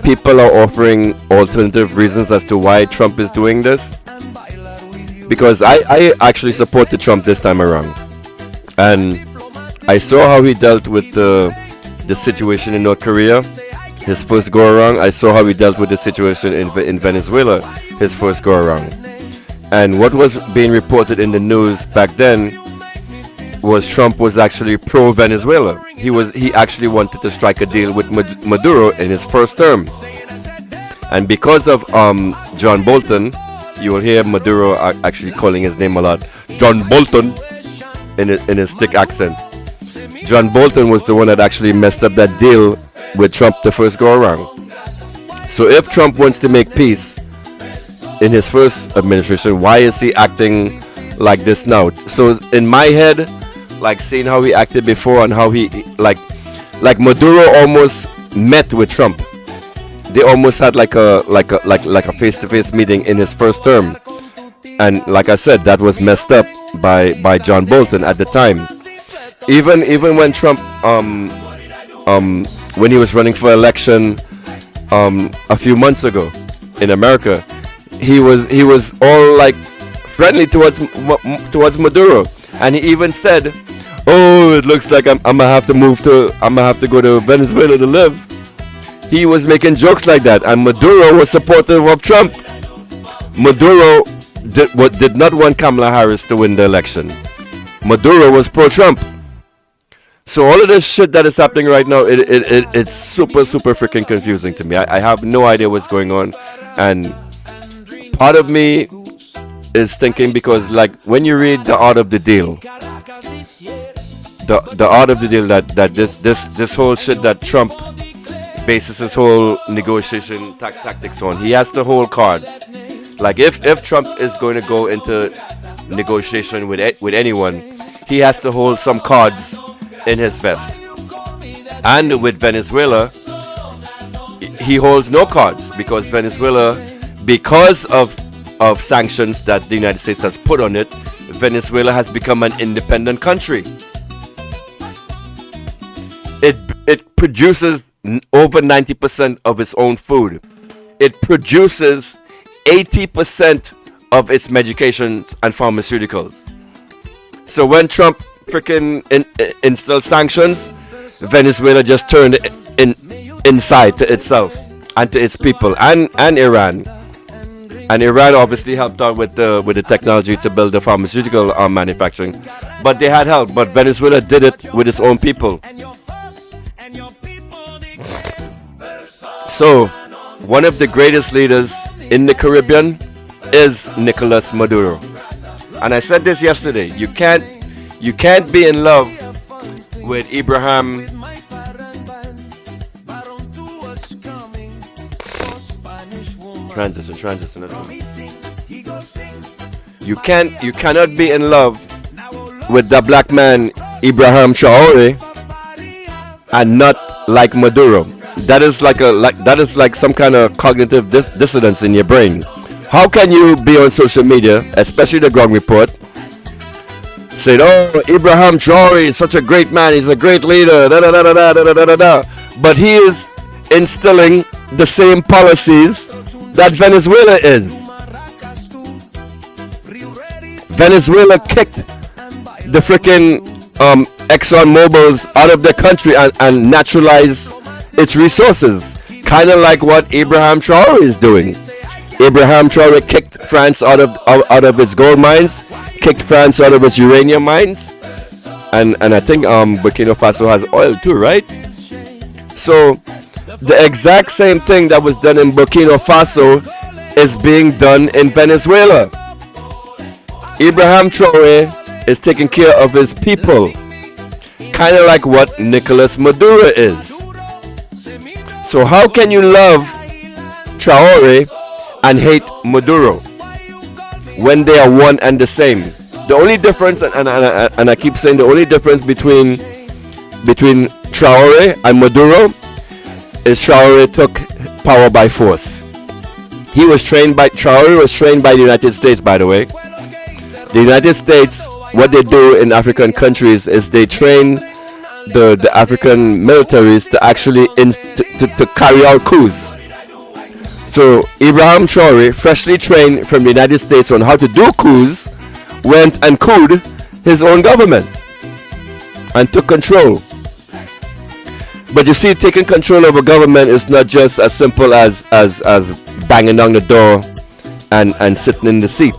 S3: people are offering alternative reasons as to why Trump is doing this. Because I actually supported Trump this time around, and I saw how he dealt with the situation in North Korea, his first go around. I saw how he dealt with the situation in Venezuela, his first go around. And what was being reported in the news back then was Trump was actually pro Venezuela. He actually wanted to strike a deal with Maduro in his first term. And because of John Bolton, you will hear Maduro actually calling his name a lot, John Bolton, in his thick accent. John Bolton was the one that actually messed up that deal with Trump the first go around. So if Trump wants to make peace in his first administration, why is he acting like this now? So in my head, like seeing how he acted before and how he like Maduro almost met with Trump. They almost had like a face-to-face meeting in his first term, and like I said, that was messed up by John Bolton at the time. Even when Trump when he was running for election a few months ago in America, he was all like friendly towards Maduro, and he even said, "Oh, it looks like I'm gonna have to go to Venezuela to live." He was making jokes like that, and Maduro was supportive of Trump. Maduro did not want Kamala Harris to win the election. Maduro was pro-Trump. So all of this shit that is happening right now, it's super freaking confusing to me. I have no idea what's going on, and part of me is thinking, because like when you read The Art of the Deal, the art of the deal that this whole shit that Trump bases his whole negotiation tactics on, he has to hold cards. Like if Trump is going to go into negotiation with anyone, he has to hold some cards in his vest. And with Venezuela, he holds no cards, because Venezuela, because of sanctions that the United States has put on it, Venezuela has become an independent country. It produces over 90% of its own food. It produces 80% of its medications and pharmaceuticals. So when Trump freaking instilled sanctions, Venezuela just turned inside to itself and to its people, and Iran. And Iran obviously helped out with the technology to build the pharmaceutical manufacturing. But they had help. But Venezuela did it with its own people. So, one of the greatest leaders in the Caribbean is Nicolas Maduro. And I said this yesterday, you can't be in love with Ibrahim transition. You cannot be in love with the black man Ibrahim Traore and not like Maduro. That is like some kind of cognitive dissonance in your brain. How can you be on social media, especially the Ground Report, say, "Oh, Ibrahim Traore is such a great man, he's a great leader, but he is instilling the same policies that Venezuela is. Venezuela kicked the freaking Exxon Mobils out of the country and naturalized its resources, kind of like what Ibrahim Traore is doing. Ibrahim Traore kicked France out of its gold mines, kicked France out of its uranium mines, and I think Burkina Faso has oil too, right? So the exact same thing that was done in Burkina Faso is being done in Venezuela. Ibrahim Traore is taking care of his people, kind of like what Nicolas Maduro is. So how can you love Traore and hate Maduro when they are one and the same? The only difference, and I keep saying the only difference between Traore and Maduro is Traore took power by force. Traore was trained by the United States, by the way. The United States, what they do in African countries is they train the African militaries to actually to carry out coups. So Ibrahim Traore, freshly trained from the United States on how to do coups, went and couped his own government and took control. But you see, taking control over government is not just as simple as banging down the door and sitting in the seat.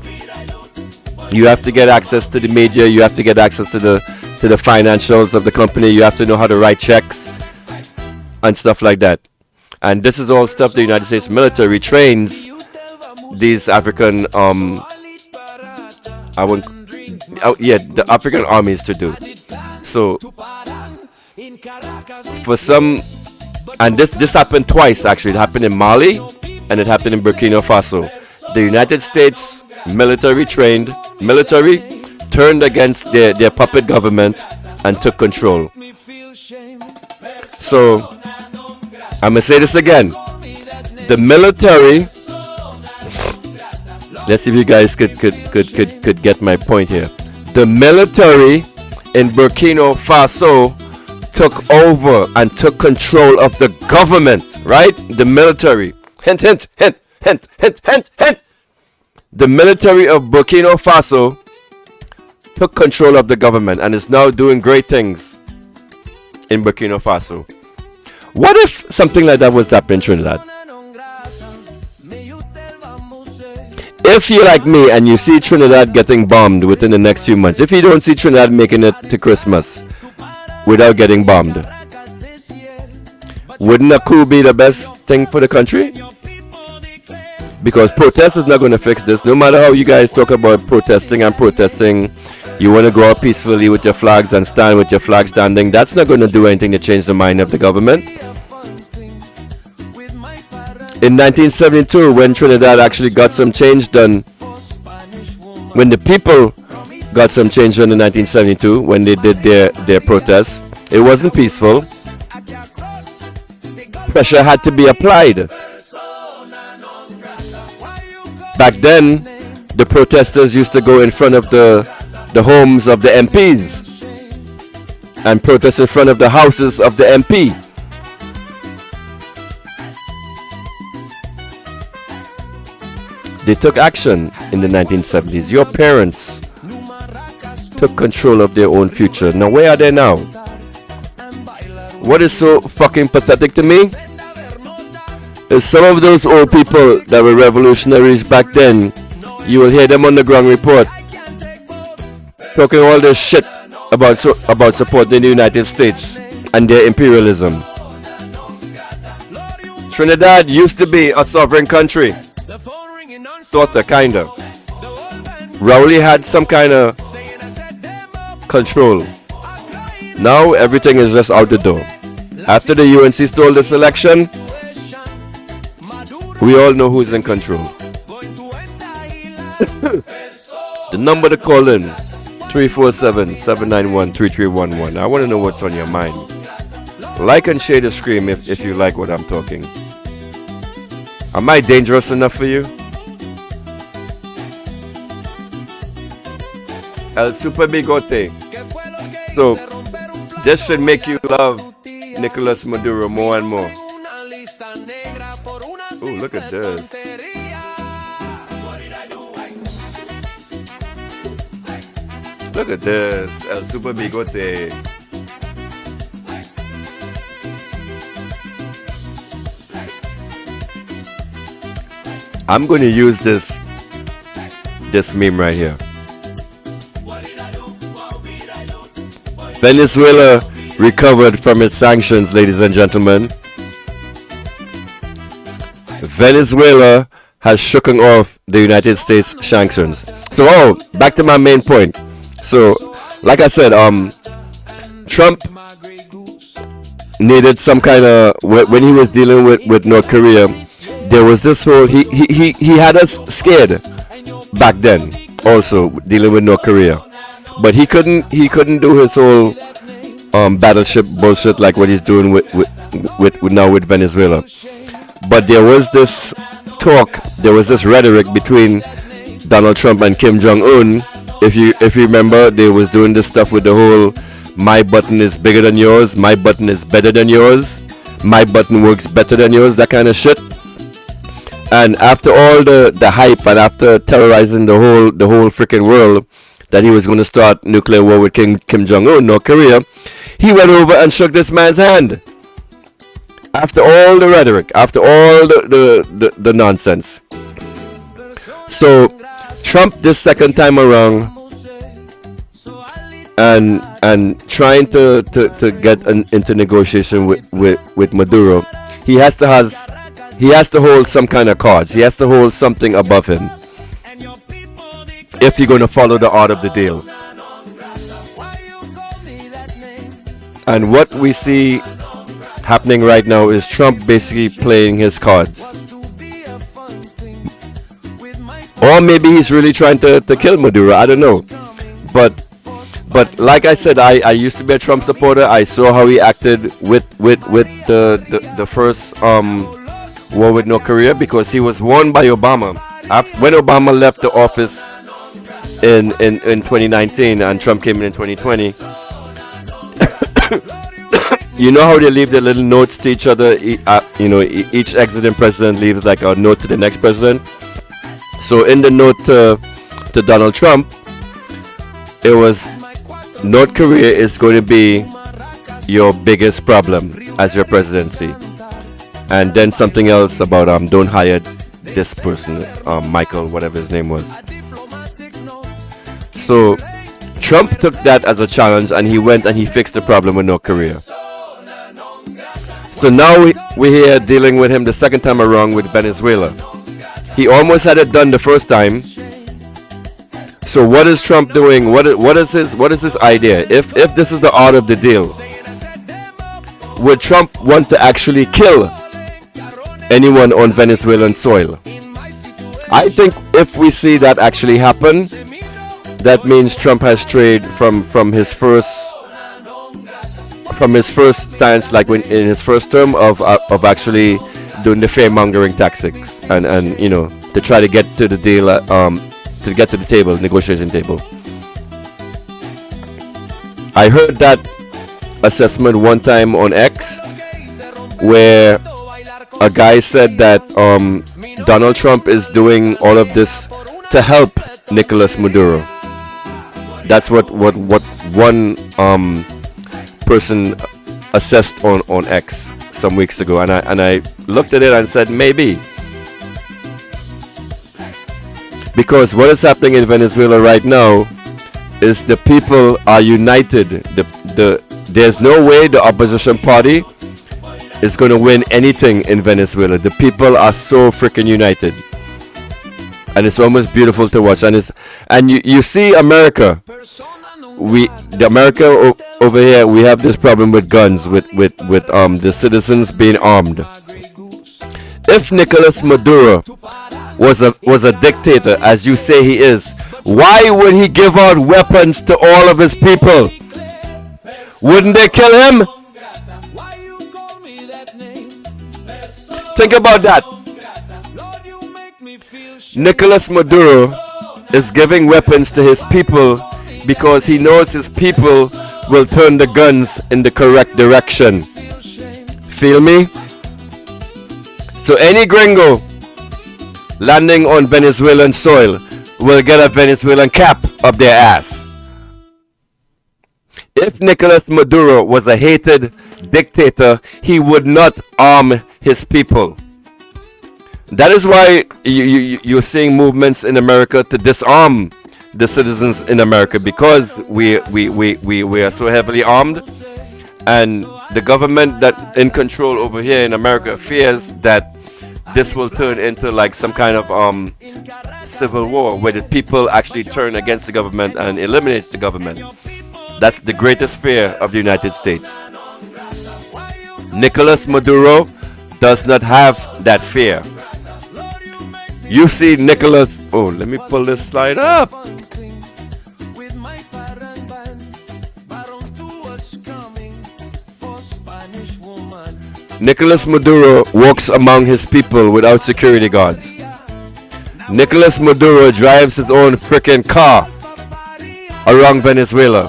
S3: You have to get access to the media. You have to get access to the financials of the company. You have to know how to write checks and stuff like that. And this is all stuff the United States military trains these African the African armies to do. So for some, and this happened twice actually. It happened in Mali and it happened in Burkina Faso. The United States military turned against their puppet government and took control. So I'm gonna say this again. The military, let's see if you guys could get my point here. The military in Burkina Faso took over and took control of the government, right? The military. Hint, hint, hint, hint, hint, hint, hint. The military of Burkina Faso took control of the government and is now doing great things in Burkina Faso. What if something like that was to happen in Trinidad? If you're like me and you see Trinidad getting bombed within the next few months, if you don't see Trinidad making it to Christmas without getting bombed, wouldn't a coup be the best thing for the country? Because protest is not going to fix this. No matter how you guys talk about protesting, you want to go out peacefully with your flags and stand with your flag standing. That's not going to do anything to change the mind of the government. In 1972, when Trinidad actually got some change done, when the people got some change done in 1972, when they did their protests, it wasn't peaceful. Pressure had to be applied. Back then, the protesters used to go in front of the homes of the MPs and protest in front of the houses of the MP. They took action in the 1970s. Your parents took control of their own future. Now where are they now? What is so fucking pathetic to me is some of those old people that were revolutionaries back then, you will hear them on the ground report talking all this shit about supporting the United States and their imperialism. Trinidad used to be a sovereign country. Sorta, kinda. Rowley had some kind of control. Now everything is just out the door. After the UNC stole this election, we all know who's in control. The number to call in, 347-791-3311. I want to know what's on your mind. Like and share the stream if you like what I'm talking. Am I dangerous enough for you? El Super Bigote. So, this should make you love Nicolas Maduro more and more. Oh, look at this. Look at this. El Super Bigote. I'm going to use this meme right here. Venezuela recovered from its sanctions, ladies and gentlemen. Venezuela has shaken off the United States sanctions. So, back to my main point. So, like I said, Trump needed some kind of, when he was dealing with North Korea, there was this whole, he had us scared back then, also dealing with North Korea. But he couldn't do his whole battleship bullshit like what he's doing with now with Venezuela. But there was this talk, there was this rhetoric between Donald Trump and Kim Jong-un. If you remember, they was doing this stuff with the whole my button is bigger than yours, my button is better than yours, my button works better than yours, that kind of shit. And after all the hype and after terrorizing the whole freaking world that he was going to start nuclear war with Kim Jong-un, North Korea, he went over and shook this man's hand. After all the rhetoric, after all the nonsense. So Trump this second time around and trying to get into negotiation with Maduro, he has to hold some kind of cards. He has to hold something above him if you're going to follow the art of the deal. And what we see happening right now is Trump basically playing his cards. Or maybe he's really trying to kill Maduro. I don't know. But like I said, I used to be a Trump supporter. I saw how he acted with the first war with North Korea, because he was warned by Obama. When Obama left the office in 2019 and Trump came in 2020, you know how they leave their little notes to each other. Each exiting president leaves like a note to the next president. So in the note to Donald Trump, it was, North Korea is going to be your biggest problem as your presidency. And then something else about don't hire this person, Michael, whatever his name was. So Trump took that as a challenge, and he went and he fixed the problem with North Korea. So now we're here dealing with him the second time around with Venezuela. He almost had it done the first time. So what is Trump doing? What is his idea? If this is the art of the deal, would Trump want to actually kill anyone on Venezuelan soil? I think if we see that actually happen, that means Trump has strayed from his first stance, like when in his first term of actually doing the fear-mongering tactics and to try to get to the deal, to get to the table, negotiation table. I heard that assessment one time on X, where a guy said that Donald Trump is doing all of this to help Nicolas Maduro. That's what one person assessed on X some weeks ago, and I looked at it and said maybe, because what is happening in Venezuela right now is the people are united. There's no way the opposition party is going to win anything in Venezuela. The people are so freaking united, and it's almost beautiful to watch. And you see America. America over here, we have this problem with guns, with the citizens being armed. If Nicolas Maduro was a dictator, as you say he is, why would he give out weapons to all of his people? Wouldn't they kill him? Think about that. Nicolas Maduro is giving weapons to his people because he knows his people will turn the guns in the correct direction. Feel me? So any gringo landing on Venezuelan soil will get a Venezuelan cap up their ass. If Nicolas Maduro was a hated dictator, he would not arm his people. That is why you're seeing movements in America to disarm the citizens in America, because we are so heavily armed, and the government that in control over here in America fears that this will turn into like some kind of civil war where the people actually turn against the government and eliminates the government. That's the greatest fear of the United States. Nicolas Maduro does not have that fear. You see Nicolas, oh, let me pull this slide up. Nicolas Maduro walks among his people without security guards. Nicolas Maduro drives his own freaking car around Venezuela.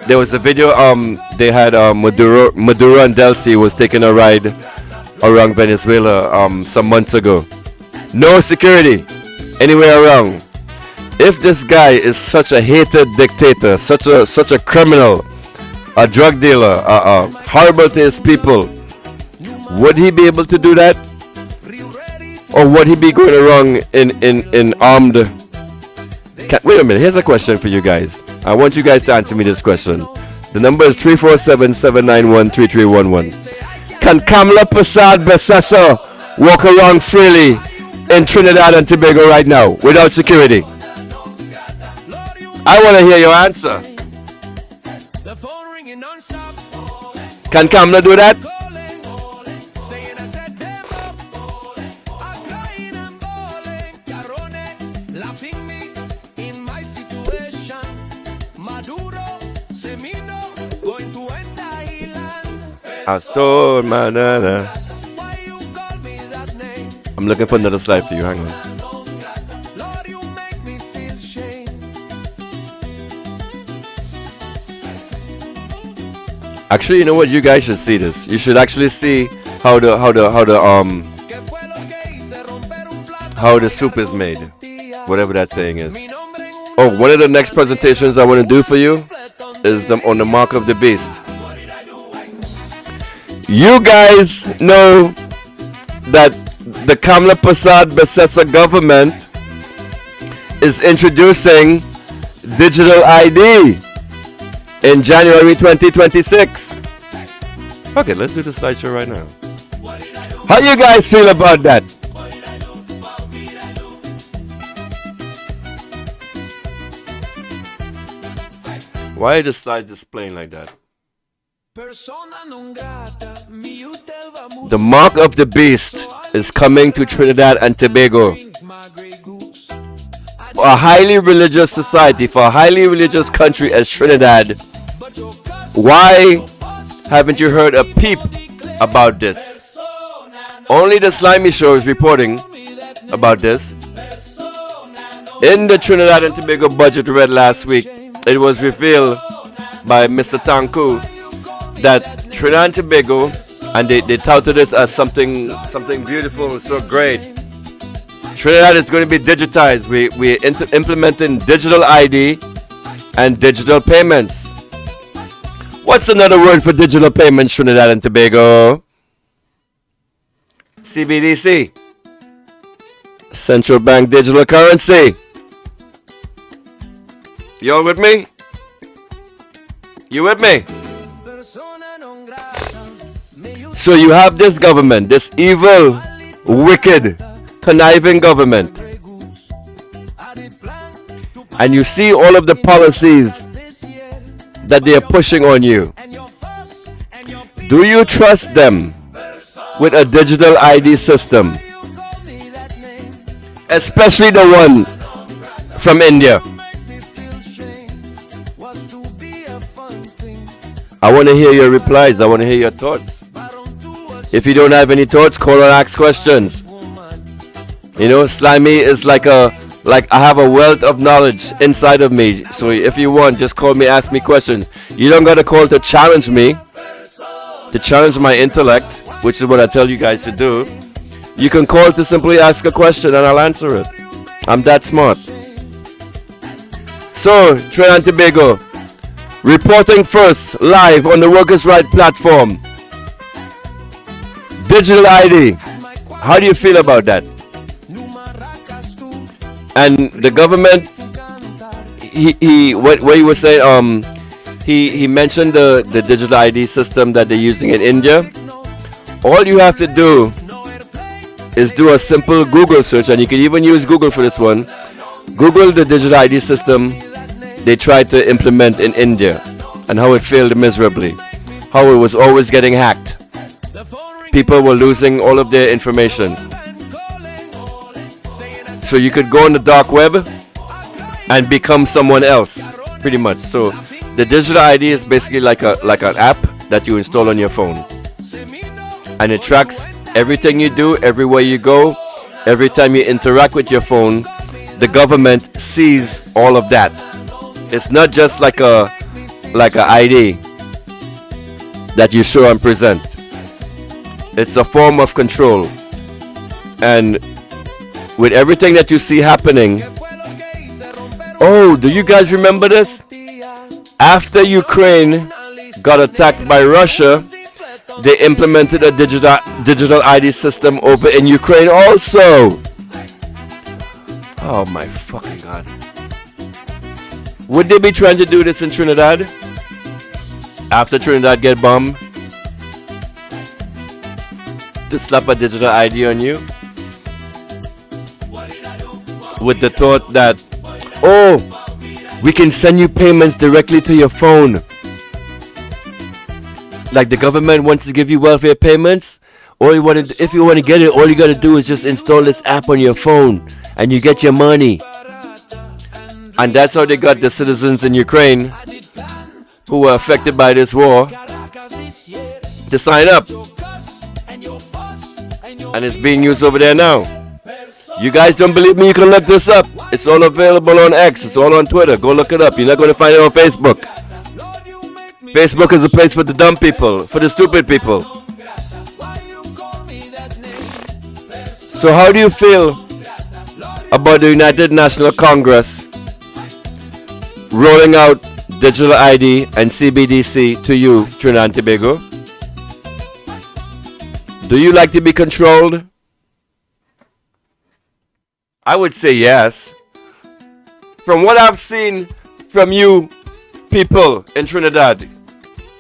S3: There was a video, they had Maduro and Delcy was taking a ride around Venezuela some months ago. No security anywhere around. If this guy is such a hated dictator, such a criminal, a drug dealer, horrible to his people, would he be able to do that? Or would he be going around in armed? Wait a minute, here's a question for you guys. I want you guys to answer me this question. The number is 347-791-3311. Can Kamla Persad-Bissessar walk around freely in Trinidad and Tobago right now without security? I want to hear your answer. Can Kamla do that? I stole my nana. I'm looking for another slide for you. Hang on. Actually, you know what? You guys should see this. You should actually see how the soup is made. Whatever that saying is. Oh, one of the next presentations I want to do for you is on the mark of the beast. You guys know that the Kamla Persad-Bissessar government is introducing digital ID in January 2026. Okay, let's do the slideshow right now. How you guys feel about that? Why are the slides displaying like that? The mark of the beast is coming to Trinidad and Tobago. For a highly religious society, for a highly religious country as Trinidad, why haven't you heard a peep about this? Only the Slimy Show is reporting about this. In the Trinidad and Tobago budget read last week, it was revealed by Mr. Tanku that Trinidad and Tobago, and they touted this as something beautiful, so great. Trinidad is going to be digitized. We're implementing digital ID and digital payments. What's another word for digital payments, Trinidad and Tobago? CBDC. Central Bank Digital Currency. You all with me? You with me? So you have this government, this evil, wicked, conniving government, and you see all of the policies that they are pushing on you. Do you trust them with a digital ID system? Especially the one from India. I want to hear your replies. I want to hear your thoughts. If you don't have any thoughts, call and ask questions. You know, Slimy is like I have a wealth of knowledge inside of me. So if you want, just call me, ask me questions. You don't got to call to challenge me, to challenge my intellect, which is what I tell you guys to do. You can call to simply ask a question and I'll answer it. I'm that smart. So, Trinidad and Tobago, reporting first, live on the Workers' Right platform. Digital ID. How do you feel about that? And the government, what he was saying, he mentioned the digital ID system that they're using in India. All you have to do is do a simple Google search, and you can even use Google for this one. Google the digital ID system they tried to implement in India and how it failed miserably, how it was always getting hacked. People were losing all of their information. So you could go on the dark web and become someone else, pretty much. So the digital ID is basically like an app that you install on your phone, and it tracks everything you do, everywhere you go, every time you interact with your phone. The government sees all of that. It's not just like a ID that you show and present. It's a form of control. And with everything that you see happening, oh, do you guys remember this? After Ukraine got attacked by Russia, they implemented a digital ID system over in Ukraine also. Oh my fucking god. Would they be trying to do this in Trinidad? After Trinidad get bombed? To slap a digital ID on you? With the thought that, oh, we can send you payments directly to your phone. Like the government wants to give you welfare payments. If you want to get it, all you got to do is just install this app on your phone and you get your money. And that's how they got the citizens in Ukraine who were affected by this war to sign up. And it's being used over there now. You guys don't believe me? You can look this up. It's all available on X. It's all on Twitter. Go look it up. You're not going to find it on Facebook. Facebook is a place for the dumb people, for the stupid people. So how do you feel about the United National Congress rolling out digital ID and CBDC to you, Trinidad and Tobago? Do you like to be controlled? I would say yes. From what I've seen from you people in Trinidad,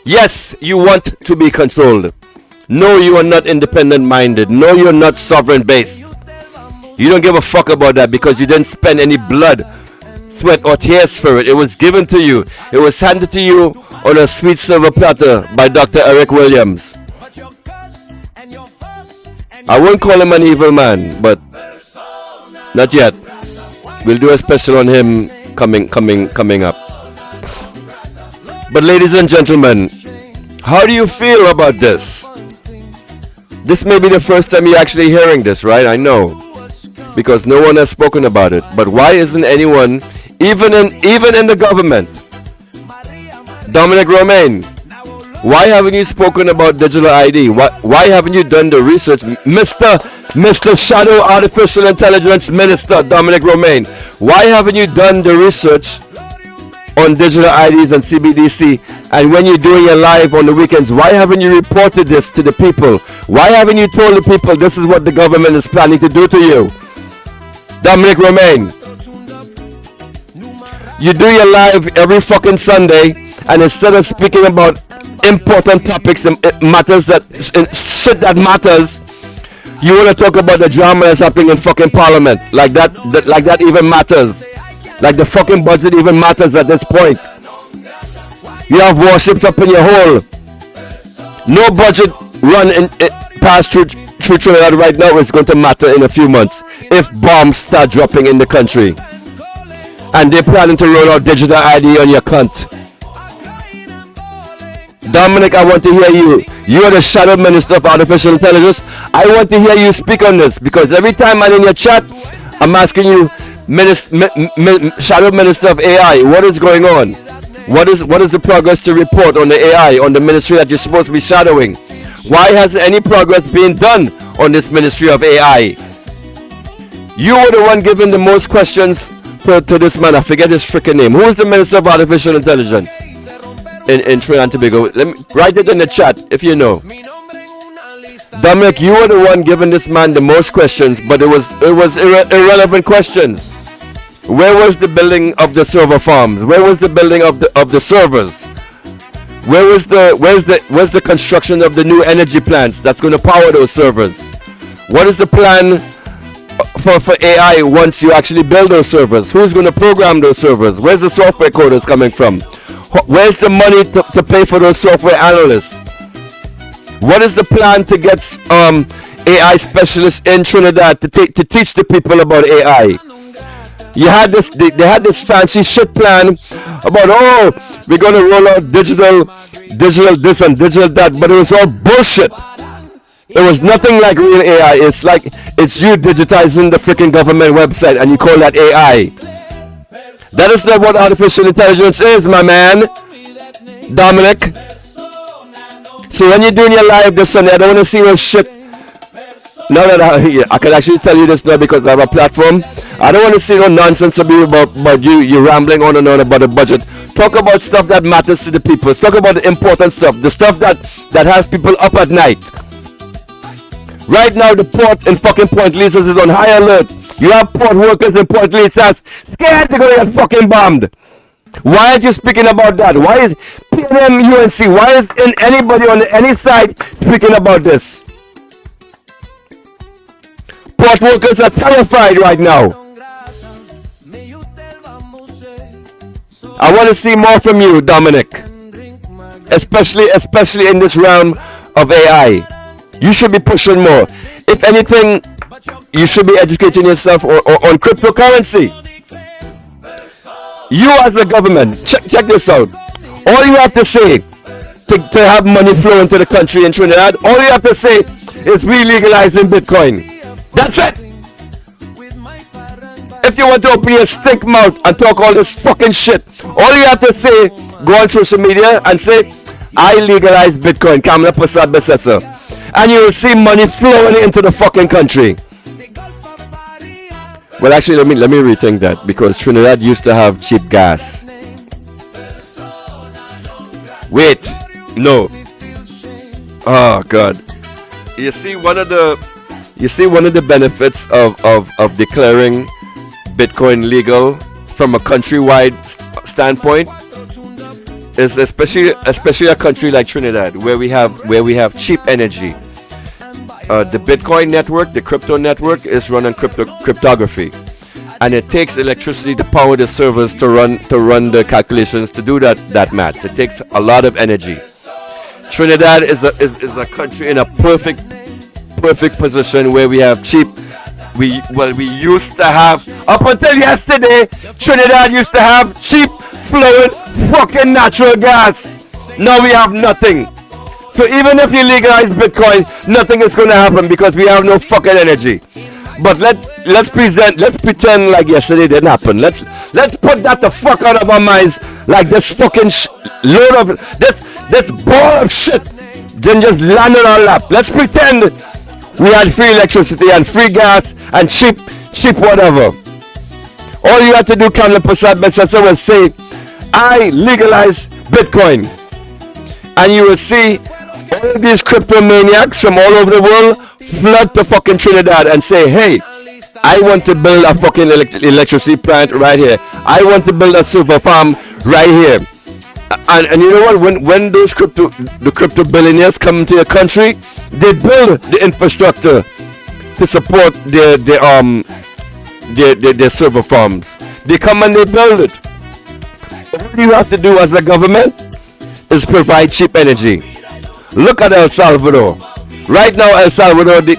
S3: yes, you want to be controlled. No, you are not independent minded. No, you're not sovereign based. You don't give a fuck about that because you didn't spend any blood, sweat or tears for it. It was given to you. It was handed to you on a sweet silver platter by Dr. Eric Williams. I won't call him an evil man, but not yet. We'll do a special on him coming up. But ladies and gentlemen, how do you feel about this? This may be the first time you're actually hearing this, right? I know, because no one has spoken about it. But why isn't anyone, even in the government? Dominic Romaine, why haven't you spoken about digital ID? Why haven't you done the research? Mr. Shadow Artificial Intelligence Minister Dominic Romaine, why haven't you done the research on digital IDs and CBDC? And when you're doing your live on the weekends, why haven't you reported this to the people? Why haven't you told the people this is what the government is planning to do to you? Dominic Romaine, you do your live every fucking Sunday, and instead of speaking about important topics and matters shit that matters, you want to talk about the drama that's happening in fucking parliament. Like that even matters. Like the fucking budget even matters at this point. You have warships up in your hole. No budget run past through Trinidad right now is going to matter in a few months if bombs start dropping in the country. And they're planning to roll out digital ID on your cunt. Dominic, I want to hear you. You are the Shadow Minister of Artificial Intelligence. I want to hear you speak on this, because every time I'm in your chat, I'm asking you, Shadow Minister of AI, what is going on? What is the progress to report on the AI, on the ministry that you're supposed to be shadowing? Why hasn't any progress been done on this ministry of AI? You were the one giving the most questions to this man. I forget his freaking name. Who is the Minister of Artificial Intelligence in Trinidad and Tobago? Let me write it in the chat if you know. Dominic, you were the one giving this man the most questions, but it was irrelevant questions. Where was the building of the server farms? Where was the building of the servers? Where's the construction of the new energy plants that's going to power those servers? What is the plan for AI once you actually build those servers? Who's going to program those servers? Where's the software coders coming from? Where's the money to pay for those software analysts? What is the plan to get AI specialists in Trinidad to teach the people about AI? They had this fancy shit plan about, oh, we're gonna roll out digital this and digital that, but it was all bullshit. It was nothing like real AI. It's like it's you digitizing the freaking government website and you call that AI. That is not what artificial intelligence is, my man, Dominic. So when you're doing your live this Sunday, I don't want to see no shit. Now that I can actually tell you this now because I have a platform. I don't want to see no nonsense about you rambling on and on about the budget. Talk about stuff that matters to the people. Talk about the important stuff. The stuff that has people up at night. Right now, the port in fucking Port Lisas is on high alert. You have port workers in Port Lisas scared they're gonna get fucking bombed. Why aren't you speaking about that? Why is PNM UNC? Why is anybody on any side speaking about this? Port workers are terrified right now. I want to see more from you, Dominic. Especially in this realm of AI. You should be pushing more. If anything, you should be educating yourself on cryptocurrency. You as the government, check this out. All you have to say to have money flow into the country in Trinidad, all you have to say is we legalizing Bitcoin. That's it. If you want to open your stink mouth and talk all this fucking shit, all you have to say, go on social media and say, I legalize Bitcoin, Kamla Persad-Bissessar. And you will see money flowing into the fucking country. Well, actually, let me rethink that, because Trinidad used to have cheap gas. Wait, no. Oh God. You see one of the benefits of declaring Bitcoin legal from a countrywide standpoint is especially a country like Trinidad, where we have cheap energy. The Bitcoin network, the crypto network, is run on cryptography, and it takes electricity to power the servers to run the calculations, to do that maths. It takes a lot of energy. Trinidad is a country in a perfect position where we have cheap. We used to have, up until yesterday, Trinidad used to have cheap flowing fucking natural gas. Now we have nothing. So even if you legalize Bitcoin, nothing is going to happen because we have no fucking energy. But let's pretend like yesterday didn't happen. Let's put that the fuck out of our minds, like this fucking load of this ball of shit didn't just land on our lap. Let's pretend we had free electricity and free gas and cheap whatever. All you have to do, Kamla Persad-Bissessar, will say, I legalize Bitcoin. And you will see all of these cryptomaniacs from all over the world flood to fucking Trinidad and say, hey, I want to build a fucking electricity plant right here. I want to build a server farm right here. And you know what? When those crypto billionaires come into your country, they build the infrastructure to support their server farms. They come and they build it. All you have to do as a government is provide cheap energy. Look at El Salvador. Right now, El Salvador, they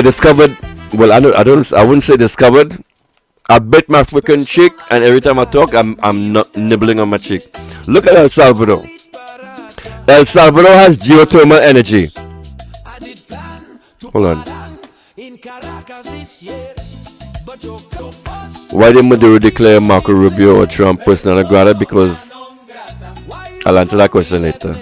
S3: discovered. Well, I wouldn't say discovered. I bit my freaking cheek, and every time I talk, I'm not nibbling on my cheek. Look at El Salvador. El Salvador has geothermal energy. Hold on. Why did Maduro declare Marco Rubio or Trump personal non grata? Because I'll answer that question later.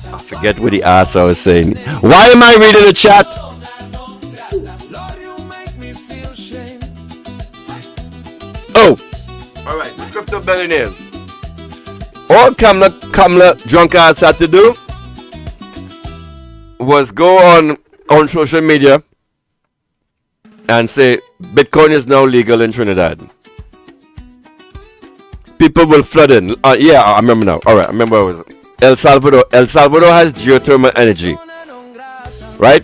S3: I forget what the ass I was saying. Why am I reading the chat? Oh, all right. The crypto billionaires. All Kamla drunk ass had to do was go on social media and say Bitcoin is now legal in Trinidad. People will flood in. Yeah, I remember now. All right, I remember I was El Salvador. El Salvador has geothermal energy, right?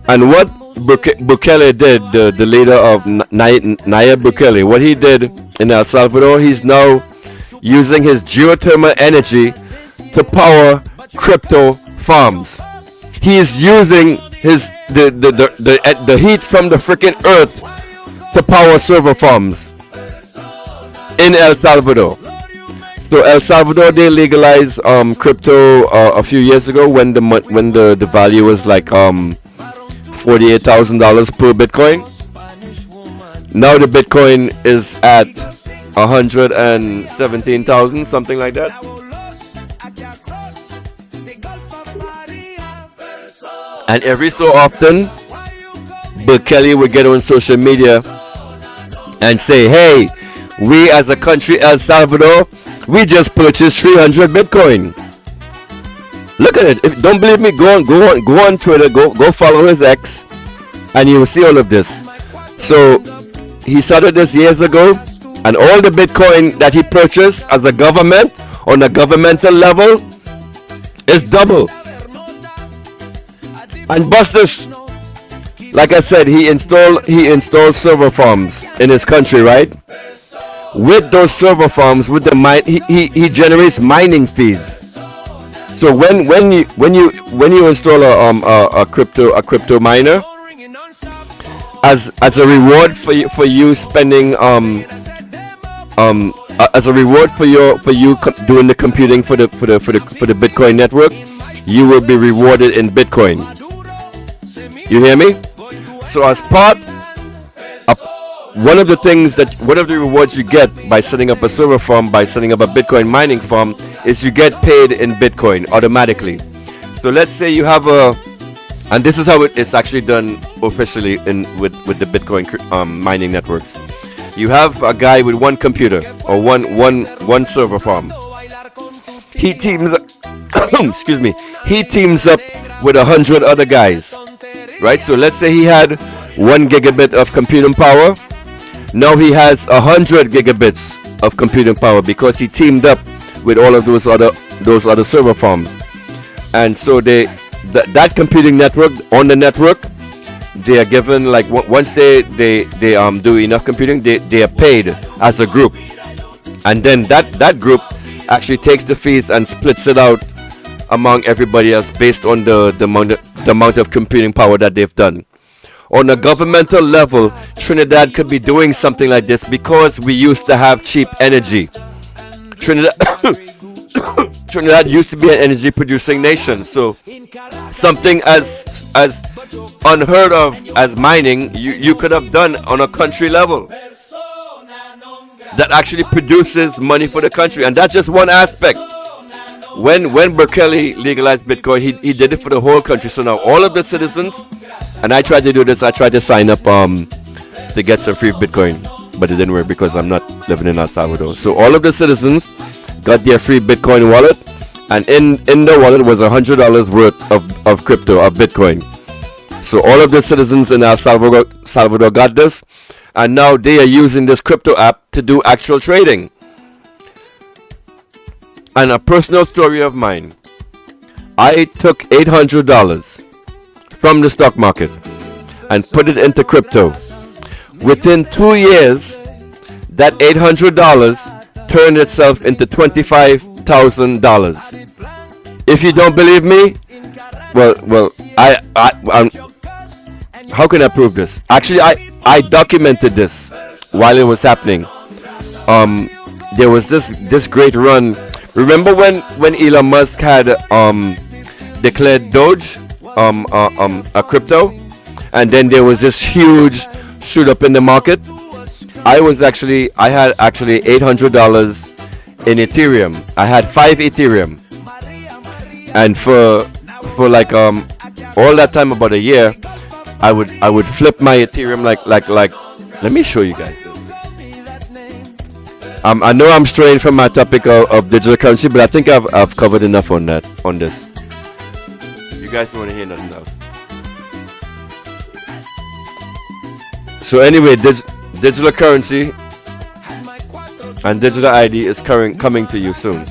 S3: And what Bukele did, the leader of Nayib Bukele, what he did in El Salvador, he's now using his geothermal energy to power crypto farms. He is using the heat from the freaking earth to power server farms in El Salvador. So El Salvador, they legalized crypto a few years ago when the value was like $48,000 per Bitcoin. Now the Bitcoin is at 117,000, something like that. And every so often, Kelly would get on social media and say, hey, we as a country, El Salvador, we just purchased 300 Bitcoin. Look at it. If you don't believe me, go on Twitter, go follow his ex, and you will see all of this. So he started this years ago, and all the Bitcoin that he purchased as a government on a governmental level is double. And Busters, like I said, he installed server farms in his country, right? With those server farms, with the mine, he generates mining fees. So when you install a crypto miner, as a reward for you spending as a reward for you doing the computing for the Bitcoin network, you will be rewarded in Bitcoin. You hear me? So as part of one of the rewards you get by setting up a server farm, by setting up a Bitcoin mining farm, is you get paid in Bitcoin automatically. So let's say you have and this is how it's actually done officially with the Bitcoin mining networks. You have a guy with one computer or one server farm. He teams excuse me. He teams up with 100 other guys, right? So let's say he had 1 gigabit of computing power. Now he has 100 gigabits of computing power because he teamed up with all of those other server farms. And so that computing network, on the network, they are given, like, once they do enough computing, they are paid as a group. And then that group actually takes the fees and splits it out among everybody else based on the amount of computing power that they've done. On a governmental level, Trinidad could be doing something like this because we used to have cheap energy. Trinidad used to be an energy producing nation, so something as unheard of as mining, you could have done on a country level that actually produces money for the country. And that's just one aspect. When Bukele legalized Bitcoin, he did it for the whole country. So now all of the citizens, and I tried to do this, I tried to sign up to get some free Bitcoin, but it didn't work because I'm not living in El Salvador. So all of the citizens got their free Bitcoin wallet, and in the wallet was $100 worth of crypto, of Bitcoin. So all of the citizens in El Salvador got this, and now they are using this crypto app to do actual trading. And a personal story of mine, I took $800 from the stock market and put it into crypto. Within 2 years, that $800 turned itself into $25,000. If you don't believe me, well, how can I prove this? Actually, I documented this while it was happening. There was this great run. Remember when Elon Musk had declared Doge, a crypto, and then there was this huge shoot up in the market? I had actually $800 in Ethereum. I had 5 Ethereum, and for like all that time, about a year, I would flip my Ethereum like let me show you guys this. I know I'm straying from my topic of digital currency, but I think I've covered enough on this. You guys don't want to hear nothing else. So anyway, this digital currency and digital ID is coming to you soon,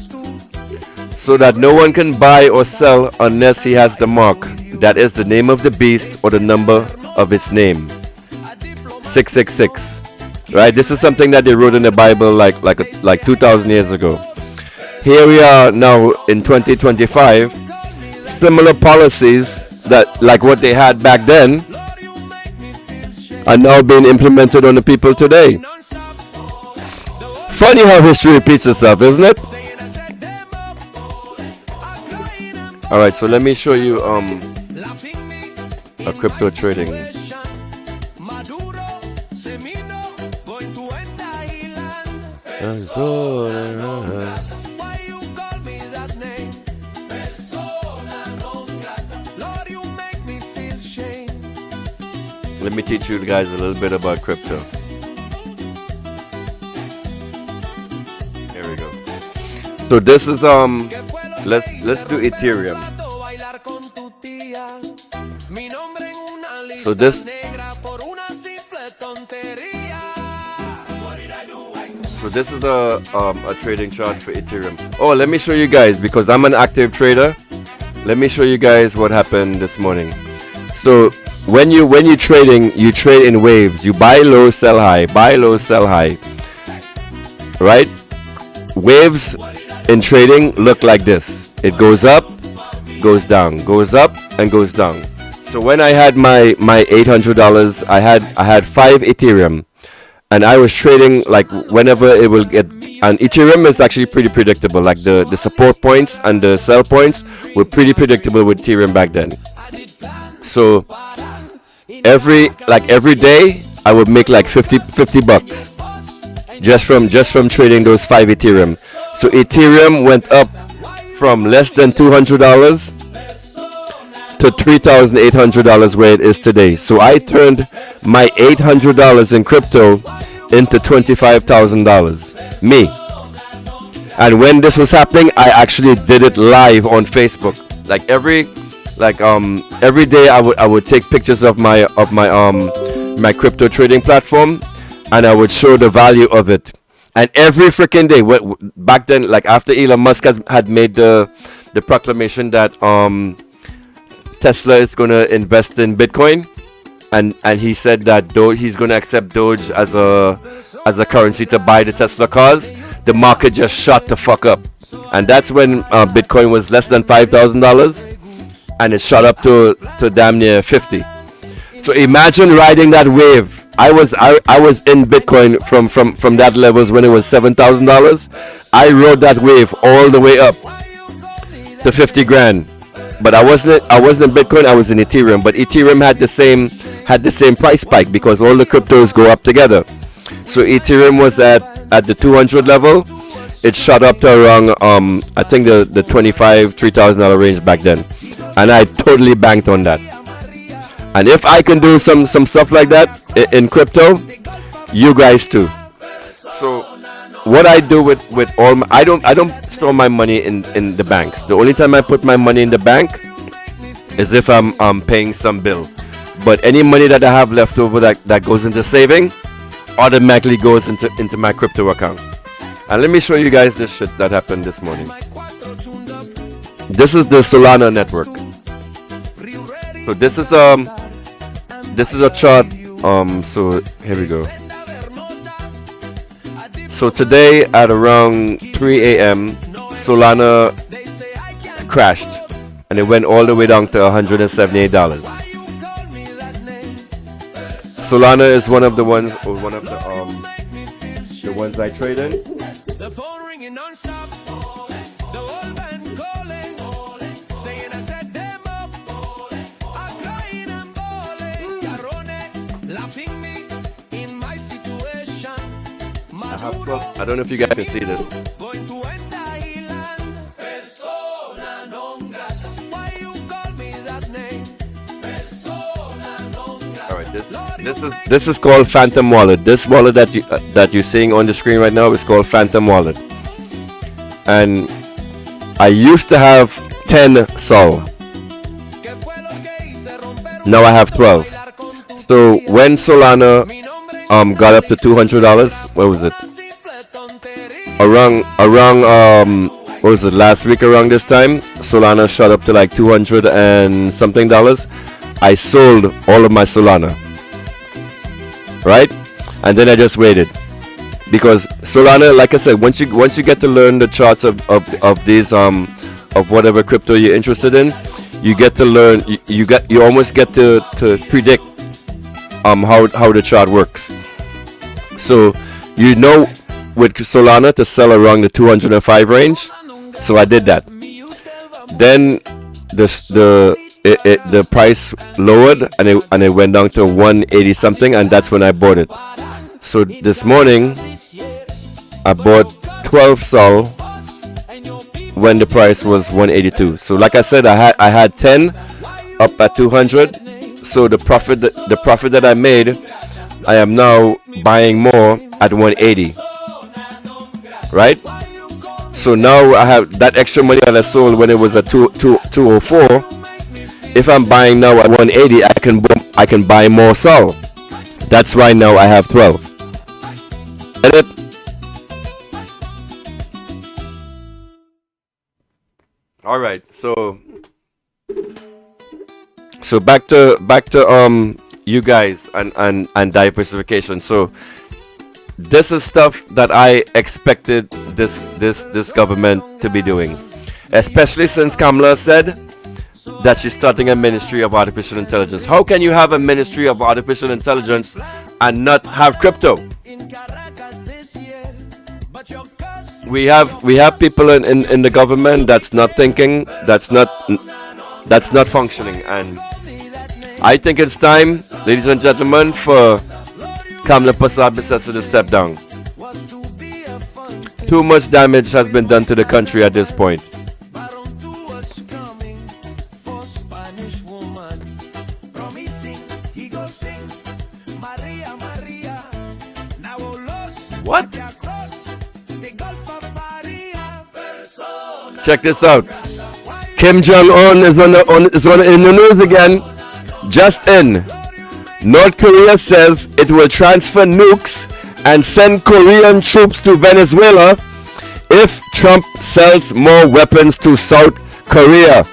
S3: so that no one can buy or sell unless he has the mark. That is the name of the beast or the number of its name. 666. Right? This is something that they wrote in the Bible like 2,000 years ago. Here we are now in 2025. Similar policies that, like what they had back then, are now being implemented on the people today. Funny how history repeats itself, isn't it? Alright, so let me show you a crypto trading. let me teach you guys a little bit about crypto. Here we go. So this is let's do Ethereum. So this is a trading chart for Ethereum. Oh, let me show you guys, because I'm an active trader. Let me show you guys what happened this morning. So when you trading, you trade in waves. You buy low, sell high, buy low, sell high. Right? Waves in trading look like this. It goes up, goes down, goes up, and goes down. So when I had my $800, I had 5 Ethereum. And I was trading like whenever it will get, and Ethereum is actually pretty predictable. Like the support points and the sell points were pretty predictable with Ethereum back then. So every day I would make like 50 bucks just from trading those 5 Ethereum. So Ethereum went up from less than $200 to $3,800 where it is today. So I turned my $800 in crypto into $25,000. Me. And when this was happening, I actually did it live on Facebook. Like every day I would take pictures of my crypto trading platform, and I would show the value of it. And every freaking day, back then, like after Elon Musk had made the proclamation that Tesla is going to invest in Bitcoin, and he said that he's going to accept Doge as a currency to buy the Tesla cars. The market just shot the fuck up, and that's when Bitcoin was less than $5,000, and it shot up to damn near 50. So imagine riding that wave. I was in Bitcoin from that levels when it was $7,000. I rode that wave all the way up to 50 grand. But I wasn't in Bitcoin, I was in Ethereum. But Ethereum had the same price spike because all the cryptos go up together. So Ethereum was at the 200 level. It shot up to around I think the $3,000 range back then. And I totally banked on that. And if I can do some stuff like that in crypto, you guys too. So what I do with all my, I don't store my money in the banks. The only time I put my money in the bank is if I'm paying some bill. But any money that I have left over that goes into saving automatically goes into my crypto account. And let me show you guys this shit that happened this morning. This is the Solana network. So this is a chart. So here we go. So today at around 3 a.m. Solana crashed and it went all the way down to $178. Solana is one of the ones, or one of the ones I trade in.
S2: The phone ringing non-stop. The whole band calling, saying I set them up. I'm crying and bawling. Carone, laughing me in my situation.
S3: I don't know if you guys can see this.
S2: Going to end island. Persona non grata. Why you call me that name? Persona non grata.
S3: All right, this is called Phantom Wallet. This wallet that you're seeing on the screen right now is called Phantom Wallet. And I used to have 10 Sol. Now I have 12. So when Solana got up to $200, what was it? Around what was it, last week around this time, Solana shot up to like 200 and something dollars. I sold all of my Solana, right? And then I just waited, because Solana, like I said, once you get to learn the charts of these of whatever crypto you're interested in, you get to learn, you almost get to predict how the chart works. So you know with Solana to sell around the 205 range. So I did that. Then the price lowered and it went down to 180 something, and that's when I bought it. So this morning I bought 12 Sol when the price was 182. So like I said, I had 10 up at 200. So the profit that I made, I am now buying more at 180. Right? So now I have that extra money that I sold when it was at 204. If I'm buying now at 180, I can buy more salt. That's why now I have 12. Get it? All right. So back to you guys and diversification. So this is stuff that I expected this government to be doing, especially since Kamla said that she's starting a Ministry of Artificial Intelligence. How can you have a Ministry of Artificial Intelligence and not have crypto? We have people in the government that's not thinking, that's not functioning, and I think it's time, ladies and gentlemen, for Kamla Persad-Bissessar to step down. Too much damage has been done to the country at this point. What? Check this out. Kim Jong-un is in the news again. Just in. North Korea says it will transfer nukes and send Korean troops to Venezuela if Trump sells more weapons to South Korea.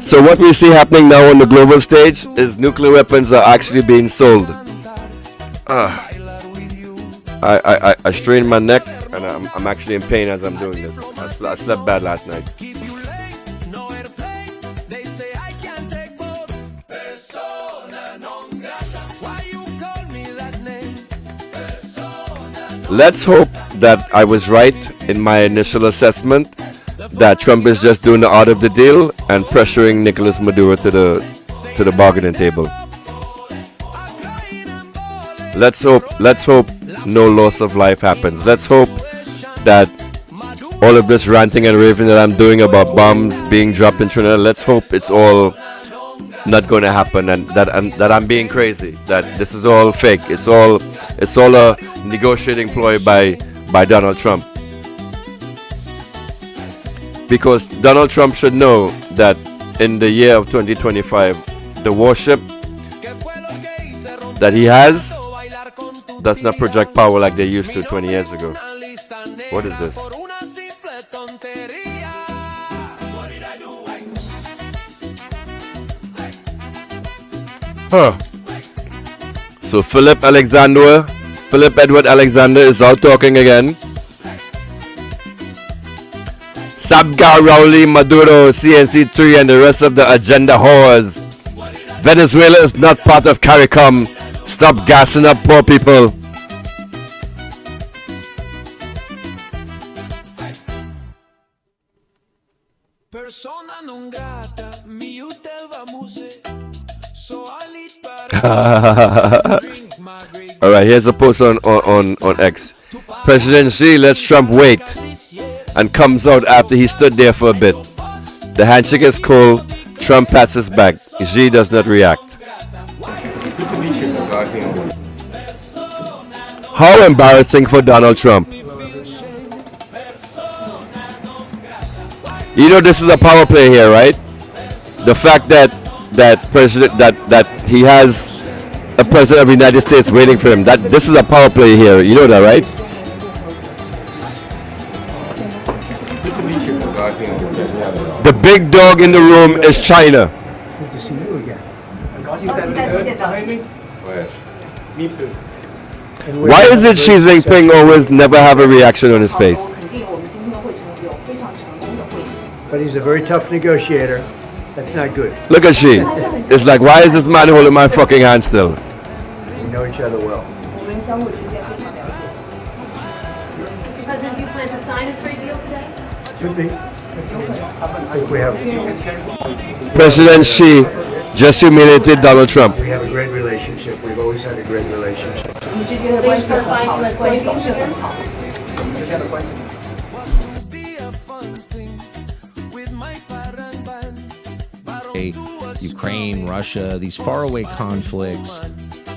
S3: So what we see happening now on the global stage is nuclear weapons are actually being sold. I strained my neck and I'm actually in pain as I'm doing this. I slept bad last night. Let's hope that I was right in my initial assessment that Trump is just doing the art of the deal and pressuring Nicolas Maduro to the bargaining table. Let's hope no loss of life happens. Let's hope that all of this ranting and raving that I'm doing about bombs being dropped in Trinidad, let's hope it's all not going to happen, and that I'm being crazy, that this is all fake. It's all a negotiating ploy by Donald Trump. Because Donald Trump should know that in the year of 2025, the warship that he has does not project power like they used to 20 years ago. What is this? Huh. So Philip Edward Alexander is out talking again. Sabga, Rowley, Maduro, CNC3 and the rest of the agenda whores. Venezuela is not part of CARICOM. Stop gassing up poor people.
S2: Persona non grata, mi utelva muse.
S3: Alright, here's a post on X. President Xi lets Trump wait and comes out after he stood there for a bit. The handshake is cold. Trump passes back. Xi does not react. How embarrassing for Donald Trump. You know this is a power play here, right? The fact that he has a president of the United States waiting for him. This is a power play here. You know that, right? The big dog in the room is China.
S7: Good to see you again.
S3: Why is it Xi Jinping always never have a reaction on his face?
S7: But he's a very tough negotiator. That's not good.
S3: Look at Xi. It's like, why is this man holding my fucking hand still?
S7: We know each other well.
S17: President, do you plan to sign his trade deal today?
S7: Should be. I think we have.
S3: President Xi just humiliated Donald Trump.
S7: We have a great relationship. We've always had a great relationship.
S18: Ukraine, Russia, these faraway conflicts,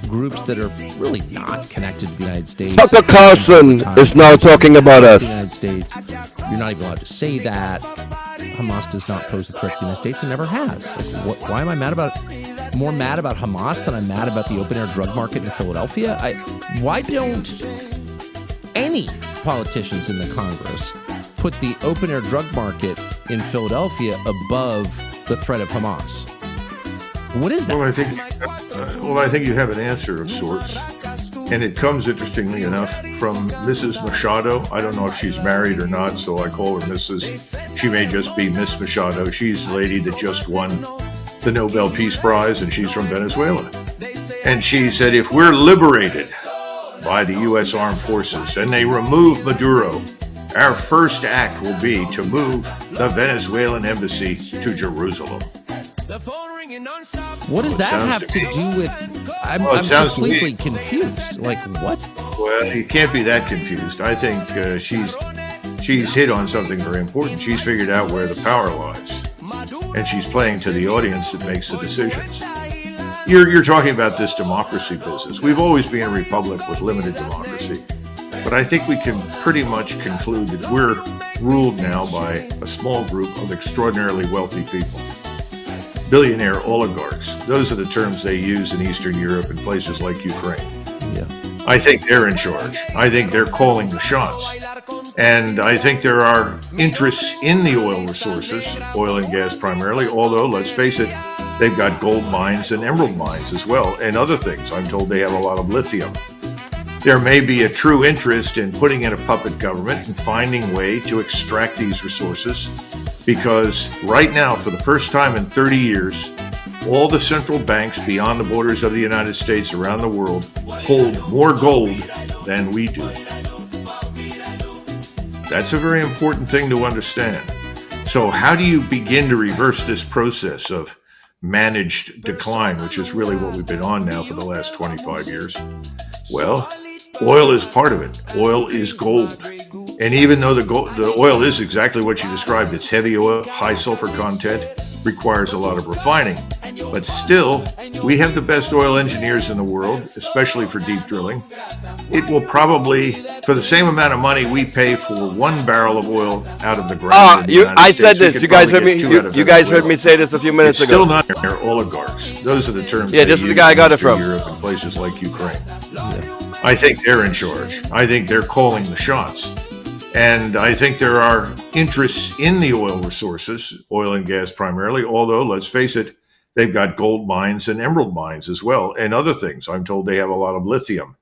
S18: groups that are really not connected to the United States.
S3: Tucker Carlson is now talking about us.
S18: The United States. You're not even allowed to say that. Hamas does not pose a threat to the United States and never has. Like, why am I more mad about Hamas than I'm mad about the open-air drug market in Philadelphia? Why don't any politicians in the Congress put the open-air drug market in Philadelphia above the threat of Hamas? What is that?
S19: Well, I think you have an answer of sorts. And it comes, interestingly enough, from Mrs. Machado. I don't know if she's married or not, so I call her Mrs. She may just be Miss Machado. She's the lady that just won the Nobel Peace Prize, and she's from Venezuela. And she said, if we're liberated by the U.S. Armed Forces and they remove Maduro, our first act will be to move the Venezuelan embassy to Jerusalem.
S18: What does that have to do with... I'm completely confused. Like, what?
S19: Well, you can't be that confused. I think she's hit on something very important. She's figured out where the power lies. And she's playing to the audience that makes the decisions. You're talking about this democracy business. We've always been a republic with limited democracy. But I think we can pretty much conclude that we're ruled now by a small group of extraordinarily wealthy people. Billionaire oligarchs. Those are the terms they use in Eastern Europe and places like Ukraine.
S18: Yeah.
S19: I think they're in charge. I think they're calling the shots. And I think there are interests in the oil resources, oil and gas primarily, although, let's face it, they've got gold mines and emerald mines as well, and other things. I'm told they have a lot of lithium. There may be a true interest in putting in a puppet government and finding a way to extract these resources, because right now, for the first time in 30 years, all the central banks beyond the borders of the United States around the world hold more gold than we do. That's a very important thing to understand. So how do you begin to reverse this process of managed decline, which is really what we've been on now for the last 25 years? Well, oil is part of it. Oil is gold. And even though the oil is exactly what you described, it's heavy oil, high sulfur content, requires a lot of refining. But still, we have the best oil engineers in the world, especially for deep drilling. It will probably, for the same amount of money we pay for 1 barrel of oil out of the ground.
S3: I said this. You guys heard me. You guys heard me say this a few minutes ago.
S19: Still not their oligarchs. Those are the terms.
S3: Yeah, this is the guy I got it from.
S19: Europe and places like Ukraine. I think they're in charge. I think they're calling the shots. And I think there are interests in the oil resources, oil and gas primarily, although, let's face it, they've got gold mines and emerald mines as well, and other things. I'm told they have a lot of lithium.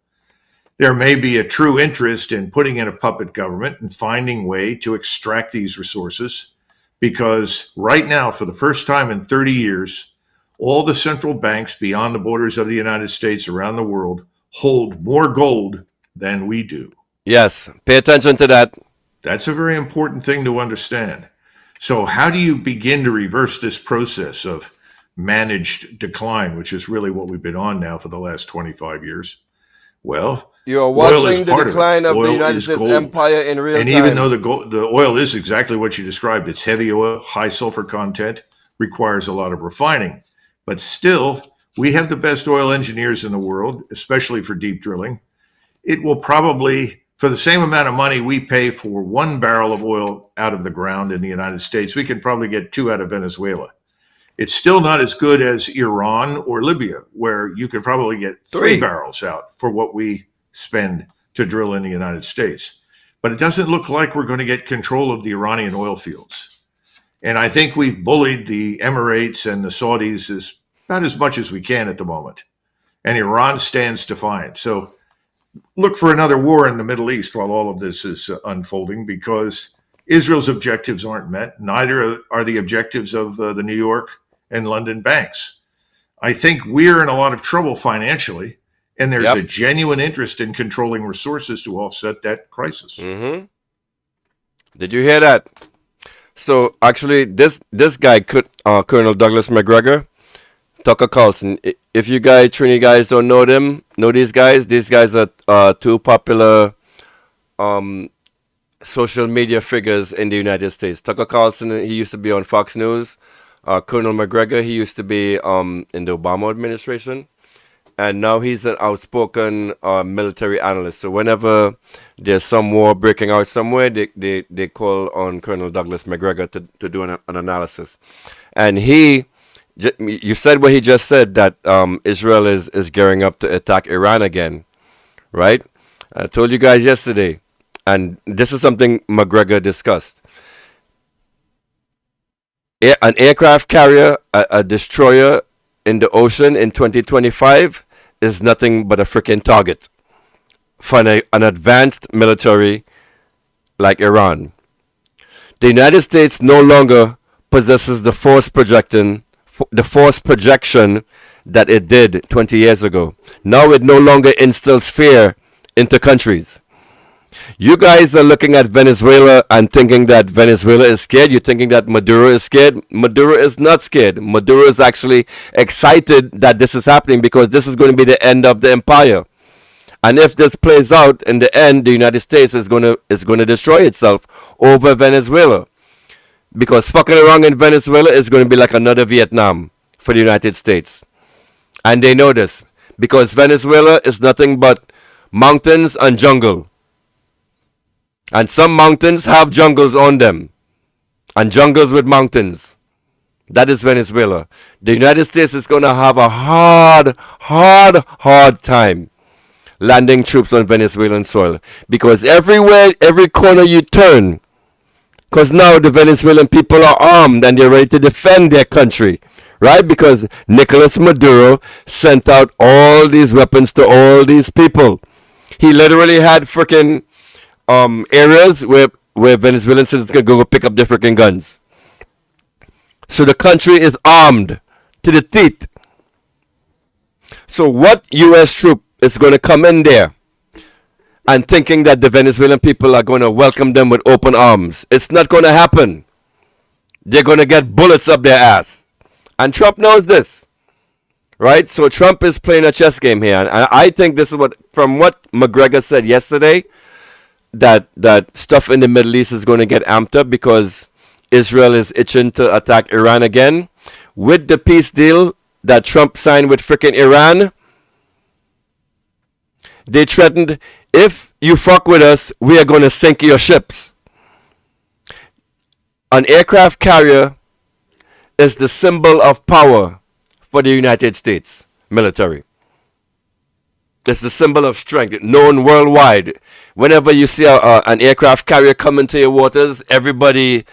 S19: There may be a true interest in putting in a puppet government and finding a way to extract these resources, because right now, for the first time in 30 years, all the central banks beyond the borders of the United States around the world hold more gold than we do.
S3: Yes, pay attention to that.
S19: That's a very important thing to understand. So how do you begin to reverse this process of managed decline, which is really what we've been on now for the last 25 years? Well,
S3: you're watching the decline of the United States empire in real time.
S19: And even though the oil is exactly what you described, it's heavy oil, high sulfur content, requires a lot of refining. But still, we have the best oil engineers in the world, especially for deep drilling. It will probably, for the same amount of money we pay for 1 barrel of oil out of the ground in the United States, we could probably get 2 out of Venezuela. It's still not as good as Iran or Libya, where you could probably get 3 barrels out for what we spend to drill in the United States. But it doesn't look like we're going to get control of the Iranian oil fields. And I think we've bullied the Emirates and the Saudis about as much as we can at the moment. And Iran stands defiant. So look for another war in the Middle East while all of this is unfolding, because Israel's objectives aren't met. Neither are the objectives of the New York and London banks. I think we're in a lot of trouble financially, and there's a genuine interest in controlling resources to offset that crisis.
S3: Mm-hmm. Did you hear that? So actually, this guy, Colonel Douglas McGregor, Tucker Carlson. If you guys, Trini guys, don't know them, know these guys are 2 popular social media figures in the United States. Tucker Carlson, he used to be on Fox News. Colonel McGregor. He used to be in the Obama administration, and now he's an outspoken military analyst. So whenever there's some war breaking out somewhere, they call on Colonel Douglas McGregor to do an analysis. And you said what he just said, that Israel is gearing up to attack Iran again, right? I told you guys yesterday, and this is something McGregor discussed. An aircraft carrier, a destroyer in the ocean in 2025 is nothing but a freaking target for an advanced military like Iran. The United States no longer possesses the force projection that it did 20 years ago. Now it no longer instills fear into countries. You guys are looking at Venezuela and thinking that Venezuela is scared. You're thinking that Maduro is scared. Maduro is not scared. Maduro is actually excited that this is happening, because this is going to be the end of the empire. And if this plays out, in the end, the United States is going to destroy itself over Venezuela. Because fucking around in Venezuela is going to be like another Vietnam for the United States. And they know this, because Venezuela is nothing but mountains and jungle. And some mountains have jungles on them, and jungles with mountains. That is Venezuela. The United States is going to have a hard time landing troops on Venezuelan soil, because everywhere, every corner you turn, because now the Venezuelan people are armed and they're ready to defend their country, right? Because Nicolas Maduro sent out all these weapons to all these people. He literally had freaking areas where Venezuelan citizens can go pick up their freaking guns. So the country is armed to the teeth. So what U.S. troop is going to come in there and thinking that the Venezuelan people are going to welcome them with open arms? It's not going to happen. They're going to get bullets up their ass. And Trump knows this, right? So Trump is playing a chess game here. And I think this is from what McGregor said yesterday, that stuff in the Middle East is going to get amped up, because Israel is itching to attack Iran again. With the peace deal that Trump signed with freaking Iran, they threatened, if you fuck with us, we are going to sink your ships. An aircraft carrier is the symbol of power for the United States military. It's the symbol of strength, known worldwide. Whenever you see an aircraft carrier come into your waters, everybody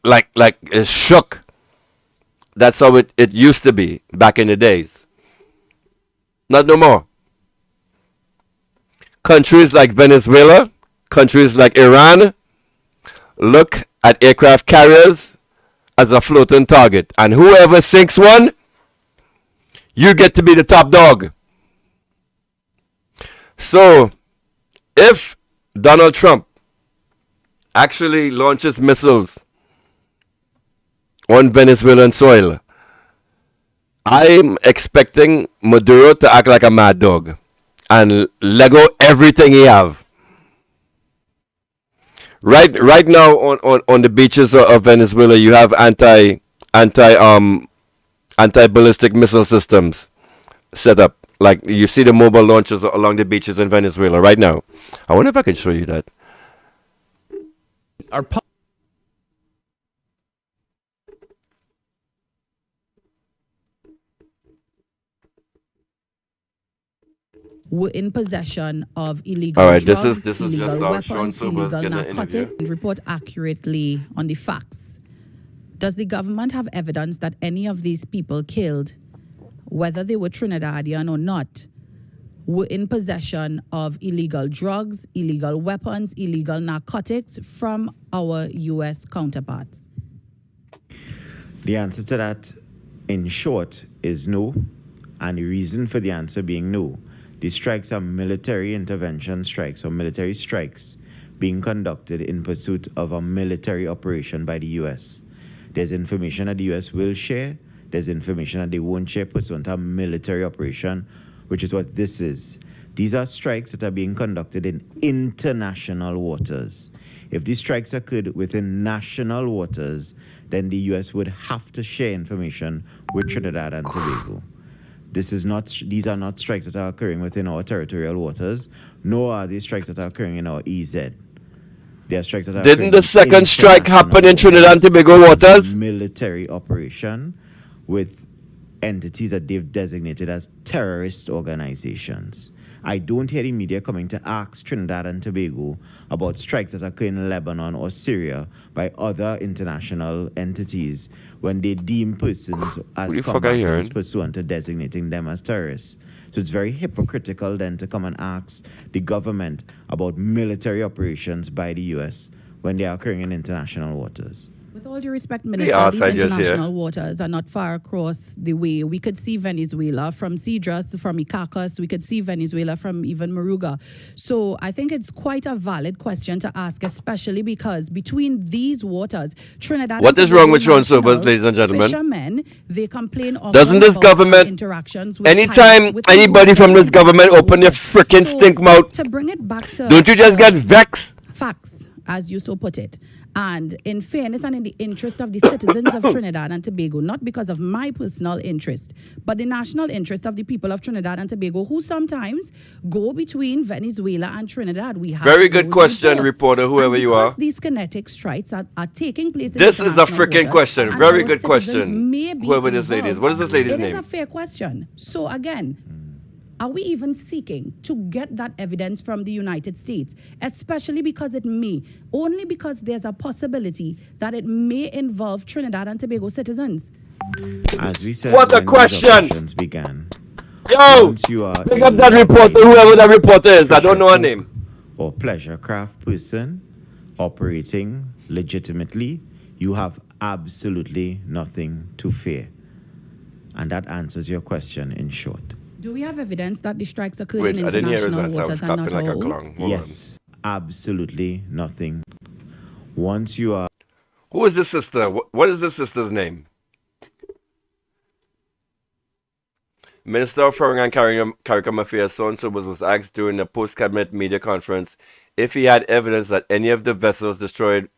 S3: like is shook. That's how it used to be back in the days. Not no more. Countries like Venezuela, countries like Iran, look at aircraft carriers as a floating target. And whoever sinks one, you get to be the top dog. So, if Donald Trump actually launches missiles on Venezuelan soil, I'm expecting Maduro to act like a mad dog and let go everything he have. Right now on the beaches of Venezuela, you have anti-ballistic missile systems set up. Like, you see the mobile launchers along the beaches in Venezuela right now. I wonder if I can show you that.
S20: Were in possession of illegal
S3: All right,
S20: drugs,
S3: this is just Sean Sobers getting an interview.
S20: Report accurately on the facts. Does the government have evidence that any of these people killed, whether they were Trinidadian or not, were in possession of illegal drugs, illegal weapons, illegal narcotics from our U.S. counterparts?
S21: The answer to that, in short, is no. And the reason for the answer being no, these strikes are military intervention strikes or military strikes being conducted in pursuit of a military operation by the U.S. There's information that the U.S. will share. There's information that they won't share pursuant to a military operation, which is what this is. These are strikes that are being conducted in international waters. If these strikes occurred within national waters, then the U.S. would have to share information with Trinidad and Tobago. These are not strikes that are occurring within our territorial waters, nor are these strikes that are occurring in our EZ. They are strikes that are
S3: Didn't the second strike happen in Trinidad and Tobago waters?
S21: Military operation with entities that they've designated as terrorist organizations. I don't hear the media coming to ask Trinidad and Tobago about strikes that occur in Lebanon or Syria by other international entities when they deem persons as combatants pursuant to designating them as terrorists. So it's very hypocritical then to come and ask the government about military operations by the U.S. when they are occurring in international waters.
S20: With all due respect, Minister, these international waters are not far across the way. We could see Venezuela from Cedras, from Icacos. We could see Venezuela from even Moruga. So I think it's quite a valid question to ask, especially because between these waters, Trinidad
S3: What is wrong with showing sobers, ladies and gentlemen?
S20: Fishermen, they complain of
S3: doesn't this government,
S20: interactions with
S3: anytime anybody from this government open their freaking stink mouth,
S20: to bring it back to
S3: don't you just get vexed?
S20: Facts, as you so put it. And in fairness and in the interest of the citizens of Trinidad and Tobago, not because of my personal interest, but the national interest of the people of Trinidad and Tobago, who sometimes go between Venezuela and Trinidad. We have
S3: very good question, reporter, whoever you are.
S20: These kinetic strikes are taking place.
S3: This is a freaking question. Very good question. Whoever this lady is. What is this lady's name?
S20: It is a fair question. So again, are we even seeking to get that evidence from the United States, especially because it may, only because there's a possibility that it may involve Trinidad and Tobago citizens?
S21: As we said,
S3: what a question!
S21: Began,
S3: yo, pick up that reporter, whoever that reporter is. I don't know her name.
S21: Or pleasure craft person operating legitimately, you have absolutely nothing to fear. And that answers your question in short.
S20: Do we have evidence that the strikes occurred in international waters and not our own?
S21: Yes, absolutely nothing. Once you are...
S3: Who is this sister? What is this sister's name? Minister of Foreign and CARICOM Affairs so-and-so was asked during a post-cabinet media conference if he had evidence that any of the vessels destroyed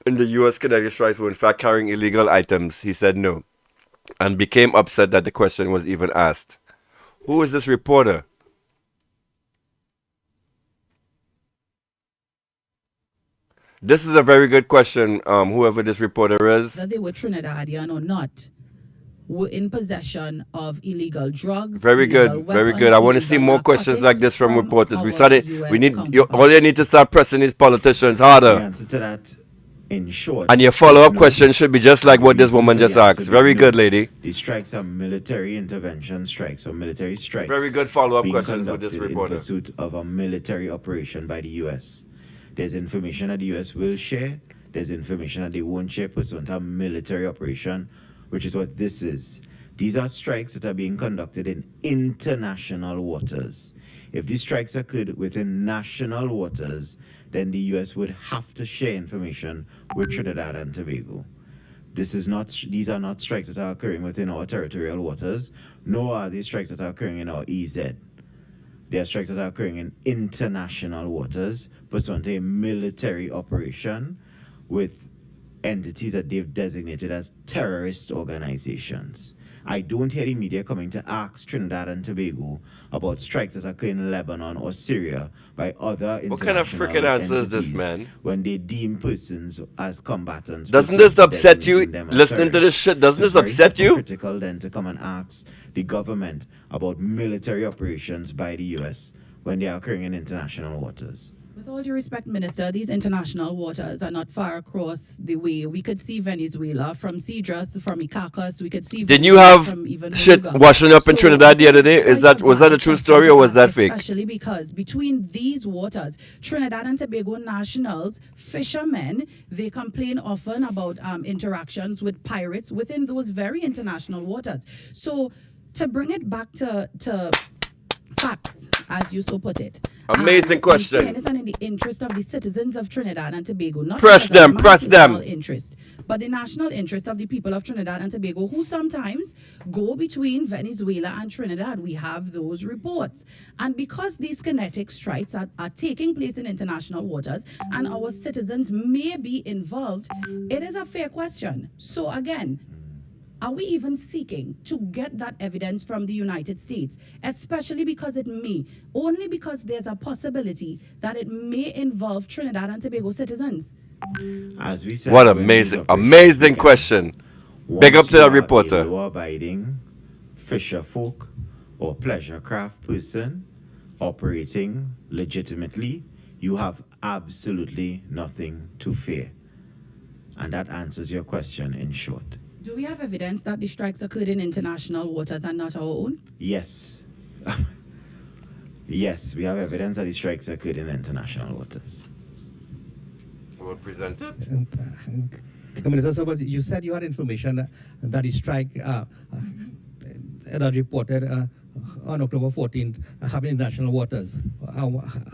S3: in the U.S. kinetic strikes were in fact carrying illegal items. He said no, and became upset that the question was even asked. Who is this reporter? This is a very good question, whoever this reporter is.
S20: Whether they were Trinidadian or not, were in possession of illegal drugs.
S3: Very good, very good. I want to see more questions like this from reporters. We started, we need, all you need to start pressing these politicians harder.
S21: The answer to that, in short,
S3: and your follow-up question should be just like what this woman just asked. Very good, lady.
S21: These strikes are military intervention strikes or military strikes.
S3: Very good follow-up questions with this reporter.
S21: In pursuit of a military operation by the U.S. There's information that the U.S. will share. There's information that they won't share pursuant to a military operation, which is what this is. These are strikes that are being conducted in international waters. If these strikes occurred within national waters, then the U.S. would have to share information with Trinidad and Tobago. These are not strikes that are occurring within our territorial waters, nor are these strikes that are occurring in our EZ. They are strikes that are occurring in international waters, pursuant to a military operation with entities that they've designated as terrorist organizations. I don't hear the media coming to ask Trinidad and Tobago about strikes that occur in Lebanon or Syria by other international.
S3: What kind of freaking answer is this, man?
S21: When they deem persons as combatants.
S3: Doesn't this upset you? Listening to this shit, doesn't this upset you?
S21: It's critical then to come and ask the government about military operations by the U.S. when they are occurring in international waters.
S20: With all due respect, Minister, these international waters are not far across the way. We could see Venezuela from Cedras, from Icacos. We could see.
S3: Didn't you have shit washing up in Trinidad the other day? Was that a true story or was that fake?
S20: Especially because between these waters, Trinidad and Tobago nationals, fishermen, they complain often about interactions with pirates within those very international waters. So to bring it back to facts, as you so put it.
S3: Amazing question.
S20: And in the interest of the citizens of Trinidad and Tobago, not
S3: press them.
S20: interest, but the national interest of the people of Trinidad and Tobago, who sometimes go between Venezuela and Trinidad. We have those reports. And because these kinetic strikes are taking place in international waters and our citizens may be involved, it is a fair question. So again, are we even seeking to get that evidence from the United States, especially because it may, only because there's a possibility that it may involve Trinidad and Tobago citizens?
S21: As we said,
S3: What amazing question. Big up to the reporter.
S21: Law-abiding fisher folk or pleasure craft person operating legitimately, you have absolutely nothing to fear. And that answers your question in short.
S20: Do we have evidence that the strikes occurred in international waters and not our own?
S21: Yes. Yes, we have evidence that the strikes occurred in international waters.
S3: We'll present it.
S4: Minister, so you said you had information that the strike that reported on October 14th happened in national waters. And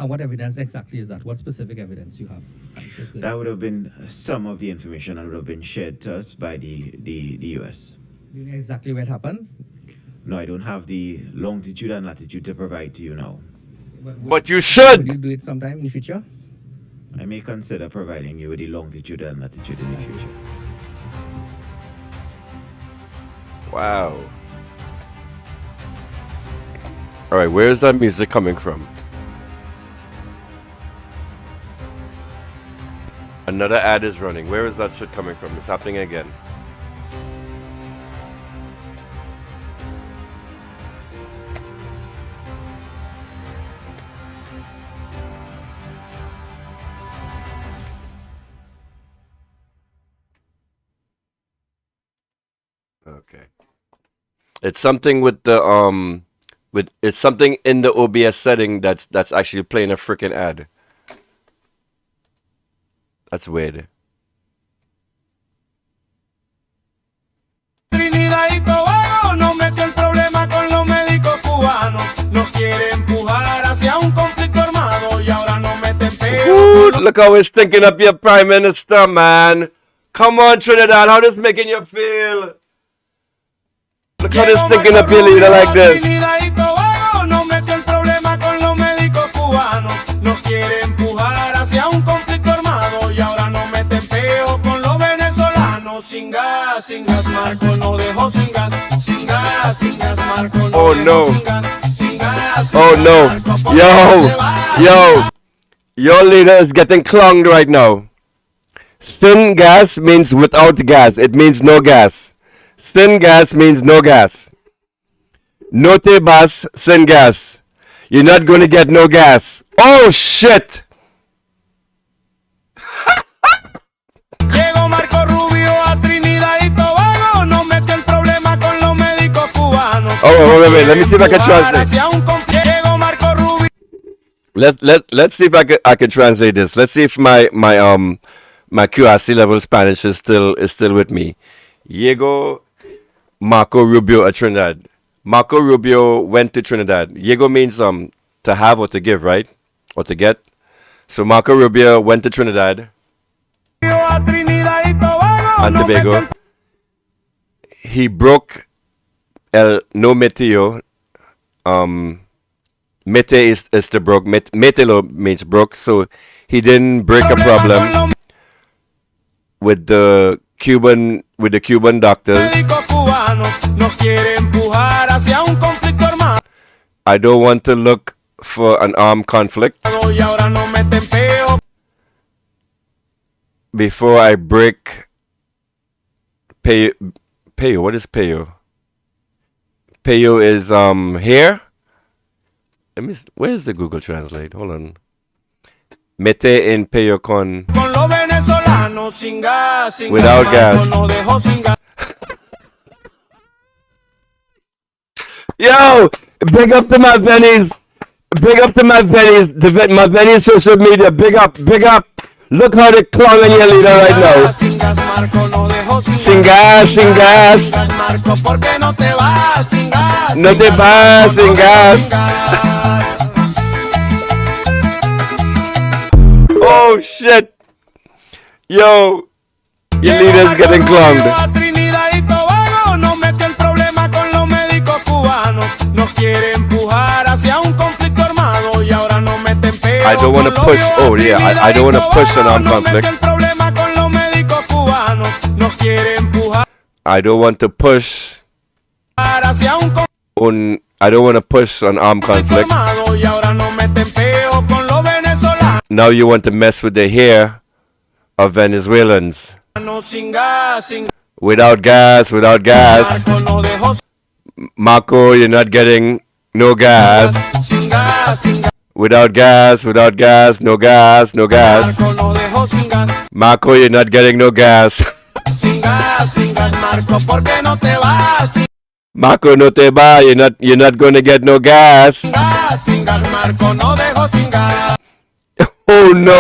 S4: what evidence exactly is that? What specific evidence you have?
S21: That would have been some of the information that would have been shared to us by the U.S.
S4: Do you know exactly where it happened?
S21: No, I don't have the longitude and latitude to provide to you now.
S3: But you should!
S4: Will you do it sometime in the future?
S21: I may consider providing you with the longitude and latitude in the future.
S3: Wow. Alright, where is that music coming from? Another ad is running. Where is that shit coming from? It's happening again. Okay. It's something with the it's something in the OBS setting that's actually playing a freaking ad. That's weird.
S2: Trinidad y Tobago no mete el problema con los médicos cubanos. Nos quiere empujar hacia un conflicto armado y ahora no meten peo.
S3: Ooh, look how it's thinking up your prime minister, man. Come on, Trinidad, how this making you feel? Look how this thinking up your leader like this.
S2: Trinidad y Tobago no mete el problema con los médicos cubanos. Nos quiere empujar hacia un conflicto armado y ahora no meten peo con los venezolanos. Sin gas, Marco no dejó sin gas. Sin gas, Marco no
S3: Oh no.
S2: sin gas.
S3: Oh no. Yo. Your leader is getting clunged right now. Sin gas means without gas. It means no gas. Sin gas means no gas. No te bas sin gas. You're not going to get no gas. Oh shit.
S2: Llegó Marco Rubio a Trinidad y Tobago, no mete el problema con los médicos cubanos.
S3: Oh, wait. Let me see if I can translate.
S2: Llegó Marco Rubio.
S3: Let's see if I can translate this. Let's see if my QRC level Spanish is still with me. Llegó Marco Rubio at Trinidad. Marco Rubio went to Trinidad. Llegó means to have or to give, right? Or to get. So Marco Rubio went to Trinidad and Tobago. He broke el no meteo. Mete is to broke. Metelo means broke. So he didn't break a problem with the Cuban doctors. I don't want to look for an armed conflict before I break payo. What is payo? Payo is here. Where's the Google Translate? Hold on. Mete en payo con without gas. Yo, big up to my Bennies. Big up to my Bennies. My Bennies social media. Big up. Look how they're clowning your leader right now. Sin gas. No te vas, sin gas. Oh shit. Yo. Your leader's getting clowned.
S2: A Trinidad y Tobago nos metió el problema con los médicos cubanos. Nos quiere empujar hacia un conflicto armado y ahora nos meten peo.
S3: I don't want to push. Oh yeah, I don't want to push an armed conflict.
S2: El problema con los médicos cubanos. Nos quiere empujar
S3: I don't want to push
S2: hacia un
S3: on. I don't want to push an armed conflict.
S2: armado y ahora nos meten peo con los venezolanos.
S3: Now you want to mess with the hair of Venezuelans.
S2: Sin gas, sin
S3: Without gas.
S2: Marco no dejó
S3: Marco, you're not getting no gas.
S2: sin gas, sin gas.
S3: Without gas, no gas.
S2: Marco no dejó sin gas.
S3: Marco, you're not getting no gas.
S2: Sin gas, Marco, ¿por qué no te vas? Sin
S3: Marco, no te va. You're not going to get no gas.
S2: gas, Marco no dejó sin gas.
S3: Oh no.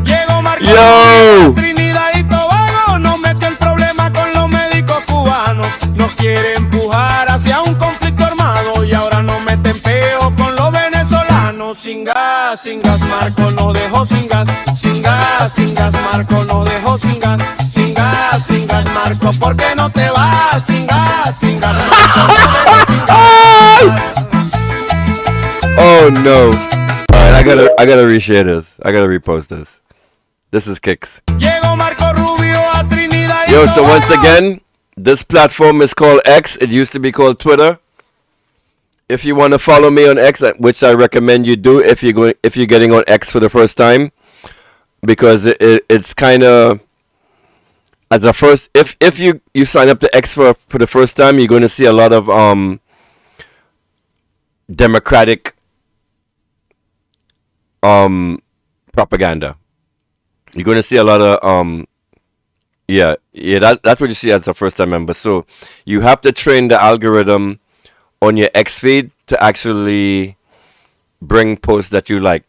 S2: Llegó Marco
S3: Yo.
S2: Trinidad y Tobago nos metió el problema con los médicos cubanos. Nos quiere empujar hacia un conflicto armado y ahora nos meten peo con los venezolanos. Sin gas, Marco no dejó sin gas. Sin gas, Marco no dejó sin gas. Sin gas, Marco, ¿por qué no te vas? Sin gas, Marco no dejó sin gas.
S3: Oh no. Alright, I gotta reshare this. I gotta repost this. This is kicks.
S2: Llegó Marco Rubio a Trinidad y
S3: Yo, so
S2: Tobago.
S3: once again, this platform is called X. It used to be called Twitter. If you want to follow me on X, which I recommend you do if you're getting on X for the first time, because it's kind of as a first. If you sign up to X for the first time, you're going to see a lot of Democratic propaganda. You're going to see a lot of yeah, that's what you see as a first time member. So you have to train the algorithm on your X feed to actually bring posts that you like.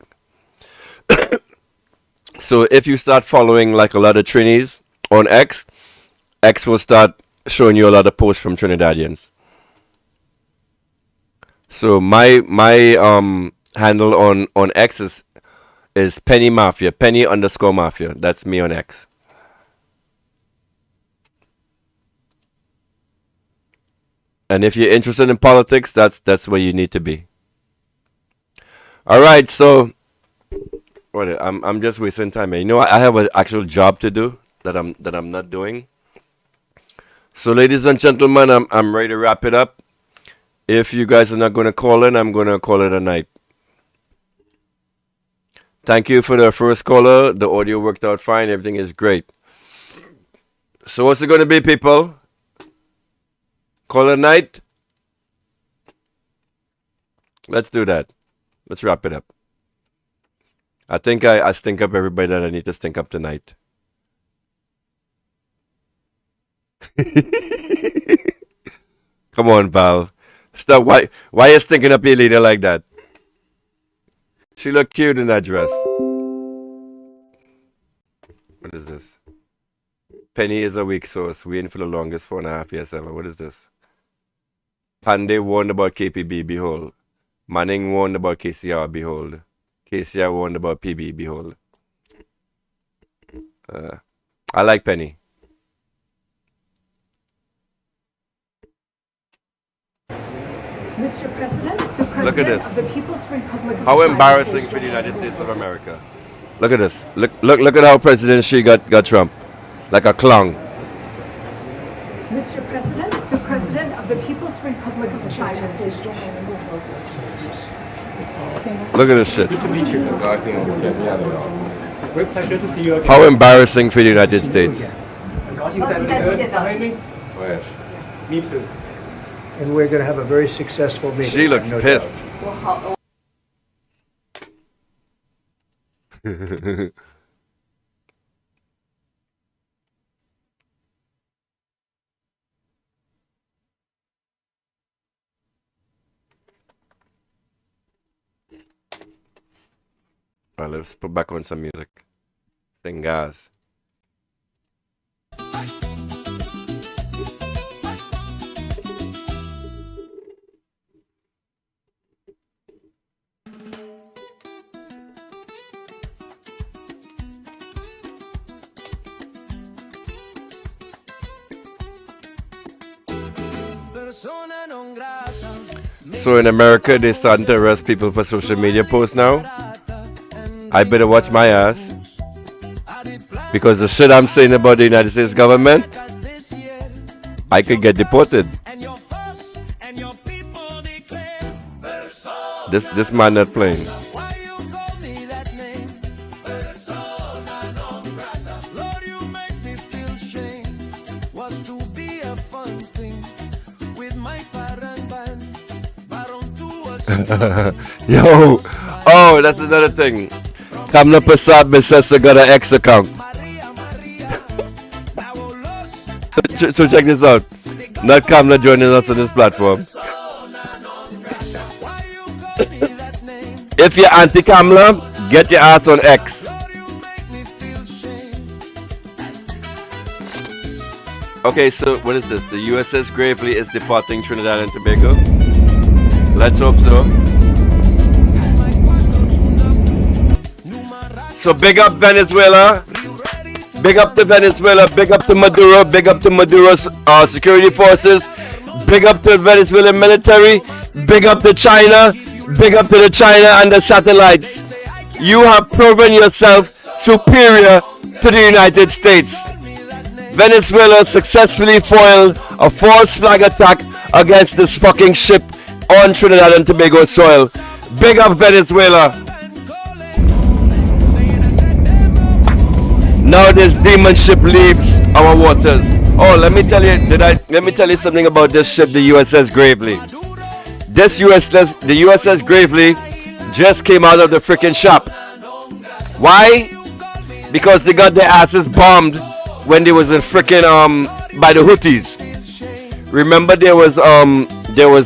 S3: So if you start following like a lot of Trinis on X, X will start showing you a lot of posts from Trinidadians. So my handle on X is Penny Mafia, Penny_Mafia. That's me on X. And if you're interested in politics, that's where you need to be. All right, so I'm just wasting time. You know, I have an actual job to do that I'm not doing. So, ladies and gentlemen, I'm ready to wrap it up. If you guys are not going to call in, I'm going to call it a night. Thank you for the first caller. The audio worked out fine. Everything is great. So what's it going to be, people? Call it a night? Let's do that. Let's wrap it up. I think I stink up everybody that I need to stink up tonight. Come on, pal. Stop. Why you stinking up your leader like that? She looked cute in that dress. What is this? Penny is a weak source. Waiting for the longest 4.5 years ever. What is this? Pandey warned about KPB, behold. Manning warned about KCR, behold. KCR warned about PB, behold. I like Penny.
S5: Mr. President, the President
S3: Look at this.
S5: of the People's Republic of
S3: How
S5: China
S3: embarrassing
S5: is
S3: for the United States of America. Look at this. Look at how President Xi got Trump. Like a clown.
S5: Mr. President, the President of the People's Republic of China is
S3: Look at this shit.
S22: Good to meet you. Great pleasure to see you again.
S3: How embarrassing for the United States.
S22: Behind me? Me too.
S23: And we're going to have a very successful meeting.
S3: She looks
S23: no
S3: pissed.
S23: doubt.
S3: Alright, let's put back on some music. Sing guys. So in America, they starting to arrest people for social media posts now. I better watch my ass. Because the shit I'm saying about the United States government, I could get deported. This man not playing. Yo, oh, that's another thing. Kamla Persad-Bissessar got an X account. So check this out. Not Kamla joining us on this platform. If you're anti-Kamla, get your ass on X. Okay, so what is this? The USS Gravely is departing Trinidad and Tobago. Let's hope so. So big up Venezuela. Big up to Venezuela. Big up to Maduro. Big up to Maduro's security forces. Big up to Venezuelan military. Big up to China. Big up to the China and the satellites. You have proven yourself superior to the United States. Venezuela successfully foiled a false flag attack against this fucking ship on Trinidad and Tobago soil. Big up Venezuela. Now this demon ship leaves our waters. Oh, let me tell you something about this ship, the USS Gravely. The USS Gravely just came out of the freaking shop. Why? Because they got their asses bombed when they was in freaking by the Houthis. Remember there was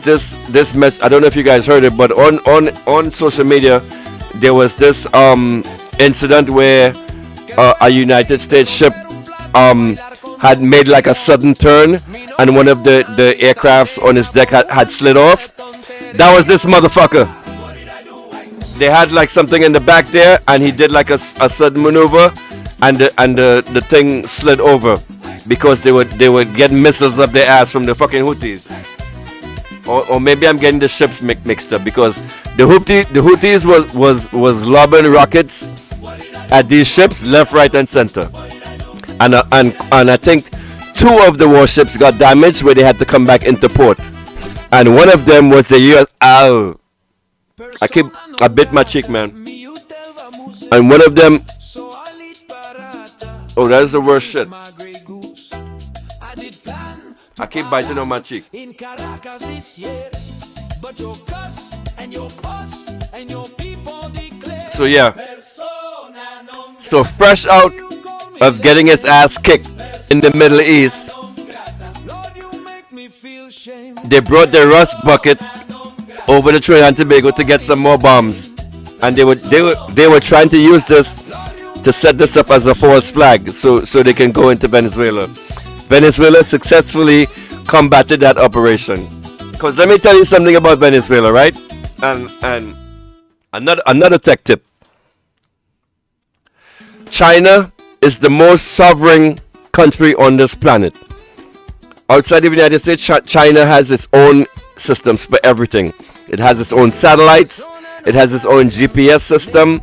S3: this mess. I don't know if you guys heard it, but on social media there was this incident where a United States ship had made like a sudden turn and one of the aircrafts on his deck had slid off. That was this motherfucker. They had like something in the back there and he did like a sudden maneuver and the thing slid over because they would get missiles up their ass from the fucking Houthis. Or maybe I'm getting the ships mixed up because the Houthis was lobbing rockets at these ships left, right, and center, and I think 2 of the warships got damaged where they had to come back into port, and one of them was the US. Ow! I bit my cheek, man. And one of them. Oh, that is the worst shit. I keep biting on my cheek. So yeah. So fresh out of getting his ass kicked in the Middle East, they brought the rust bucket over to Trinidad and Tobago to get some more bombs, and they were trying to use this to set this up as a false flag, so they can go into Venezuela. Venezuela successfully combated that operation. Because let me tell you something about Venezuela, right? And another tech tip. China is the most sovereign country on this planet. Outside of the United States, China has its own systems for everything. It has its own satellites. It has its own GPS system.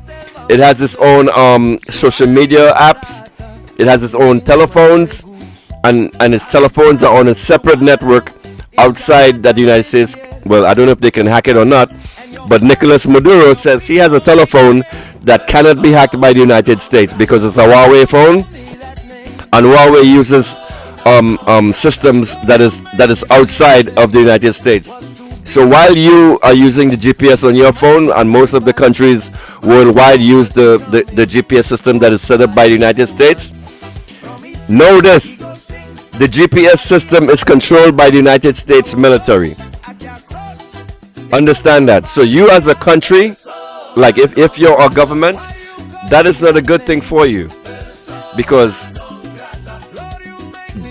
S3: It has its own social media apps. It has its own telephones. And its telephones are on a separate network outside that the United States. Well, I don't know if they can hack it or not. But Nicolas Maduro says he has a telephone that cannot be hacked by the United States because it's a Huawei phone, and Huawei uses systems that is outside of the United States. So while you are using the GPS on your phone, and most of the countries worldwide use the GPS system that is set up by the United States, know this: the GPS system is controlled by the United States military. Understand that. So you as a country, like if you're a government, that is not a good thing for you, because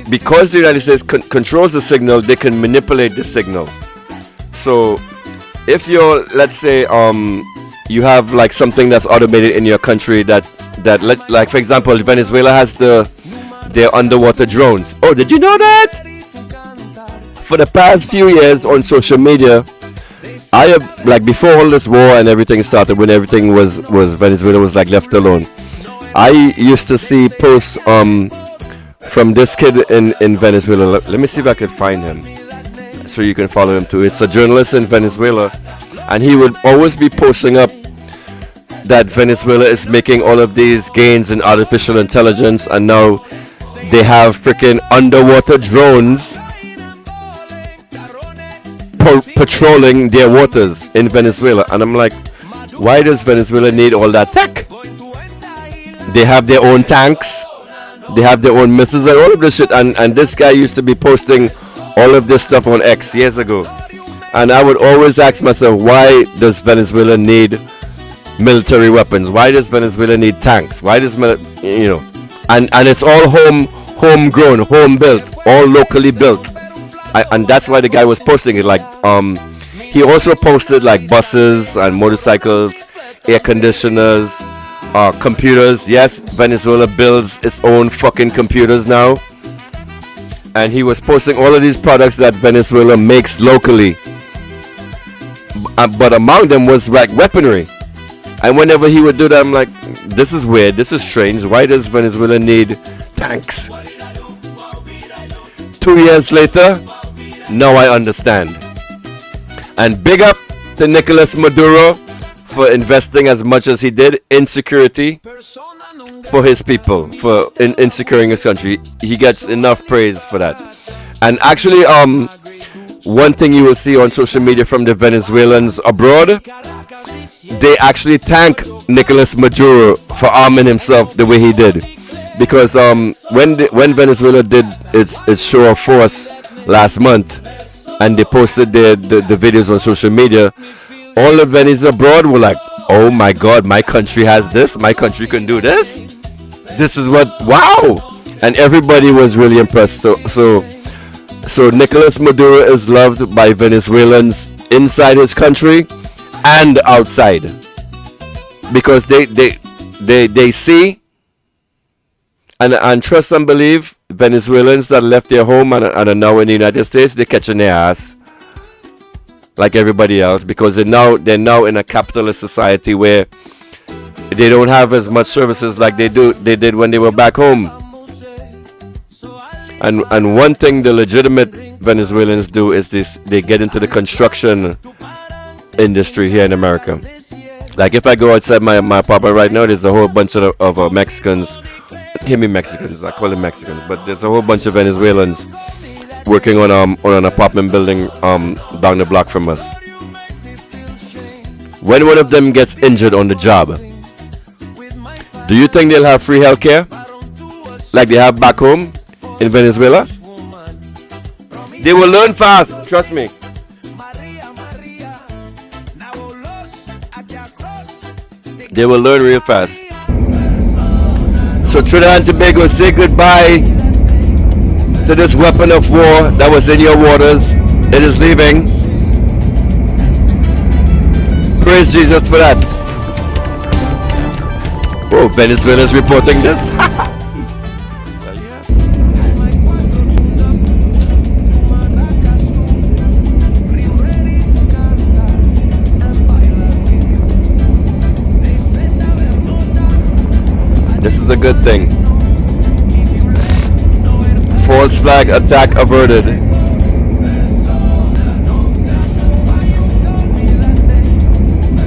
S3: the United States controls the signal, they can manipulate the signal. So if you're, let's say you have like something that's automated in your country that like for example Venezuela has their underwater drones. Oh, did you know that? For the past few years on social media, I have, like, before all this war and everything started, when everything was Venezuela was like left alone, I used to see posts from this kid in Venezuela. Let me see if I could find him so you can follow him too. It's a journalist in Venezuela, and he would always be posting up that Venezuela is making all of these gains in artificial intelligence, and now they have freaking underwater drones patrolling their waters in Venezuela. And I'm like, why does Venezuela need all that tech? They have their own tanks, they have their own missiles and all of this shit. And this guy used to be posting all of this stuff on X years ago. And I would always ask myself, why does Venezuela need military weapons? Why does Venezuela need tanks? Why does and it's all homegrown, home built, all locally built. And that's why the guy was posting it. Like he also posted like buses and motorcycles, air conditioners, computers. Yes, Venezuela builds its own fucking computers now. And he was posting all of these products that Venezuela makes locally. But among them was like weaponry. And whenever he would do that, I'm like, this is weird, this is strange. Why does Venezuela need tanks? 2 years later, now I understand. And big up to Nicolas Maduro for investing as much as he did in security for his people, for in securing his country. He gets enough praise for that. And actually, one thing you will see on social media from the Venezuelans abroad, they actually thank Nicolas Maduro for arming himself the way he did. Because when Venezuela did its show of force last month, and they posted the videos on social media, all the Venezuelans abroad were like, oh my god, my country has this, my country can do this, this is what, wow. And everybody was really impressed. So Nicolas Maduro is loved by Venezuelans inside his country and outside, because they see and trust and believe Venezuelans that left their home and are now in the United States. They're catching their ass like everybody else, because they're now in a capitalist society where they don't have as much services like they did when they were back home. And one thing the legitimate Venezuelans do is this: they get into the construction industry here in America. Like if I go outside my apartment right now, there's a whole bunch of Mexicans. Hear me, Mexicans, I call them Mexicans, but there's a whole bunch of Venezuelans working on an apartment building down the block from us. When one of them gets injured on the job, do you think they'll have free healthcare like they have back home in Venezuela? They will learn fast, trust me. They will learn real fast. So Trinidad and Tobago, say goodbye to this weapon of war that was in your waters. It is leaving. Praise Jesus for that. Oh, Venezuela's reporting this. This is a good thing. False flag attack averted.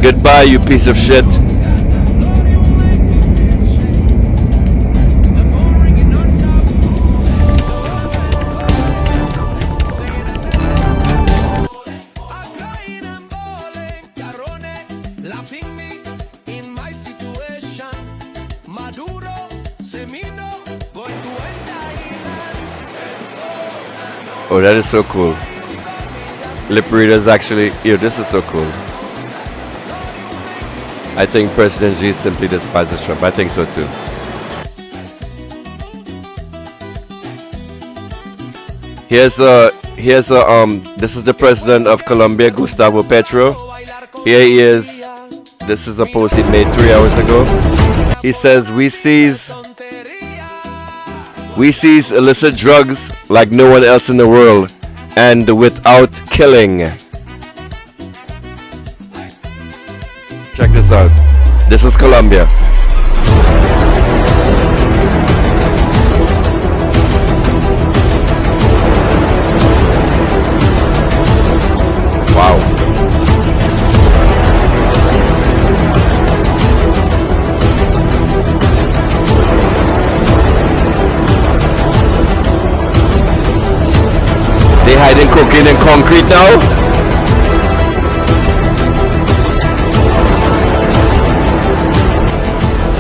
S3: Goodbye, you piece of shit. Oh, that is so cool. Lip readers actually, this is so cool. I think President Xi simply despises Trump. I think so too. This is the president of Colombia, Gustavo Petro. Here he is. This is a post he made 3 hours ago. He says, we seize illicit drugs like no one else in the world, and without killing. Check this out. This is Colombia. Wow. They hiding cocaine in concrete now?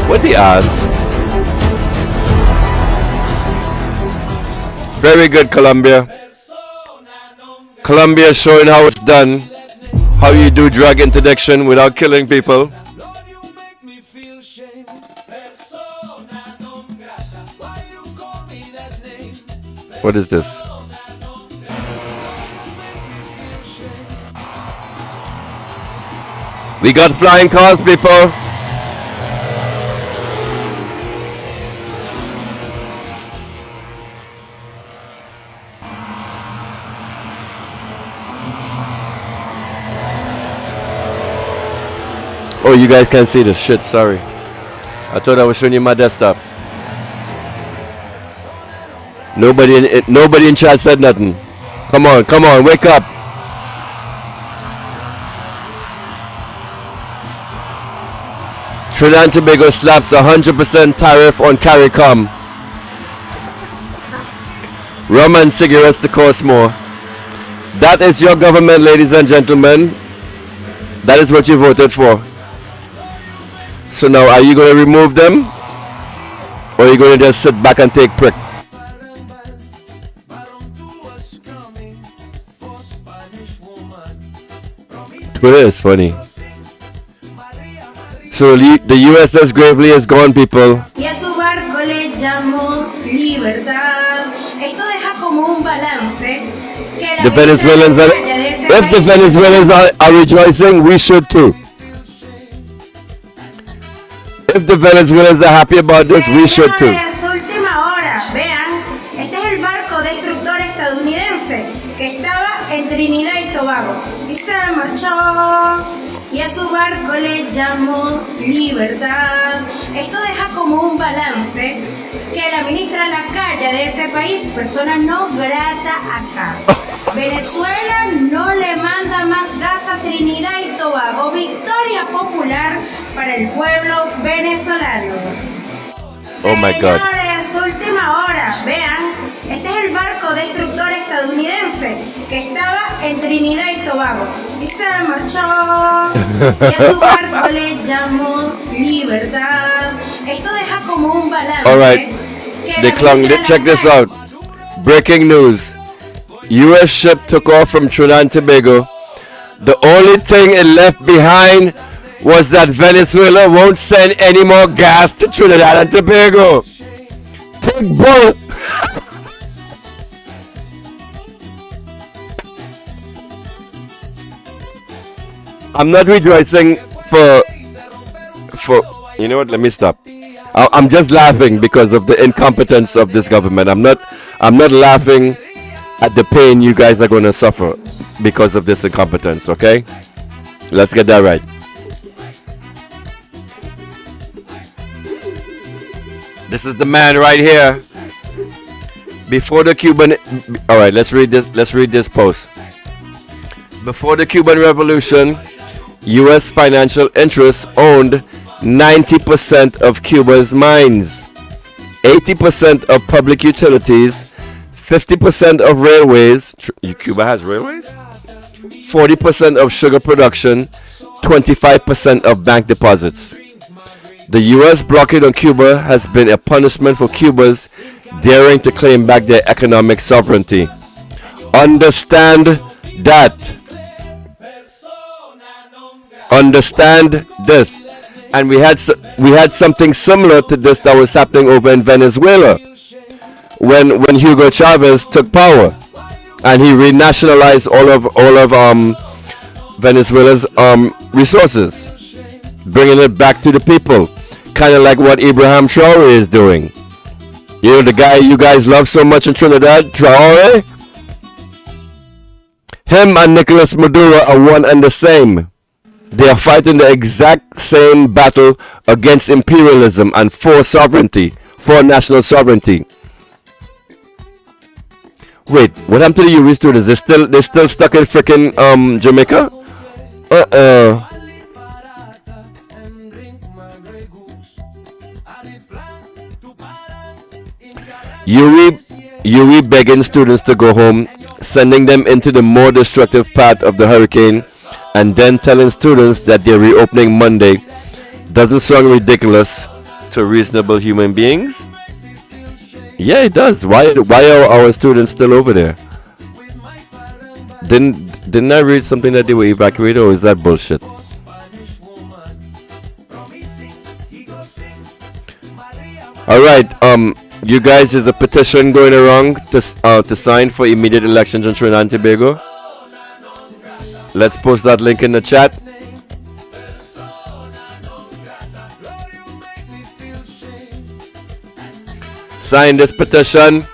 S3: What the ass? Very good, Colombia. Colombia showing how it's done. How you do drug interdiction without killing people. What is this? We got flying cars, people. Oh, you guys can't see the shit, sorry. I thought I was showing you my desktop. Nobody in chat said nothing. Come on, wake up. Trinidad and Tobago slaps 100% tariff on CARICOM. Rum and cigarettes to cost more. That is your government, ladies and gentlemen. That is what you voted for. So now, are you going to remove them? Or are you going to just sit back and take prick? Twitter is funny. So the USS Gravely is gone, people.
S6: Y a su barco le llamó libertad. Esto deja como un balance.
S3: The Venezuelans, if the Venezuelans are rejoicing, we should too. If the Venezuelans are happy about this, we should too.
S6: Última hora, vean, este es el barco destructor estadounidense que estaba en Trinidad y Tobago y se marchó. Y a su barco le llamó libertad. Esto deja como un balance que la ministra Lacalle de ese país, persona no grata acá. Venezuela no le manda más gas a Trinidad y Tobago. Victoria popular para el pueblo venezolano.
S3: Oh my God.
S6: Señores, última hora, vean, este es el barco destructor estadounidense que estaba en Trinidad y Tobago y se marchó. Y a su barco le llamó libertad. Esto deja como un balance.
S3: All right, check this out. Breaking news. U.S. ship took off from Trinidad and Tobago. The only thing it left behind was that Venezuela won't send any more gas to Trinidad and Tobago. Take bull. I'm not rejoicing for you know what, let me stop. I'm just laughing because of the incompetence of this government. I'm not laughing at the pain you guys are going to suffer because of this incompetence, okay? Let's get that right. This is the man right here. Before the Cuban, all right, let's read this post. Before the Cuban Revolution, U.S. financial interests owned 90% of Cuba's mines, 80% of public utilities, 50% of railways. Cuba has railways? 40% of sugar production, 25% of bank deposits. The U.S. blockade on Cuba has been a punishment for Cubans daring to claim back their economic sovereignty. Understand that. Understand this. And we had something similar to this that was happening over in Venezuela when Hugo Chavez took power and he renationalized all of Venezuela's resources, bringing it back to the people, kind of like what Ibrahim Traore is doing. You know, the guy you guys love so much in Trinidad, Traore? Him and Nicolas Maduro are one and the same. They are fighting the exact same battle against imperialism and for sovereignty, for national sovereignty. Wait, what happened to the UWI students? They still stuck in freaking Jamaica? UWI begging students to go home, sending them into the more destructive path of the hurricane, and then telling students that they're reopening Monday doesn't sound ridiculous to reasonable human beings? Yeah, it does. Why are our students still over there? Didn't I read something that they were evacuated, or is that bullshit? All right, you guys, there's a petition going around to sign for immediate elections in Trinidad and Tobago. Let's post that link in the chat. Sign this petition.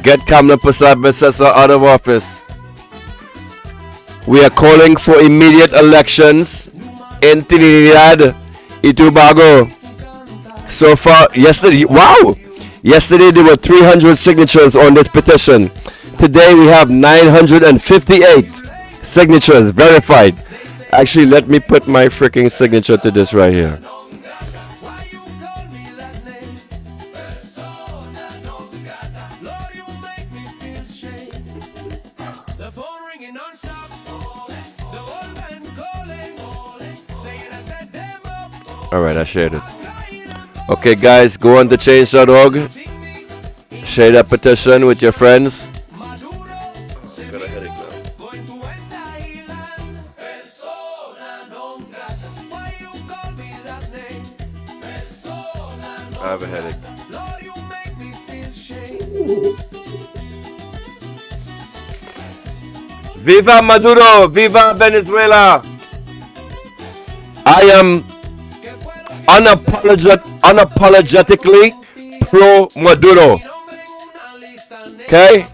S3: Get Kamla Persad-Bissessar out of office. We are calling for immediate elections in Trinidad and Tobago. So far, yesterday there were 300 signatures on this petition. Today we have 958 signatures verified. Actually, let me put my freaking signature to this right here. Alright, I shared it. Okay guys, go on to change.org. Share that petition with your friends. Got a headache now. I have a headache. Viva Maduro! Viva Venezuela! I am unapologetically pro Maduro. Okay?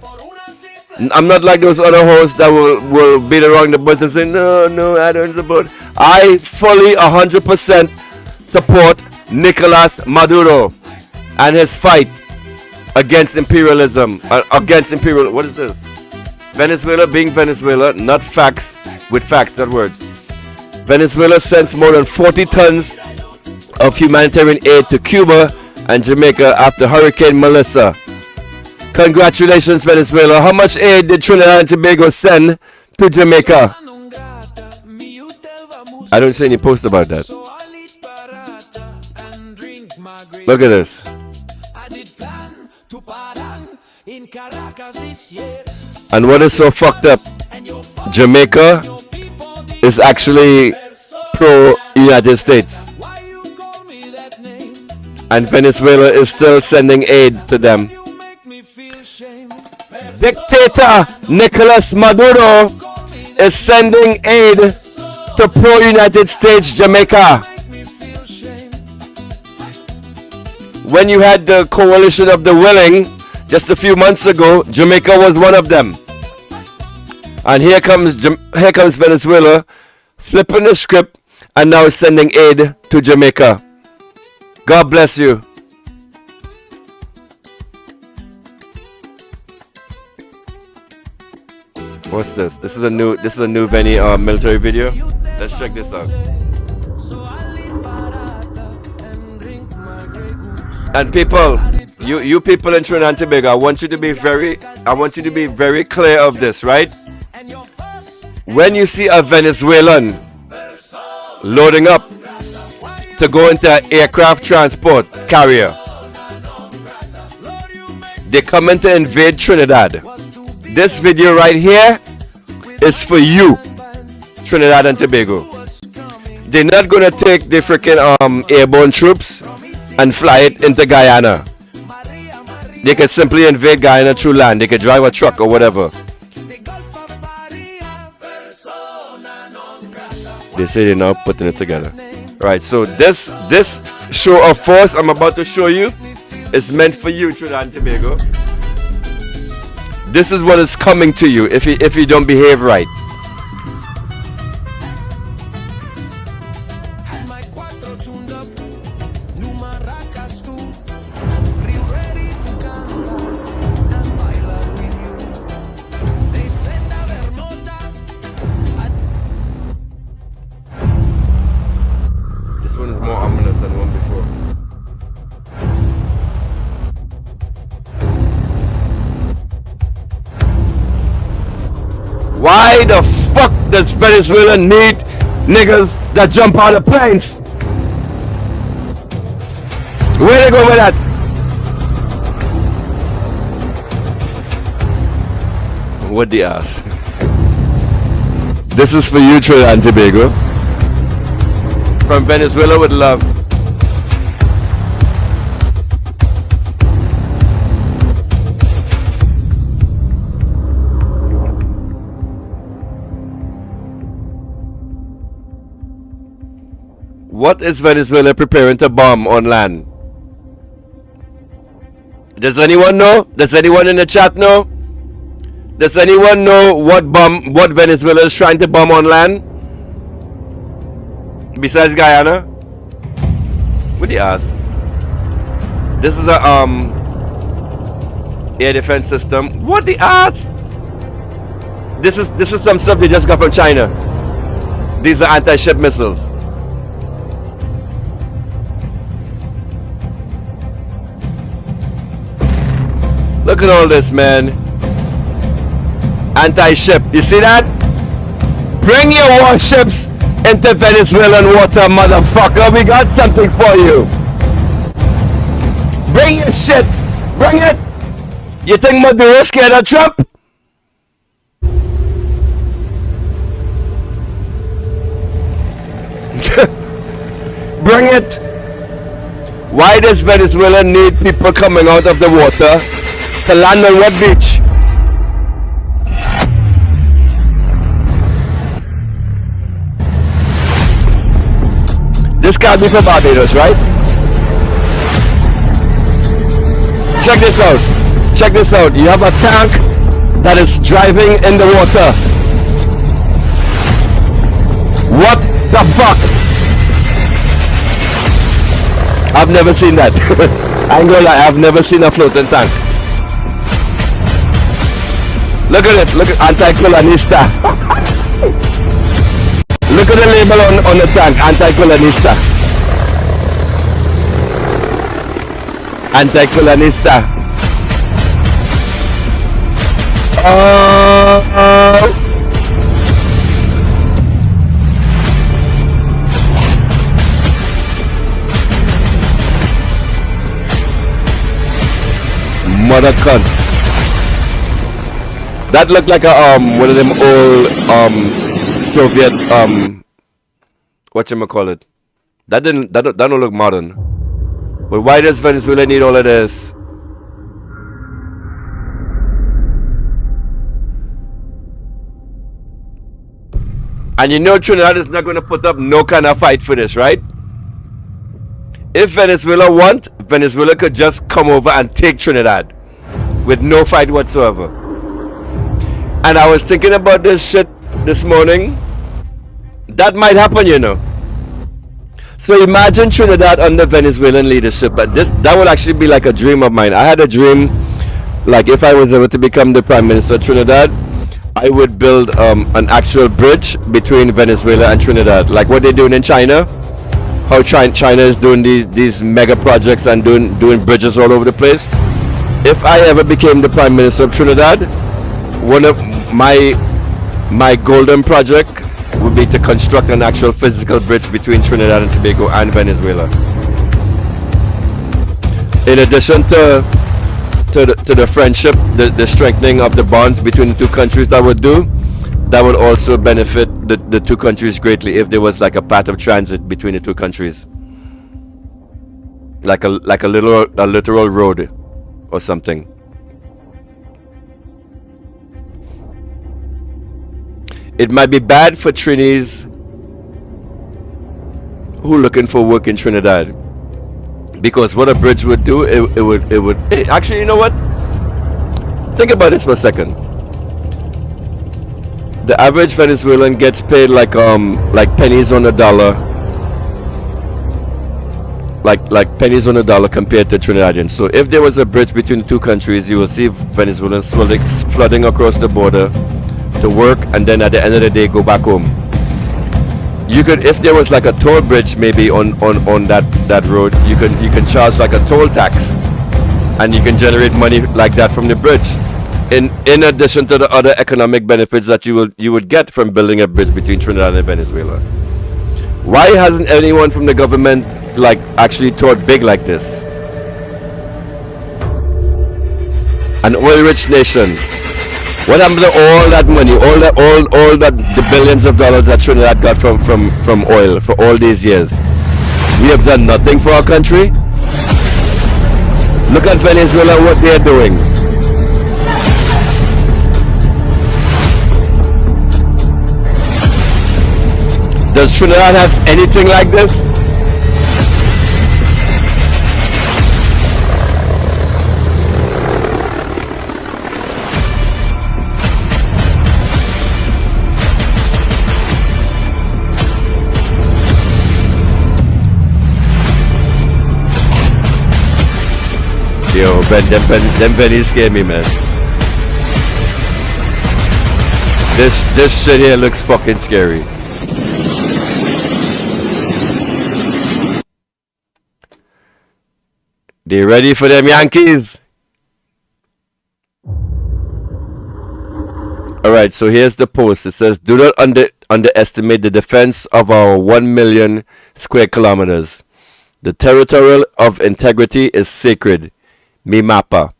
S3: I'm not like those other hosts that will beat around the bush and say, no, I don't support. I fully 100% support Nicolas Maduro and his fight against imperialism. What is this? Venezuela being Venezuela, not facts, with facts, not words. Venezuela sends more than 40 tons of humanitarian aid to Cuba and Jamaica after Hurricane Melissa. Congratulations, Venezuela. How much aid did Trinidad and Tobago send to Jamaica? I don't see any post about that. Look at this. And what is so fucked up? Jamaica is actually pro-United States. And Venezuela is still sending aid to them. Dictator Nicolas Maduro is sending aid to pro-United States Jamaica. When you had the coalition of the willing just a few months ago, Jamaica was one of them. And here comes Venezuela flipping the script and now sending aid to Jamaica. God bless you. What's this? This is a new military video. Let's check this out. And people, you people in Trinidad and Tobago, I want you to be very clear of this, right? When you see a Venezuelan loading up to go into an aircraft transport carrier, they coming to invade Trinidad. This video right here is for you, Trinidad and Tobago. They're not gonna take the freaking airborne troops and fly it into Guyana. They can simply invade Guyana through land. They can drive a truck or whatever. They say they're now putting it together. Right, so this show of force I'm about to show you is meant for you, Trinidad and Tobago. This is what is coming to you if you don't behave right. Why the fuck does Venezuela need niggas that jump out of planes? Where they go with that? What the ass? This is for you, Trinidad and Tobago. From Venezuela with love. What is Venezuela preparing to bomb on land? Does anyone know? Does anyone in the chat know? Does anyone know what Venezuela is trying to bomb on land? Besides Guyana? What do you ask? This is a air defense system. What the ass? This is some stuff they just got from China. These are anti-ship missiles. Look at all this, man. Anti-ship. You see that? Bring your warships into Venezuelan water, motherfucker. We got something for you. Bring your shit. Bring it. You think Maduro's scared of Trump? Bring it. Why does Venezuela need people coming out of the water to land on what beach? This can't be for Barbados, right? Check this out. Check this out. You have a tank that is driving in the water. What the fuck? I've never seen that. I ain't gonna lie, I've never seen a floating tank. Look at it. Look at anti-colonista. Look at the label on the tank, anti-colonista. Anti-colonista. Mother cunt. That looked like a one of them old Soviet whatchamacallit. That don't look modern. But why does Venezuela need all of this? And you know Trinidad is not going to put up no kind of fight for this, right? If Venezuela want, Venezuela could just come over and take Trinidad with no fight whatsoever. And I was thinking about this shit this morning. That might happen, you know. So imagine Trinidad under Venezuelan leadership, but that would actually be like a dream of mine. I had a dream, like if I was able to become the Prime Minister of Trinidad, I would build an actual bridge between Venezuela and Trinidad, like what they're doing in China. How China is doing these mega projects and doing bridges all over the place. If I ever became the Prime Minister of Trinidad, one of my golden project would be to construct an actual physical bridge between Trinidad and Tobago and Venezuela. In addition to the friendship, the strengthening of the bonds between the two countries that would also benefit the two countries greatly if there was like a path of transit between the two countries. Like a literal road or something. It might be bad for Trinis who looking for work in Trinidad, because what a bridge would do, it would actually, you know what? Think about this for a second. The average Venezuelan gets paid like pennies on a dollar, like pennies on a dollar compared to Trinidadians. So if there was a bridge between the two countries, you will see Venezuelans flooding across the border to work, and then at the end of the day go back home. You could, if there was like a toll bridge maybe on that road, you can charge like a toll tax, and you can generate money like that from the bridge. in addition to the other economic benefits that you would get from building a bridge between Trinidad and Venezuela. Why hasn't anyone from the government like actually thought big like this? An oil-rich nation. What happened to all that money, all that the billions of dollars that Trinidad got from oil for all these years? We have done nothing for our country. Look at Venezuela, what they are doing. Does Trinidad have anything like this? Yo, them pennies scare me, man. This shit here looks fucking scary. They ready for them Yankees? Alright, so here's the post. It says, do not underestimate the defense of our 1 million square kilometers. The territorial of integrity is sacred. Mi mapa.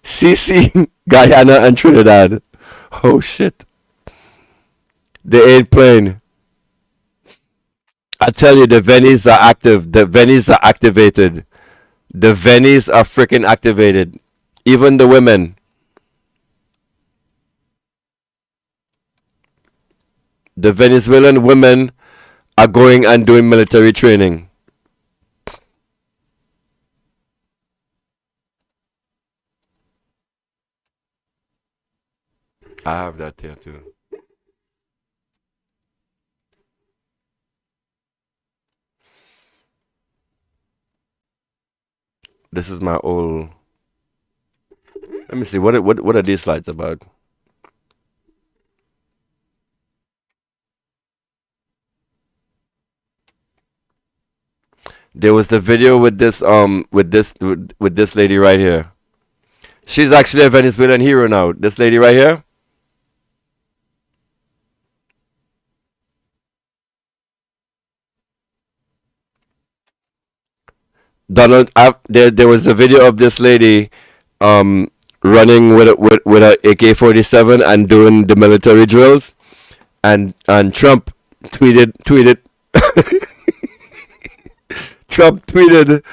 S3: CC, Guyana, and Trinidad. Oh shit. They ain't playing. I tell you, the Vennies are active. The Vennies are activated. The Vennies are freaking activated. Even the women. The Venezuelan women are going and doing military training. I have that here too. This is my old. Let me see. What are these slides about? There was the video with this with this lady right here. She's actually a Venezuelan hero now. This lady right here. Donald, there was a video of this lady running with a AK-47 and doing the military drills, and Trump tweeted Trump tweeted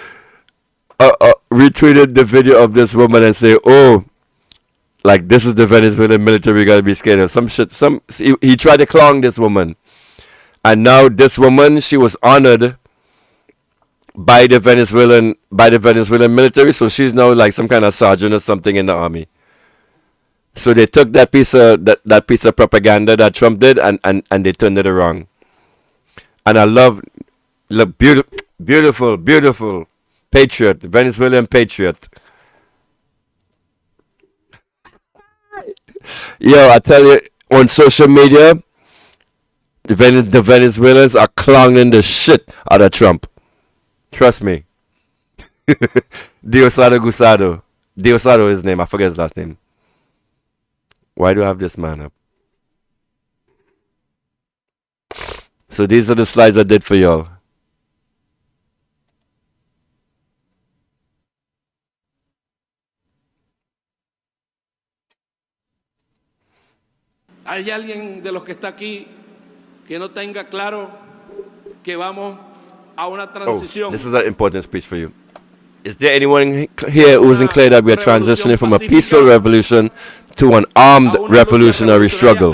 S3: retweeted the video of this woman and say, oh, like this is the Venezuelan military, we gotta be scared of some shit. He tried to clown this woman, and now this woman, she was honored by the Venezuelan military, so she's now like some kind of sergeant or something in the army. So they took that piece of propaganda that Trump did and they turned it around. And I love beautiful patriot, Venezuelan patriot. Yo, I tell you, on social media, the Venezuelans are clowning the shit out of Trump. Trust me. Diosdado Gusado. Diosdado is his name. I forget his last name. Why do I have this man up? So these are the slides I did for y'all.
S8: ¿Hay alguien de los que está aquí que no tenga claro que vamos a una transición?
S3: Oh, this is an important speech for you. Is there anyone here who isn't clear that we are transitioning from a peaceful revolution to an armed revolutionary struggle?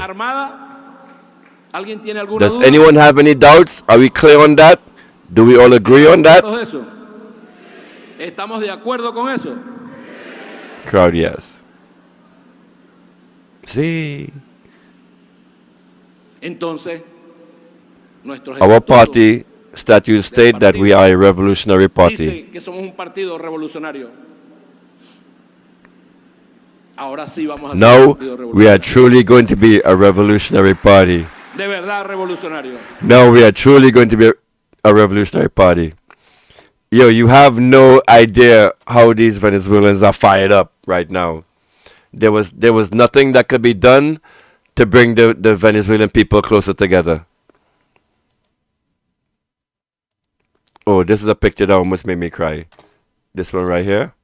S3: Does anyone have any doubts? Are we clear on that? Do we all agree on that?
S8: ¿Estamos de acuerdo con eso?
S3: Crowd, yes. Sí.
S8: Entonces,
S3: our party statutes state that we are a revolutionary party.
S8: dice que somos un partido revolucionario. Ahora sí vamos a ser
S3: Now
S8: un partido revolucionario.
S3: we are truly going to be a revolutionary party.
S8: De verdad revolucionario.
S3: Now we are truly going to be a revolutionary party. Yo, you have no idea how these Venezuelans are fired up right now. There was nothing that could be done to bring the Venezuelan people closer together. Oh, this is a picture that almost made me cry. This one right here.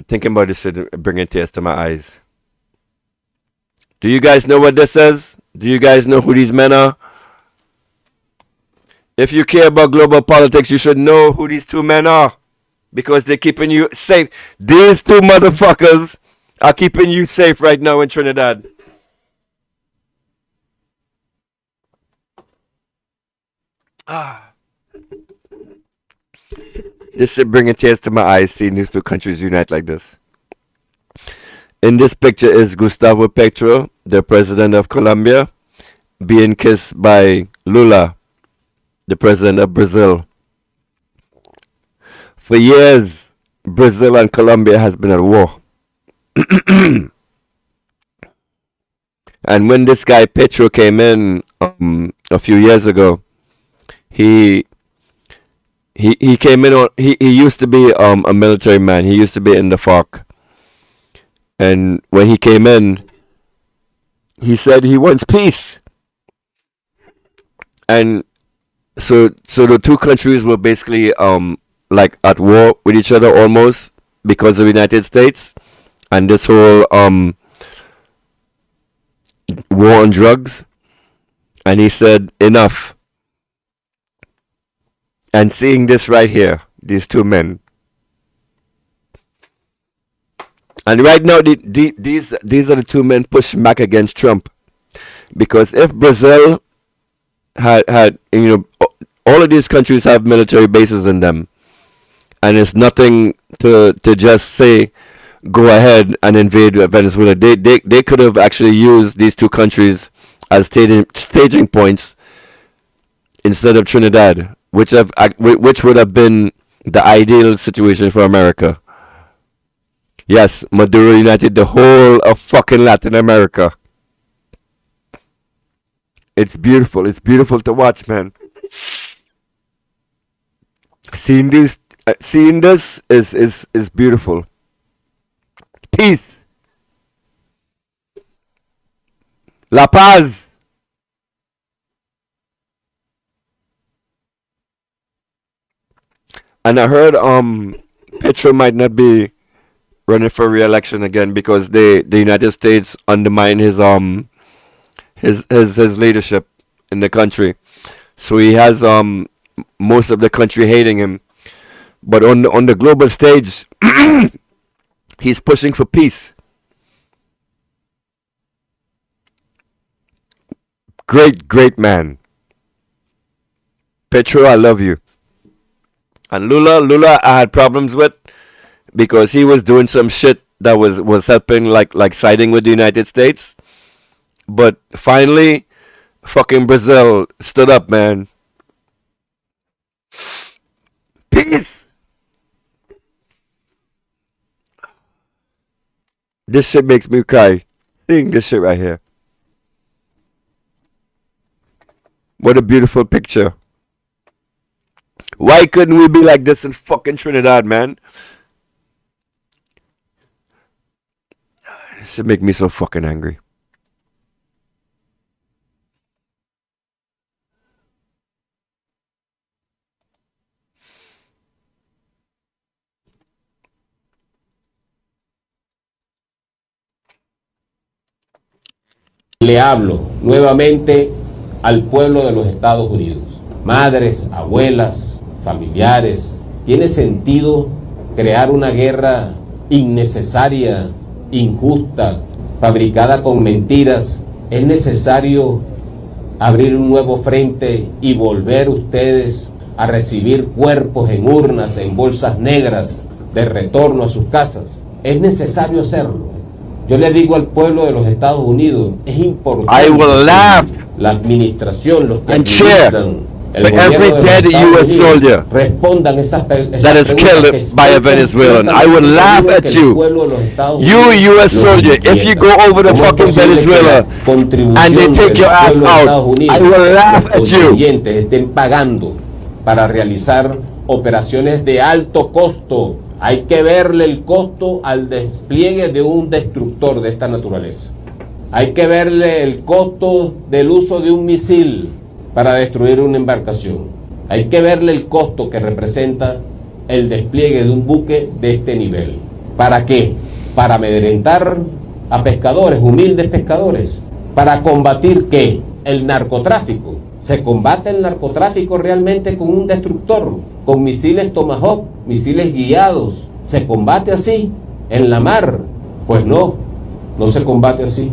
S3: Thinking about this shit bringing tears to my eyes. Do you guys know what this says? Do you guys know who these men are? If you care about global politics, you should know who these two men are. Because they're keeping you safe. These two motherfuckers are keeping you safe right now in Trinidad. This shit bringing tears to my eyes seeing these two countries unite like this. In this picture is Gustavo Petro, the president of Colombia, being kissed by Lula, the president of Brazil. For years, Brazil and Colombia has been at war. And when this guy Petro came in a few years ago, he came in on he used to be a military man. He used to be in the FARC. And when he came in, he said he wants peace. And so the two countries were basically like at war with each other almost because of the United States and this whole war on drugs. And he said enough. And seeing this right here, these two men. And right now, these are the two men pushing back against Trump. Because if Brazil had all of these countries have military bases in them. And it's nothing to just say, go ahead and invade Venezuela. They could have actually used these two countries as staging points instead of Trinidad. Which would have been the ideal situation for America. Yes, Maduro united the whole of fucking Latin America. It's beautiful. It's beautiful to watch, man. Seeing this is beautiful. Peace. La paz. And I heard Petro might not be running for re-election again because the United States undermined his leadership in the country. So he has most of the country hating him. But on the global stage, he's pushing for peace. Great man. Petro, I love you. And Lula, I had problems with because he was doing some shit that was helping like siding with the United States. But finally, fucking Brazil stood up, man. Peace. This shit makes me cry. Seeing this shit right here. What a beautiful picture. Why couldn't we be like this in fucking Trinidad, man? This should make me so fucking angry.
S9: Le hablo nuevamente al pueblo de los Estados Unidos. Madres, abuelas, familiares, ¿tiene sentido crear una guerra innecesaria, injusta, fabricada con mentiras? ¿Es necesario abrir un nuevo frente y volver ustedes a recibir cuerpos en urnas, en bolsas negras, de retorno a sus casas? ¿Es necesario hacerlo? Yo le digo al pueblo de los Estados Unidos, es importante la administración, los que administran el
S3: every dead U.S. soldier
S9: respondan esas
S3: that is killed by a Venezuelan. I would laugh at you. You, U.S. soldier, if you go over to fucking Venezuela and they take your ass out, I will laugh at you.
S9: Estén pagando para realizar operaciones de alto costo. Hay que verle el costo al despliegue de un destructor de esta naturaleza. Hay que verle el costo del uso de un misil para destruir una embarcación. Hay que verle el costo que representa el despliegue de un buque de este nivel. ¿Para qué? Para amedrentar a pescadores, humildes pescadores. ¿Para combatir qué? El narcotráfico. ¿Se combate el narcotráfico realmente con un destructor? ¿Con misiles Tomahawk, misiles guiados? ¿Se combate así? ¿En la mar? Pues no, no se combate así.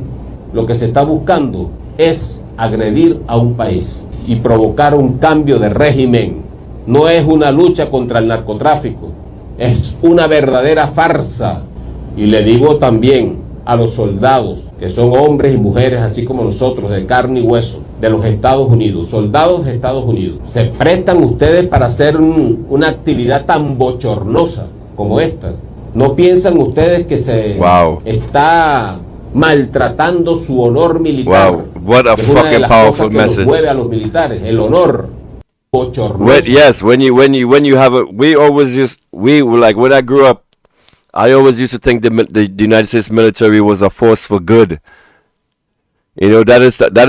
S9: Lo que se está buscando es agredir a un país y provocar un cambio de régimen. No es una lucha contra el narcotráfico, es una verdadera farsa. Y le digo también a los soldados, que son hombres y mujeres así como nosotros, de carne y hueso, de los Estados Unidos, soldados de Estados Unidos, ¿se prestan ustedes para hacer una actividad tan bochornosa como esta? ¿No piensan ustedes que se está maltratando su honor militar?
S3: Wow, what a fucking powerful message.
S9: Mueve a los militares, el honor bochornoso.
S3: Yes, when you have a, we like when I grew up, I always used to think the United States military was a force for good. You know, that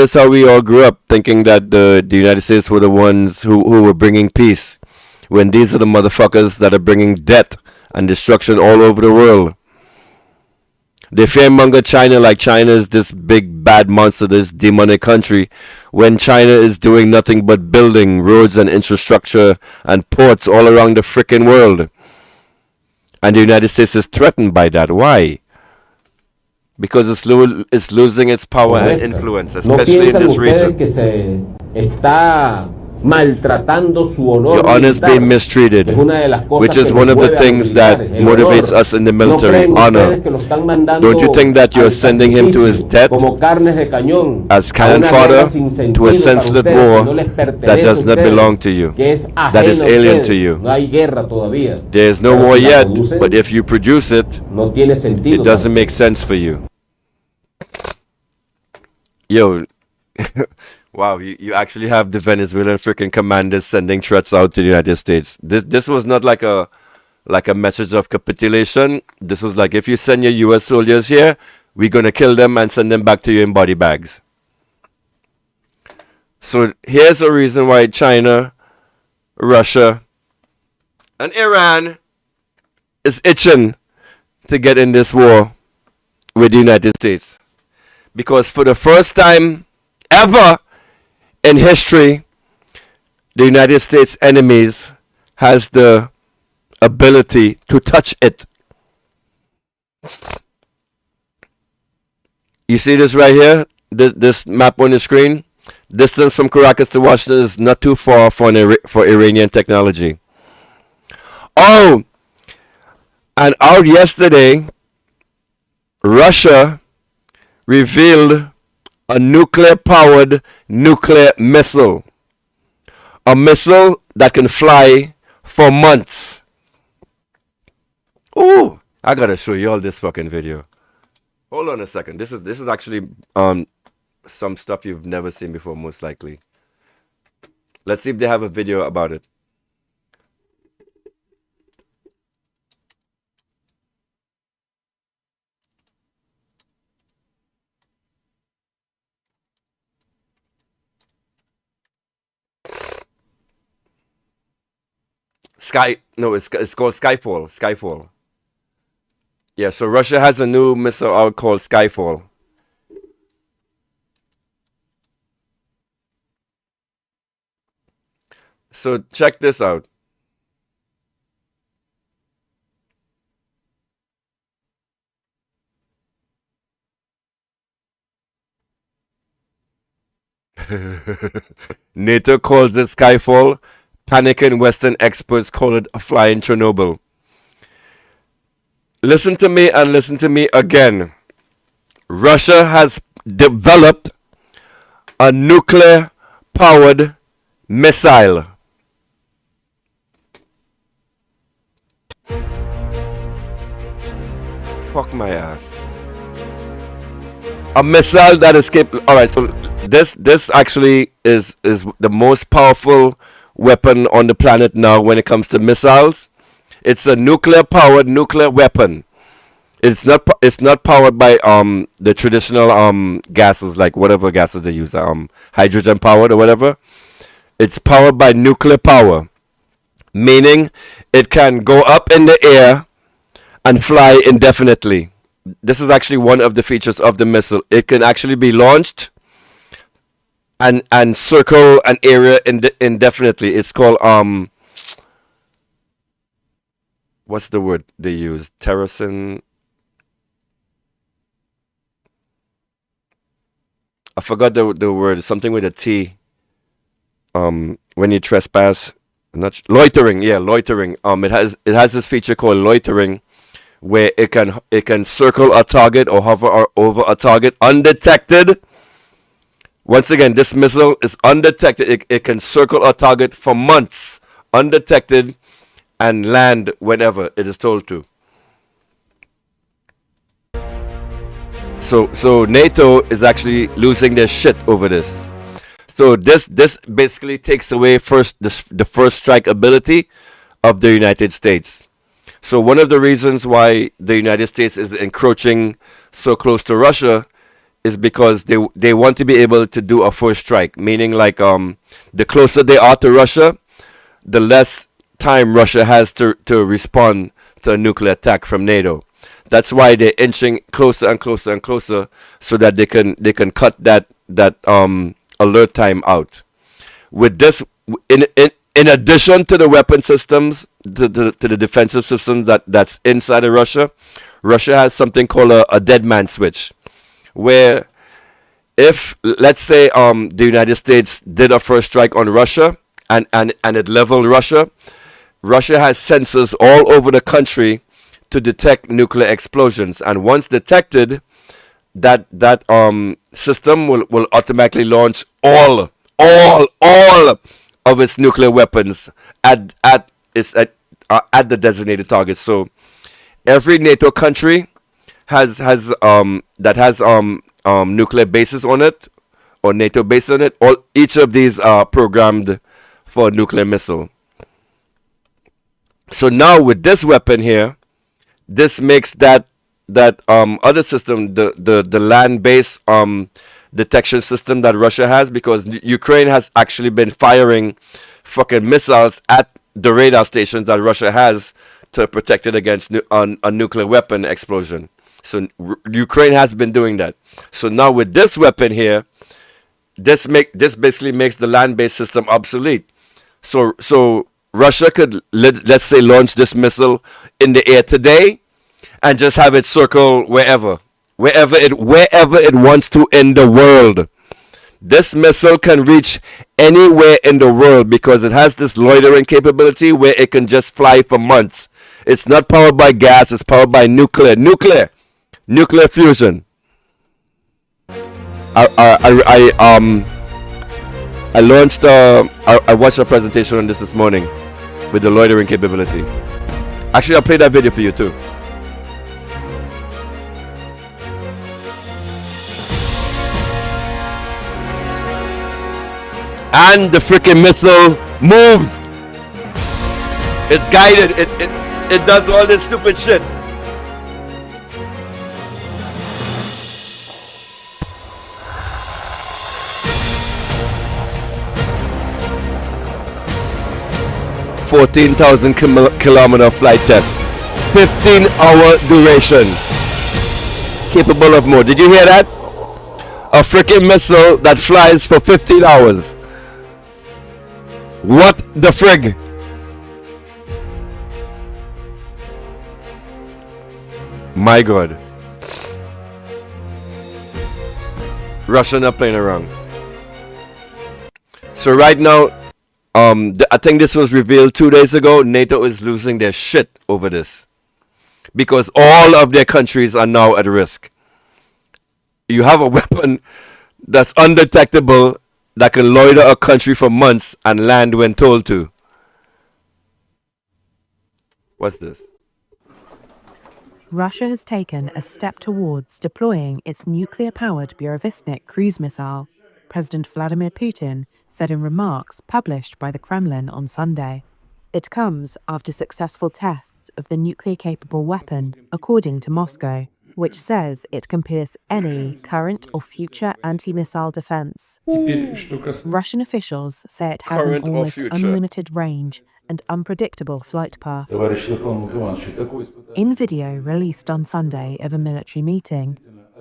S3: is how we all grew up, thinking that the United States were the ones who were bringing peace, when these are the motherfuckers that are bringing death and destruction all over the world. They fearmonger China like China is this big bad monster, this demonic country, when China is doing nothing but building roads and infrastructure and ports all around the frickin' world. And the United States is threatened by that. Why? Because it's losing its power and influence, especially in this region.
S9: Que se está maltratando su honor.
S3: Your honor is being mistreated, which is one of the things that motivates us in the military. Honor. Don't you think that you're sending him to his death as cannon fodder to a senseless war that does not belong to you, that is alien to you? There is no war yet, but if you produce it, it doesn't make sense for you. Yo. Wow, you actually have the Venezuelan freaking commanders sending threats out to the United States. This was not like a message of capitulation. This was like, if you send your U.S. soldiers here, we're gonna kill them and send them back to you in body bags. So here's a reason why China, Russia, and Iran is itching to get in this war with the United States. Because for the first time ever in history, the United States enemies has the ability to touch it. You see this right here? This map on the screen? Distance from Caracas to Washington is not too far for Iranian technology. Oh, and out yesterday, Russia revealed a nuclear-powered nuclear missile. A missile that can fly for months. Ooh, I gotta show you all this fucking video. Hold on a second. This is actually some stuff you've never seen before, most likely. Let's see if they have a video about it. It's called Skyfall. Skyfall. Yeah, so Russia has a new missile out called Skyfall. So check this out. NATO calls it Skyfall. Panicking Western experts call it a flying Chernobyl. Listen to me and listen to me again. Russia has developed a nuclear-powered missile. Fuck my ass. A missile that escaped. Alright, so this actually is the most powerful weapon on the planet now when it comes to missiles. It's a nuclear-powered nuclear weapon. It's not powered by the traditional gases, like whatever gases they use, hydrogen powered or whatever. It's powered by nuclear power, meaning it can go up in the air and fly indefinitely. This is actually one of the features of the missile. It can actually be launched and circle an area indefinitely. It's called what's the word they use? Terracing. I forgot the word. Something with a T. When you trespass, loitering. Yeah, loitering. It has this feature called loitering, where it can circle a target or hover over a target undetected. Once again, this missile is undetected. It can circle a target for months undetected and land whenever it is told to. So NATO is actually losing their shit over this. So this basically takes away the first strike ability of the United States. So one of the reasons why the United States is encroaching so close to Russia is because they want to be able to do a first strike, meaning like the closer they are to Russia, the less time Russia has to respond to a nuclear attack from NATO. That's why they're inching closer and closer and closer, so that they can cut that alert time out. With this, in addition to the weapon systems, to the defensive systems that's inside of Russia, Russia has something called a dead man switch, where if, let's say, the United States did a first strike on Russia and it leveled Russia, Russia has sensors all over the country to detect nuclear explosions, and once detected, that system will automatically launch all of its nuclear weapons at the designated target. So every NATO country has nuclear bases on it, or NATO bases on it. Each of these are programmed for a nuclear missile. So now with this weapon here, this makes that other system, the land-based detection system that Russia has, because Ukraine has actually been firing fucking missiles at the radar stations that Russia has to protect it against a nuclear weapon explosion. So Ukraine has been doing that. So now with this weapon here, this basically makes the land-based system obsolete. So Russia could, let's say, launch this missile in the air today and just have it circle wherever it wants to in the world. This missile can reach anywhere in the world because it has this loitering capability where it can just fly for months. It's not powered by gas, it's powered by nuclear fusion. I watched a presentation on this morning with the loitering capability. Actually, I'll play that video for you too. And the freaking missile moves. It's guided. It does all this stupid shit. $14,000 flight test, 15-hour duration, capable of more. Did you hear that? A freaking missile that flies for 15 hours. What the frig? My God. Russia not playing around. So right now, I think this was revealed 2 days ago. NATO is losing their shit over this because all of their countries are now at risk. You have a weapon that's undetectable that can loiter a country for months and land when told to. What's this?
S1: Russia has taken a step towards deploying its nuclear-powered Burevestnik cruise missile. President Vladimir Putin said in remarks published by the Kremlin on Sunday. It comes after successful tests of the nuclear-capable weapon, according to Moscow, which says it can pierce any current or future anti-missile defense. Russian officials say it has
S3: Current
S1: an
S3: or
S1: almost
S3: future?
S1: unlimited range and unpredictable flight path. In video released on Sunday of a military meeting,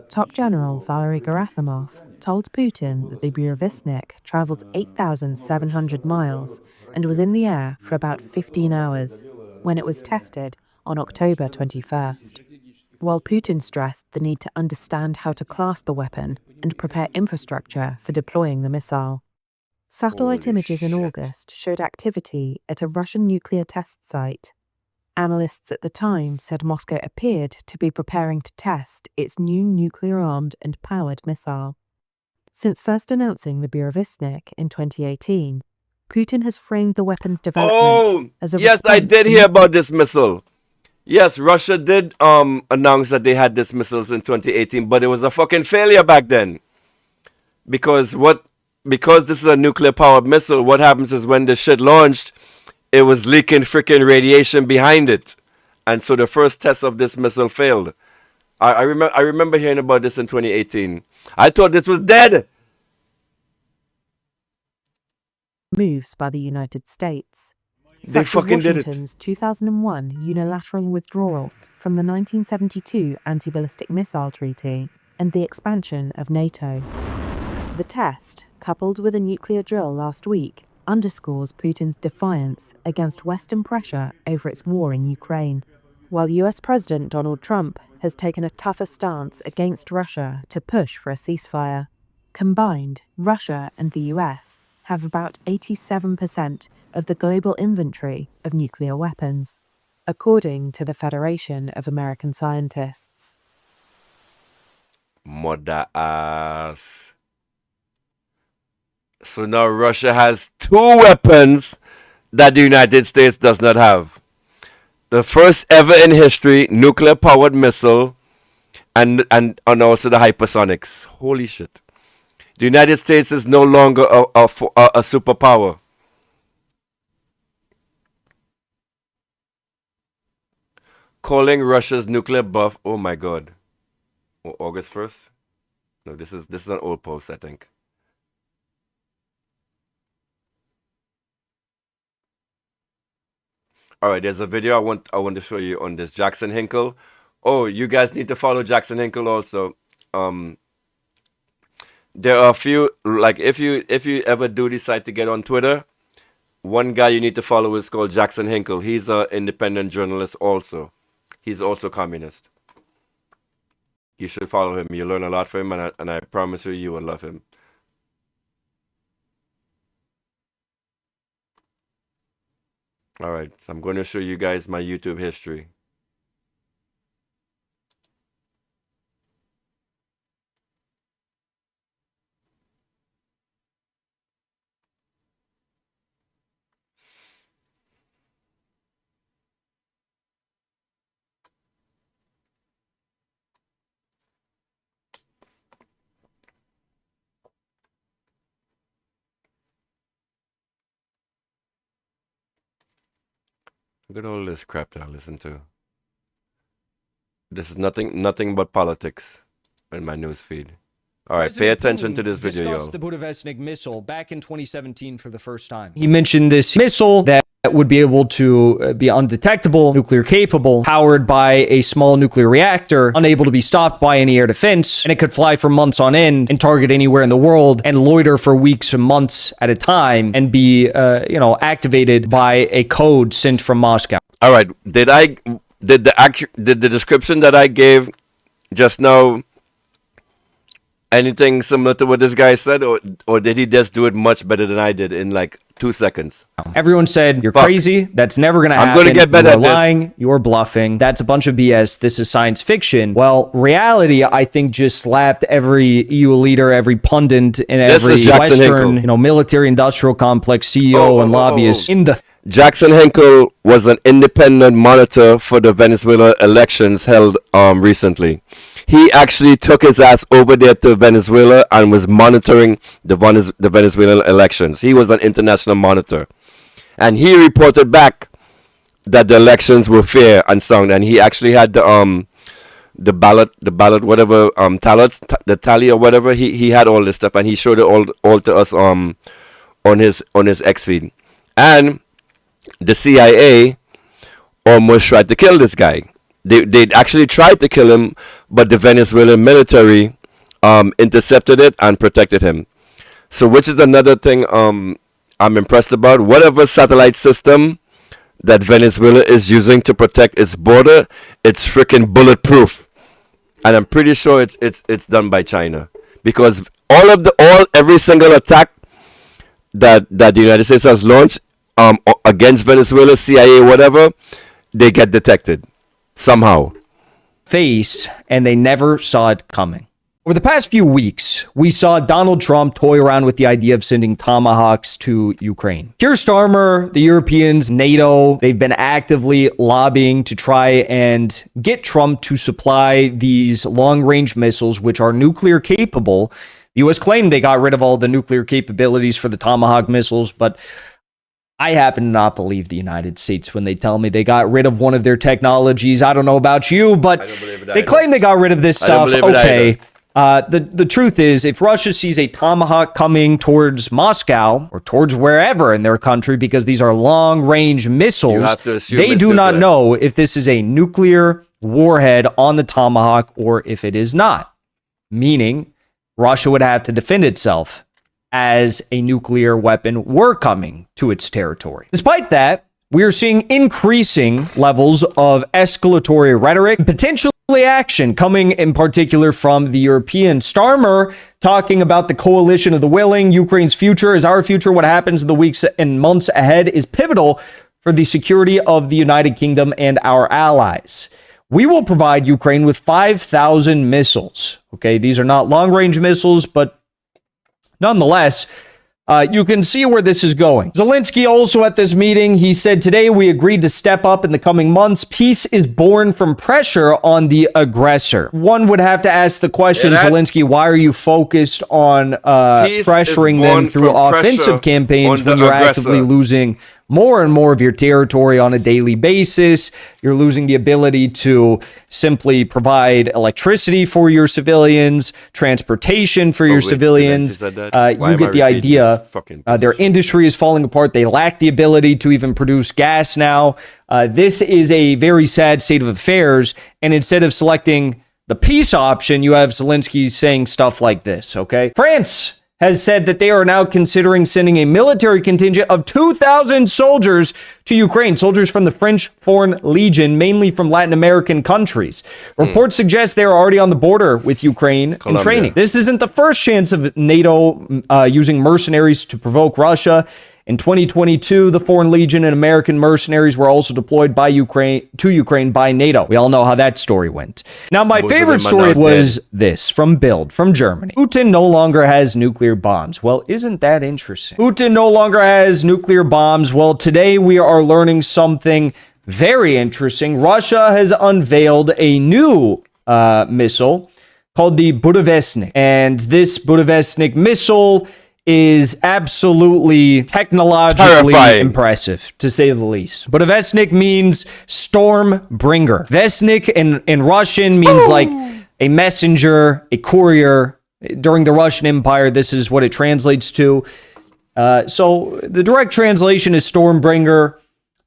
S1: Top General Valery Gerasimov told Putin that the Burevestnik traveled 8,700 miles and was in the air for about 15 hours when it was tested on October 21st. While Putin stressed the need to understand how to class the weapon and prepare infrastructure for deploying the missile. Satellite images in August showed activity at a Russian nuclear test site. Analysts at the time said Moscow appeared to be preparing to test its new nuclear-armed and powered missile. Since first announcing the Burevestnik in 2018, Putin has framed the weapon's development as a
S3: yes, I did hear about this missile. Yes, Russia did announce that they had these missiles in 2018, but it was a fucking failure back then. Because this is a nuclear-powered missile, what happens is when the shit launched, it was leaking freaking radiation behind it. And so the first test of this missile failed. I remember hearing about this in 2018. I thought this was dead.
S1: Moves by the United States.
S3: They
S1: Such
S3: fucking
S1: as
S3: did it.
S1: Washington's 2001 unilateral withdrawal from the 1972 anti-ballistic missile treaty and the expansion of NATO. The test, coupled with a nuclear drill last week, underscores Putin's defiance against Western pressure over its war in Ukraine, while US President Donald Trump has taken a tougher stance against Russia to push for a ceasefire. Combined, Russia and the US have about 87% of the global inventory of nuclear weapons, according to the Federation of American Scientists.
S3: Mother ass. So now Russia has 2 weapons that the United States does not have. The first ever in history nuclear-powered missile and also the hypersonics. Holy shit. The United States is no longer a superpower. Calling Russia's nuclear buff. Oh my god. August 1st? No, this is an old post, I think. All right, there's a video I want to show you on this Jackson Hinkle. Oh, you guys need to follow Jackson Hinkle also. There are a few, like if you ever do decide to get on Twitter, one guy you need to follow is called Jackson Hinkle. He's an independent journalist also. He's also communist. You should follow him. You'll learn a lot from him, and I promise you will love him. All right, so I'm going to show you guys my YouTube history. Look at all this crap that I listen to. This is nothing but politics in my news feed. All right, pay attention to this video,
S10: discussed
S3: y'all.
S10: the Burevestnik missile back in 2017 for the first time. He mentioned this missile that would be able to be undetectable, nuclear capable, powered by a small nuclear reactor, unable to be stopped by any air defense, and it could fly for months on end and target anywhere in the world and loiter for weeks and months at a time and be, activated by a code sent from Moscow.
S3: All right, did the description that I gave just now anything similar to what this guy said, or did he just do it much better than I did in like 2 seconds?
S10: Everyone said, you're crazy. That's never going to happen.
S3: I'm going to get better
S10: You're
S3: at this.
S10: lying. You're bluffing. That's a bunch of BS. This is science fiction. Well, reality, I think, just slapped every EU leader, every pundit, and every Western, military industrial complex CEO and lobbyist in the...
S3: Jackson Hinkle was an independent monitor for the Venezuela elections held recently. he actually took his ass over there to Venezuela and was monitoring the Venezuelan elections. He was an international monitor, and he reported back that the elections were fair and sound, and he actually had the ballot, whatever, the tally or whatever. He had all this stuff, and he showed it all to us on his X feed. And the CIA almost tried to kill this guy. They actually tried to kill him, but the Venezuelan military intercepted it and protected him. So, which is another thing I'm impressed about. Whatever satellite system that Venezuela is using to protect its border, it's freaking bulletproof. And I'm pretty sure it's done by China, because every single attack that the United States has launched against Venezuela, CIA, whatever, they get detected somehow.
S10: Face, and they never saw it coming. Over the past few weeks, we saw Donald Trump toy around with the idea of sending Tomahawks to Ukraine. Keir Starmer, the Europeans, NATO, they've been actively lobbying to try and get Trump to supply these long-range missiles, which are nuclear capable. The U.S. claimed they got rid of all the nuclear capabilities for the Tomahawk missiles, but I happen to not believe the United States when they tell me they got rid of one of their technologies. I don't know about you, but they claim they got rid of this stuff. Okay. The truth is, if Russia sees a Tomahawk coming towards Moscow or towards wherever in their country, because these are long-range missiles, they do not know if this is a nuclear warhead on the Tomahawk or if it is not. Meaning, Russia would have to defend itself as a nuclear weapon were coming to its territory. Despite that, we are seeing increasing levels of escalatory rhetoric, potentially action coming in particular from the European. Starmer talking about the coalition of the willing. Ukraine's future is our future. What happens in the weeks and months ahead is pivotal for the security of the United Kingdom and our allies. We will provide Ukraine with 5,000 missiles. Okay, these are not long-range missiles, but nonetheless, you can see where this is going. Zelensky also at this meeting, he said, today we agreed to step up in the coming months. Peace is born from pressure on the aggressor. One would have to ask the question, Zelensky, why are you focused on pressuring them through offensive campaigns when you're actively losing more and more of your territory on a daily basis? You're losing the ability to simply provide electricity for your civilians, transportation for your civilians. You get the idea. Their industry is falling apart. They lack the ability to even produce gas now. This is a very sad state of affairs. And instead of selecting the peace option, you have Zelensky saying stuff like this, okay? France has said that they are now considering sending a military contingent of 2,000 soldiers to Ukraine, soldiers from the French Foreign Legion, mainly from Latin American countries. Reports suggest they are already on the border with Ukraine in training. This isn't the first chance of NATO using mercenaries to provoke Russia. In 2022, the Foreign Legion and American mercenaries were also deployed by Ukraine by NATO. We all know how that story went. Now, my favorite story was this from Bild, from Germany. Putin no longer has nuclear bombs. Well, isn't that interesting? Putin no longer has nuclear bombs. Well, today we are learning something very interesting. Russia has unveiled a new missile called the Budovesnik. And this Budovesnik missile is absolutely technologically impressive, to say the least. But Vesnik means storm bringer. Vesnik in Russian means like a messenger, a courier. During the Russian Empire, this is what it translates to. So the direct translation is storm bringer.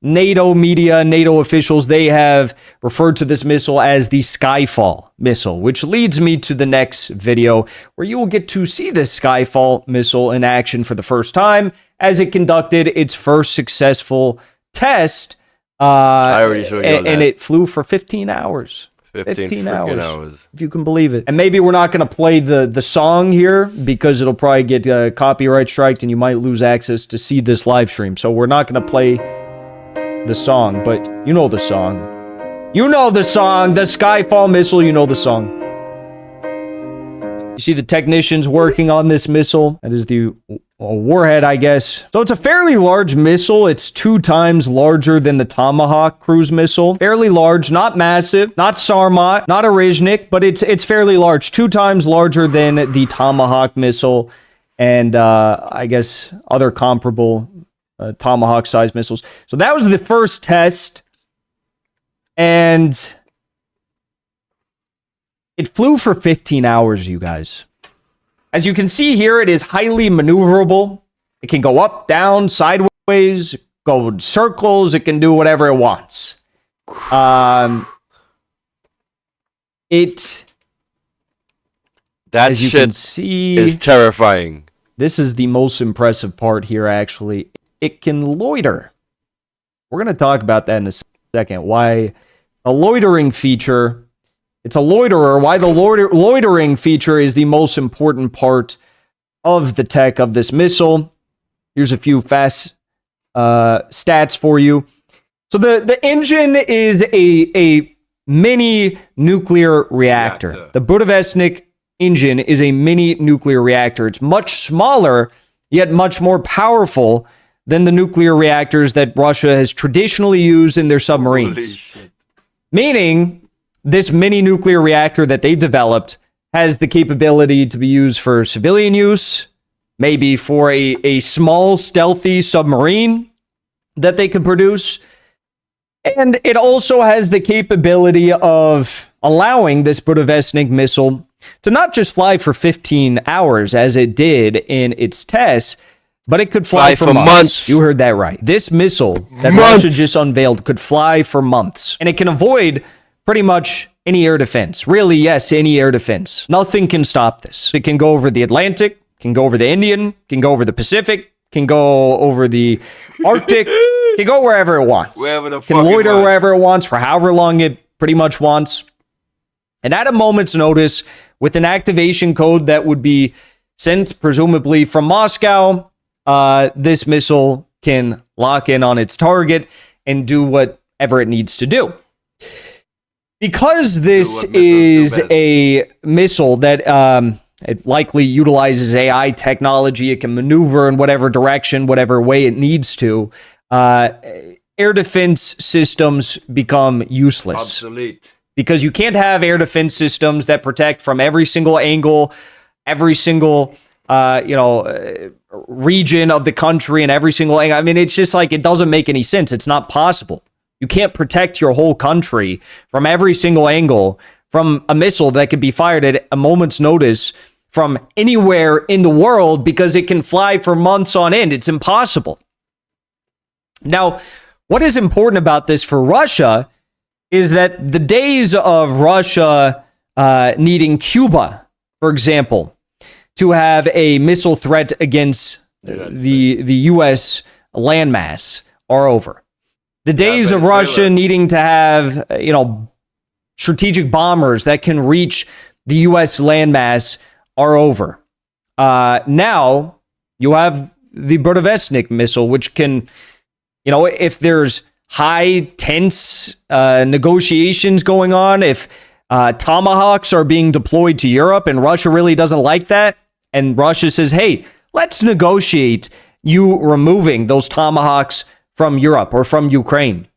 S10: NATO media, NATO officials, they have referred to this missile as the Skyfall missile, which leads me to the next video where you will get to see this Skyfall missile in action for the first time as it conducted its first successful test. I already showed you and it flew for 15 hours. 15 hours. If you can believe it. And maybe we're not going to play the song here because it'll probably get copyright striked and you might lose access to see this live stream. So we're not going to play the song, but you know the song. You know the song, the Skyfall missile, you know the song. You see the technicians working on this missile. That is the warhead, I guess. So it's a fairly large missile. It's 2 times larger than the Tomahawk cruise missile. Fairly large, not massive, not Sarmat, not Orishnik, but it's fairly large. 2 times larger than the Tomahawk missile and I guess other comparable Tomahawk-sized missiles. So that was the first test, and it flew for 15 hours, you guys. As you can see here, it is highly maneuverable. It can go up, down, sideways, go in circles. It can do whatever it wants.
S3: That
S10: as you
S3: shit
S10: can see,
S3: is terrifying.
S10: This is the most impressive part here, actually. It can loiter. We're going to talk about that in a second. Why a loitering feature... It's a loiterer. Why the loitering feature is the most important part of the tech of this missile. Here's a few fast stats for you. So the engine is a mini nuclear reactor. The Budovesnik engine is a mini nuclear reactor. It's much smaller, yet much more powerful than the nuclear reactors that Russia has traditionally used in their submarines. Meaning, this mini nuclear reactor that they've developed has the capability to be used for civilian use, maybe for a small, stealthy submarine that they could produce. And it also has the capability of allowing this Budovesnik missile to not just fly for 15 hours, as it did in its tests, but it could fly for months. You heard that right. This missile that Russia just unveiled could fly for months. And it can avoid pretty much any air defense. Really, yes, any air defense. Nothing can stop this. It can go over the Atlantic, can go over the Indian, can go over the Pacific, can go over the Arctic, can go wherever it wants. Can loiter wherever it wants for however long it pretty much wants. And at a moment's notice, with an activation code that would be sent presumably from Moscow, this missile can lock in on its target and do whatever it needs to do. Because this is a missile that it likely utilizes AI technology, it can maneuver in whatever direction, whatever way it needs to, air defense systems become useless.
S3: Obsolete.
S10: Because you can't have air defense systems that protect from every single angle, every single region of the country and every single angle. I mean, it's just like, it doesn't make any sense. It's not possible. You can't protect your whole country from every single angle from a missile that could be fired at a moment's notice from anywhere in the world because it can fly for months on end. It's impossible. Now, what is important about this for Russia is that the days of Russia needing Cuba, for example, to have a missile threat against the U.S. landmass are over. The days of Russia needing to have, strategic bombers that can reach the U.S. landmass are over. Now, you have the Budovesnik missile, which can, if there's high, tense negotiations going on, if Tomahawks are being deployed to Europe and Russia really doesn't like that, and Russia says, hey, let's negotiate you removing those Tomahawks from Europe or from Ukraine.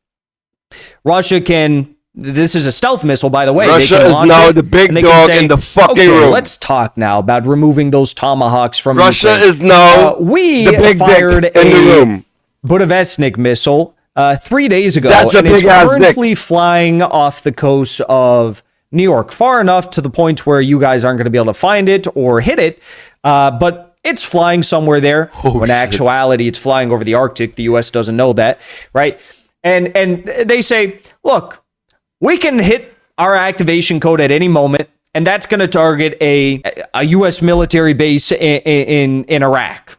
S10: Russia can, this is a stealth missile, by the way.
S3: Russia is now the big dog in the fucking room.
S10: Let's talk now about removing those Tomahawks from
S3: Russia
S10: Ukraine.
S3: Is now
S10: we
S3: the big
S10: fired
S3: dick in the room.
S10: Budovesnik missile 3 days ago.
S3: That's
S10: and it's
S3: big-ass
S10: currently flying off the coast of New York, far enough to the point where you guys aren't going to be able to find it or hit it. But it's flying somewhere there. When in actuality, it's flying over the Arctic. The U.S. doesn't know that, right? And they say, look, we can hit our activation code at any moment, and that's going to target a U.S. military base in Iraq.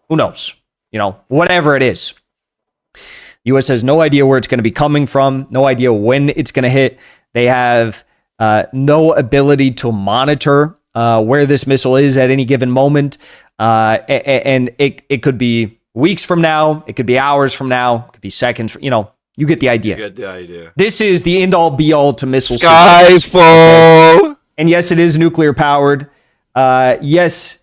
S10: Who knows? Whatever it is. U.S. has no idea where it's going to be coming from, no idea when it's going to hit. They have no ability to monitor where this missile is at any given moment. And it could be weeks from now. It could be hours from now. It could be seconds. You get the idea. This is the end-all, be-all to missile systems.
S3: Skyfall!
S10: Okay? And yes, it is nuclear-powered. Yes,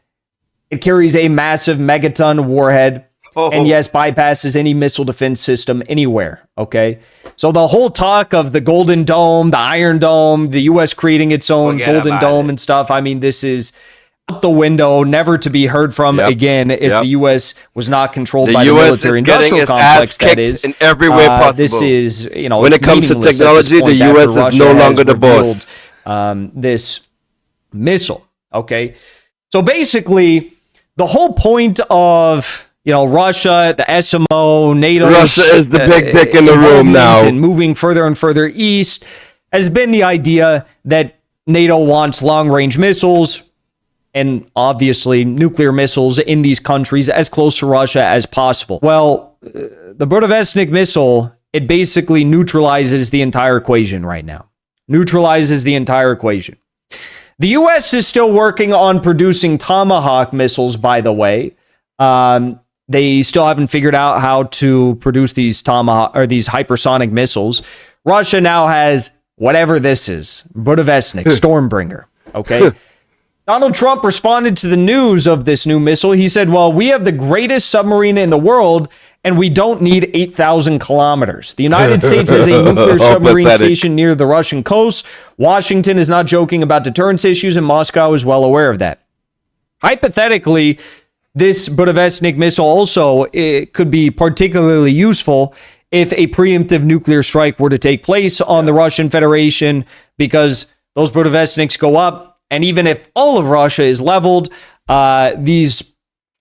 S10: It carries a massive megaton warhead. And yes, bypasses any missile defense system anywhere. Okay. So the whole talk of the Golden Dome, the Iron Dome, the U.S. creating its own Golden Dome and stuff. I mean, this is out the window, never to be heard from again if the U.S. was not controlled by the military industrial complex. That is
S3: in every way possible.
S10: This is,
S3: when it comes to technology, the U.S. is no longer the boss.
S10: This missile. Okay. So basically, the whole point of Russia, the SMO, NATO.
S3: Russia is the big dick in the room now.
S10: And moving further and further east has been the idea that NATO wants long-range missiles and obviously nuclear missiles in these countries as close to Russia as possible. Well, the Budovesnik missile, it basically neutralizes the entire equation right now. Neutralizes the entire equation. The U.S. is still working on producing Tomahawk missiles, by the way. They still haven't figured out how to produce these Tomahawk or these hypersonic missiles. Russia now has whatever this is, Budovesnik, Stormbringer. Okay. Donald Trump responded to the news of this new missile. He said, well, we have the greatest submarine in the world, and we don't need 8,000 kilometers. The United States has a nuclear submarine station near the Russian coast. Washington is not joking about deterrence issues, and Moscow is well aware of that. Hypothetically, this Budovesnik missile also could be particularly useful if a preemptive nuclear strike were to take place on the Russian Federation, because those Budovesniks go up, and even if all of Russia is leveled, these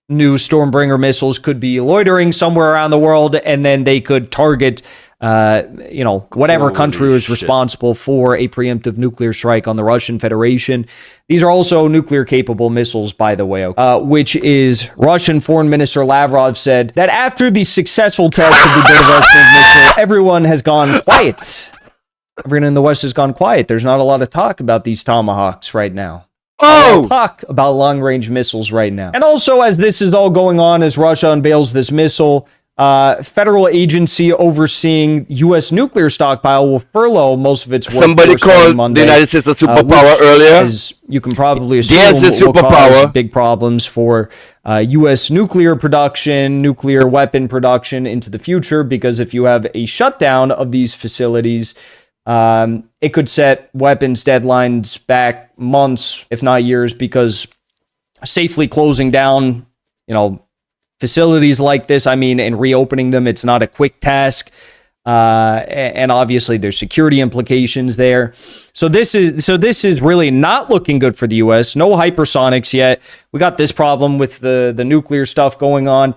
S10: new Stormbringer missiles could be loitering somewhere around the world, and then they could target whatever country was responsible for a preemptive nuclear strike on the Russian Federation. These are also nuclear-capable missiles, by the way, which is Russian Foreign Minister Lavrov said that after the successful test of the Budovesnik missile, everyone has gone quiet. Everyone in the West has gone quiet. There's not a lot of talk about these Tomahawks right now. Talk about long-range missiles right now. And also, as this is all going on, as Russia unveils this missile, federal agency overseeing U.S. nuclear stockpile will furlough most of its workforce.
S3: Somebody called
S10: Monday,
S3: the United States a superpower
S10: which,
S3: earlier.
S10: As you can probably assume, will cause big problems for U.S. nuclear production, nuclear weapon production into the future, because if you have a shutdown of these facilities, it could set weapons deadlines back months, if not years, because safely closing down, facilities like this, and reopening them, it's not a quick task. And obviously there's security implications there. So this is really not looking good for the US. No hypersonics yet. We got this problem with the nuclear stuff going on.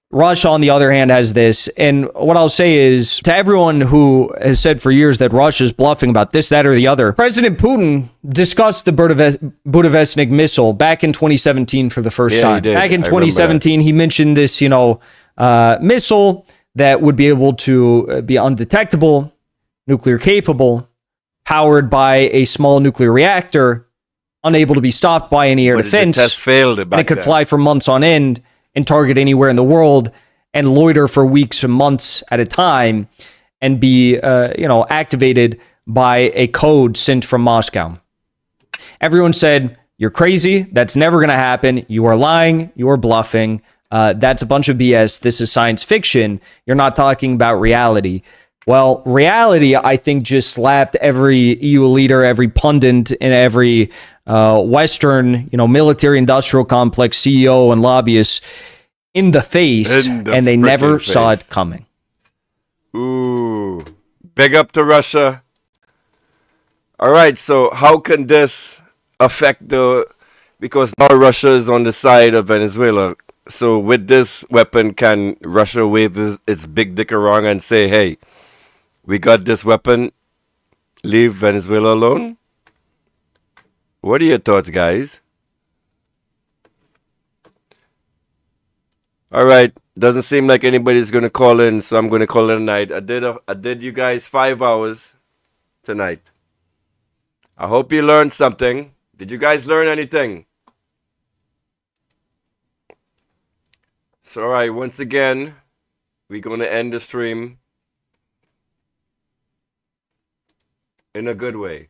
S10: Russia, on the other hand, has this. And what I'll say is, to everyone who has said for years that Russia's bluffing about this, that, or the other, President Putin discussed the Budovesnik missile back in 2017 for the first time. Back in 2017, he mentioned this, missile that would be able to be undetectable, nuclear capable, powered by a small nuclear reactor, unable to be stopped by any air defense.
S3: The test failed
S10: and it could fly for months on end and target anywhere in the world and loiter for weeks and months at a time and be, activated by a code sent from Moscow. Everyone said, you're crazy. That's never going to happen. You are lying. You are bluffing. That's a bunch of BS. This is science fiction. You're not talking about reality. Well, reality, I think, just slapped every EU leader, every pundit, and every Western, military industrial complex CEO and lobbyists in the face, and they never saw it coming.
S3: Ooh, big up to Russia. All right, so how can this affect because now Russia is on the side of Venezuela. So with this weapon, can Russia wave its big dick around and say, hey, we got this weapon, leave Venezuela alone? What are your thoughts, guys? All right, doesn't seem like anybody's going to call in, so I'm going to call it a night. I did you guys 5 hours tonight. I hope you learned something. Did you guys learn anything? So, all right, once again, we're going to end the stream in a good way.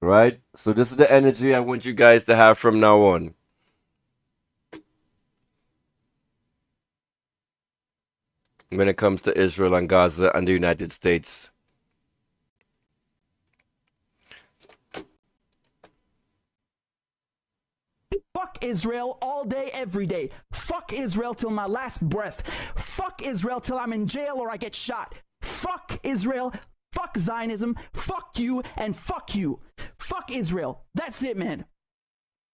S3: Right? So this is the energy I want you guys to have from now on. When it comes to Israel and Gaza and the United States.
S11: Fuck Israel all day, every day. Fuck Israel till my last breath. Fuck Israel till I'm in jail or I get shot. Fuck Israel. Fuck Zionism. Fuck you and fuck you. Fuck Israel. That's it, man.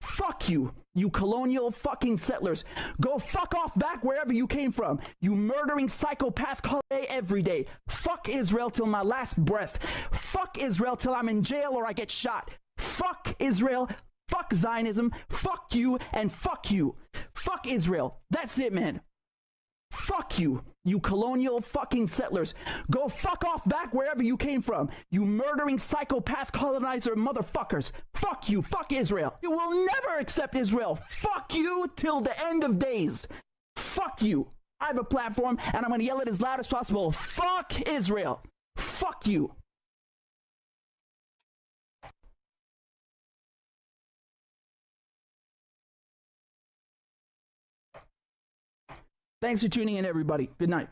S11: Fuck you, you colonial fucking settlers. Go fuck off back wherever you came from. You murdering psychopath all day, every day. Fuck Israel till my last breath. Fuck Israel till I'm in jail or I get shot. Fuck Israel. Fuck Zionism. Fuck you and fuck you. Fuck Israel. That's it, man. Fuck you, you colonial fucking settlers. Go fuck off back wherever you came from. You murdering psychopath colonizer motherfuckers. Fuck you, fuck Israel. You will never accept Israel. Fuck you till the end of days. Fuck you. I have a platform and I'm gonna yell it as loud as possible. Fuck Israel. Fuck you. Thanks for tuning in, everybody. Good night.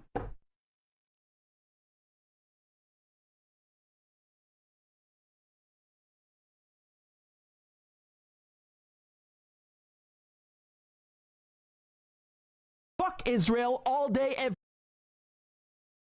S11: Fuck Israel all day, every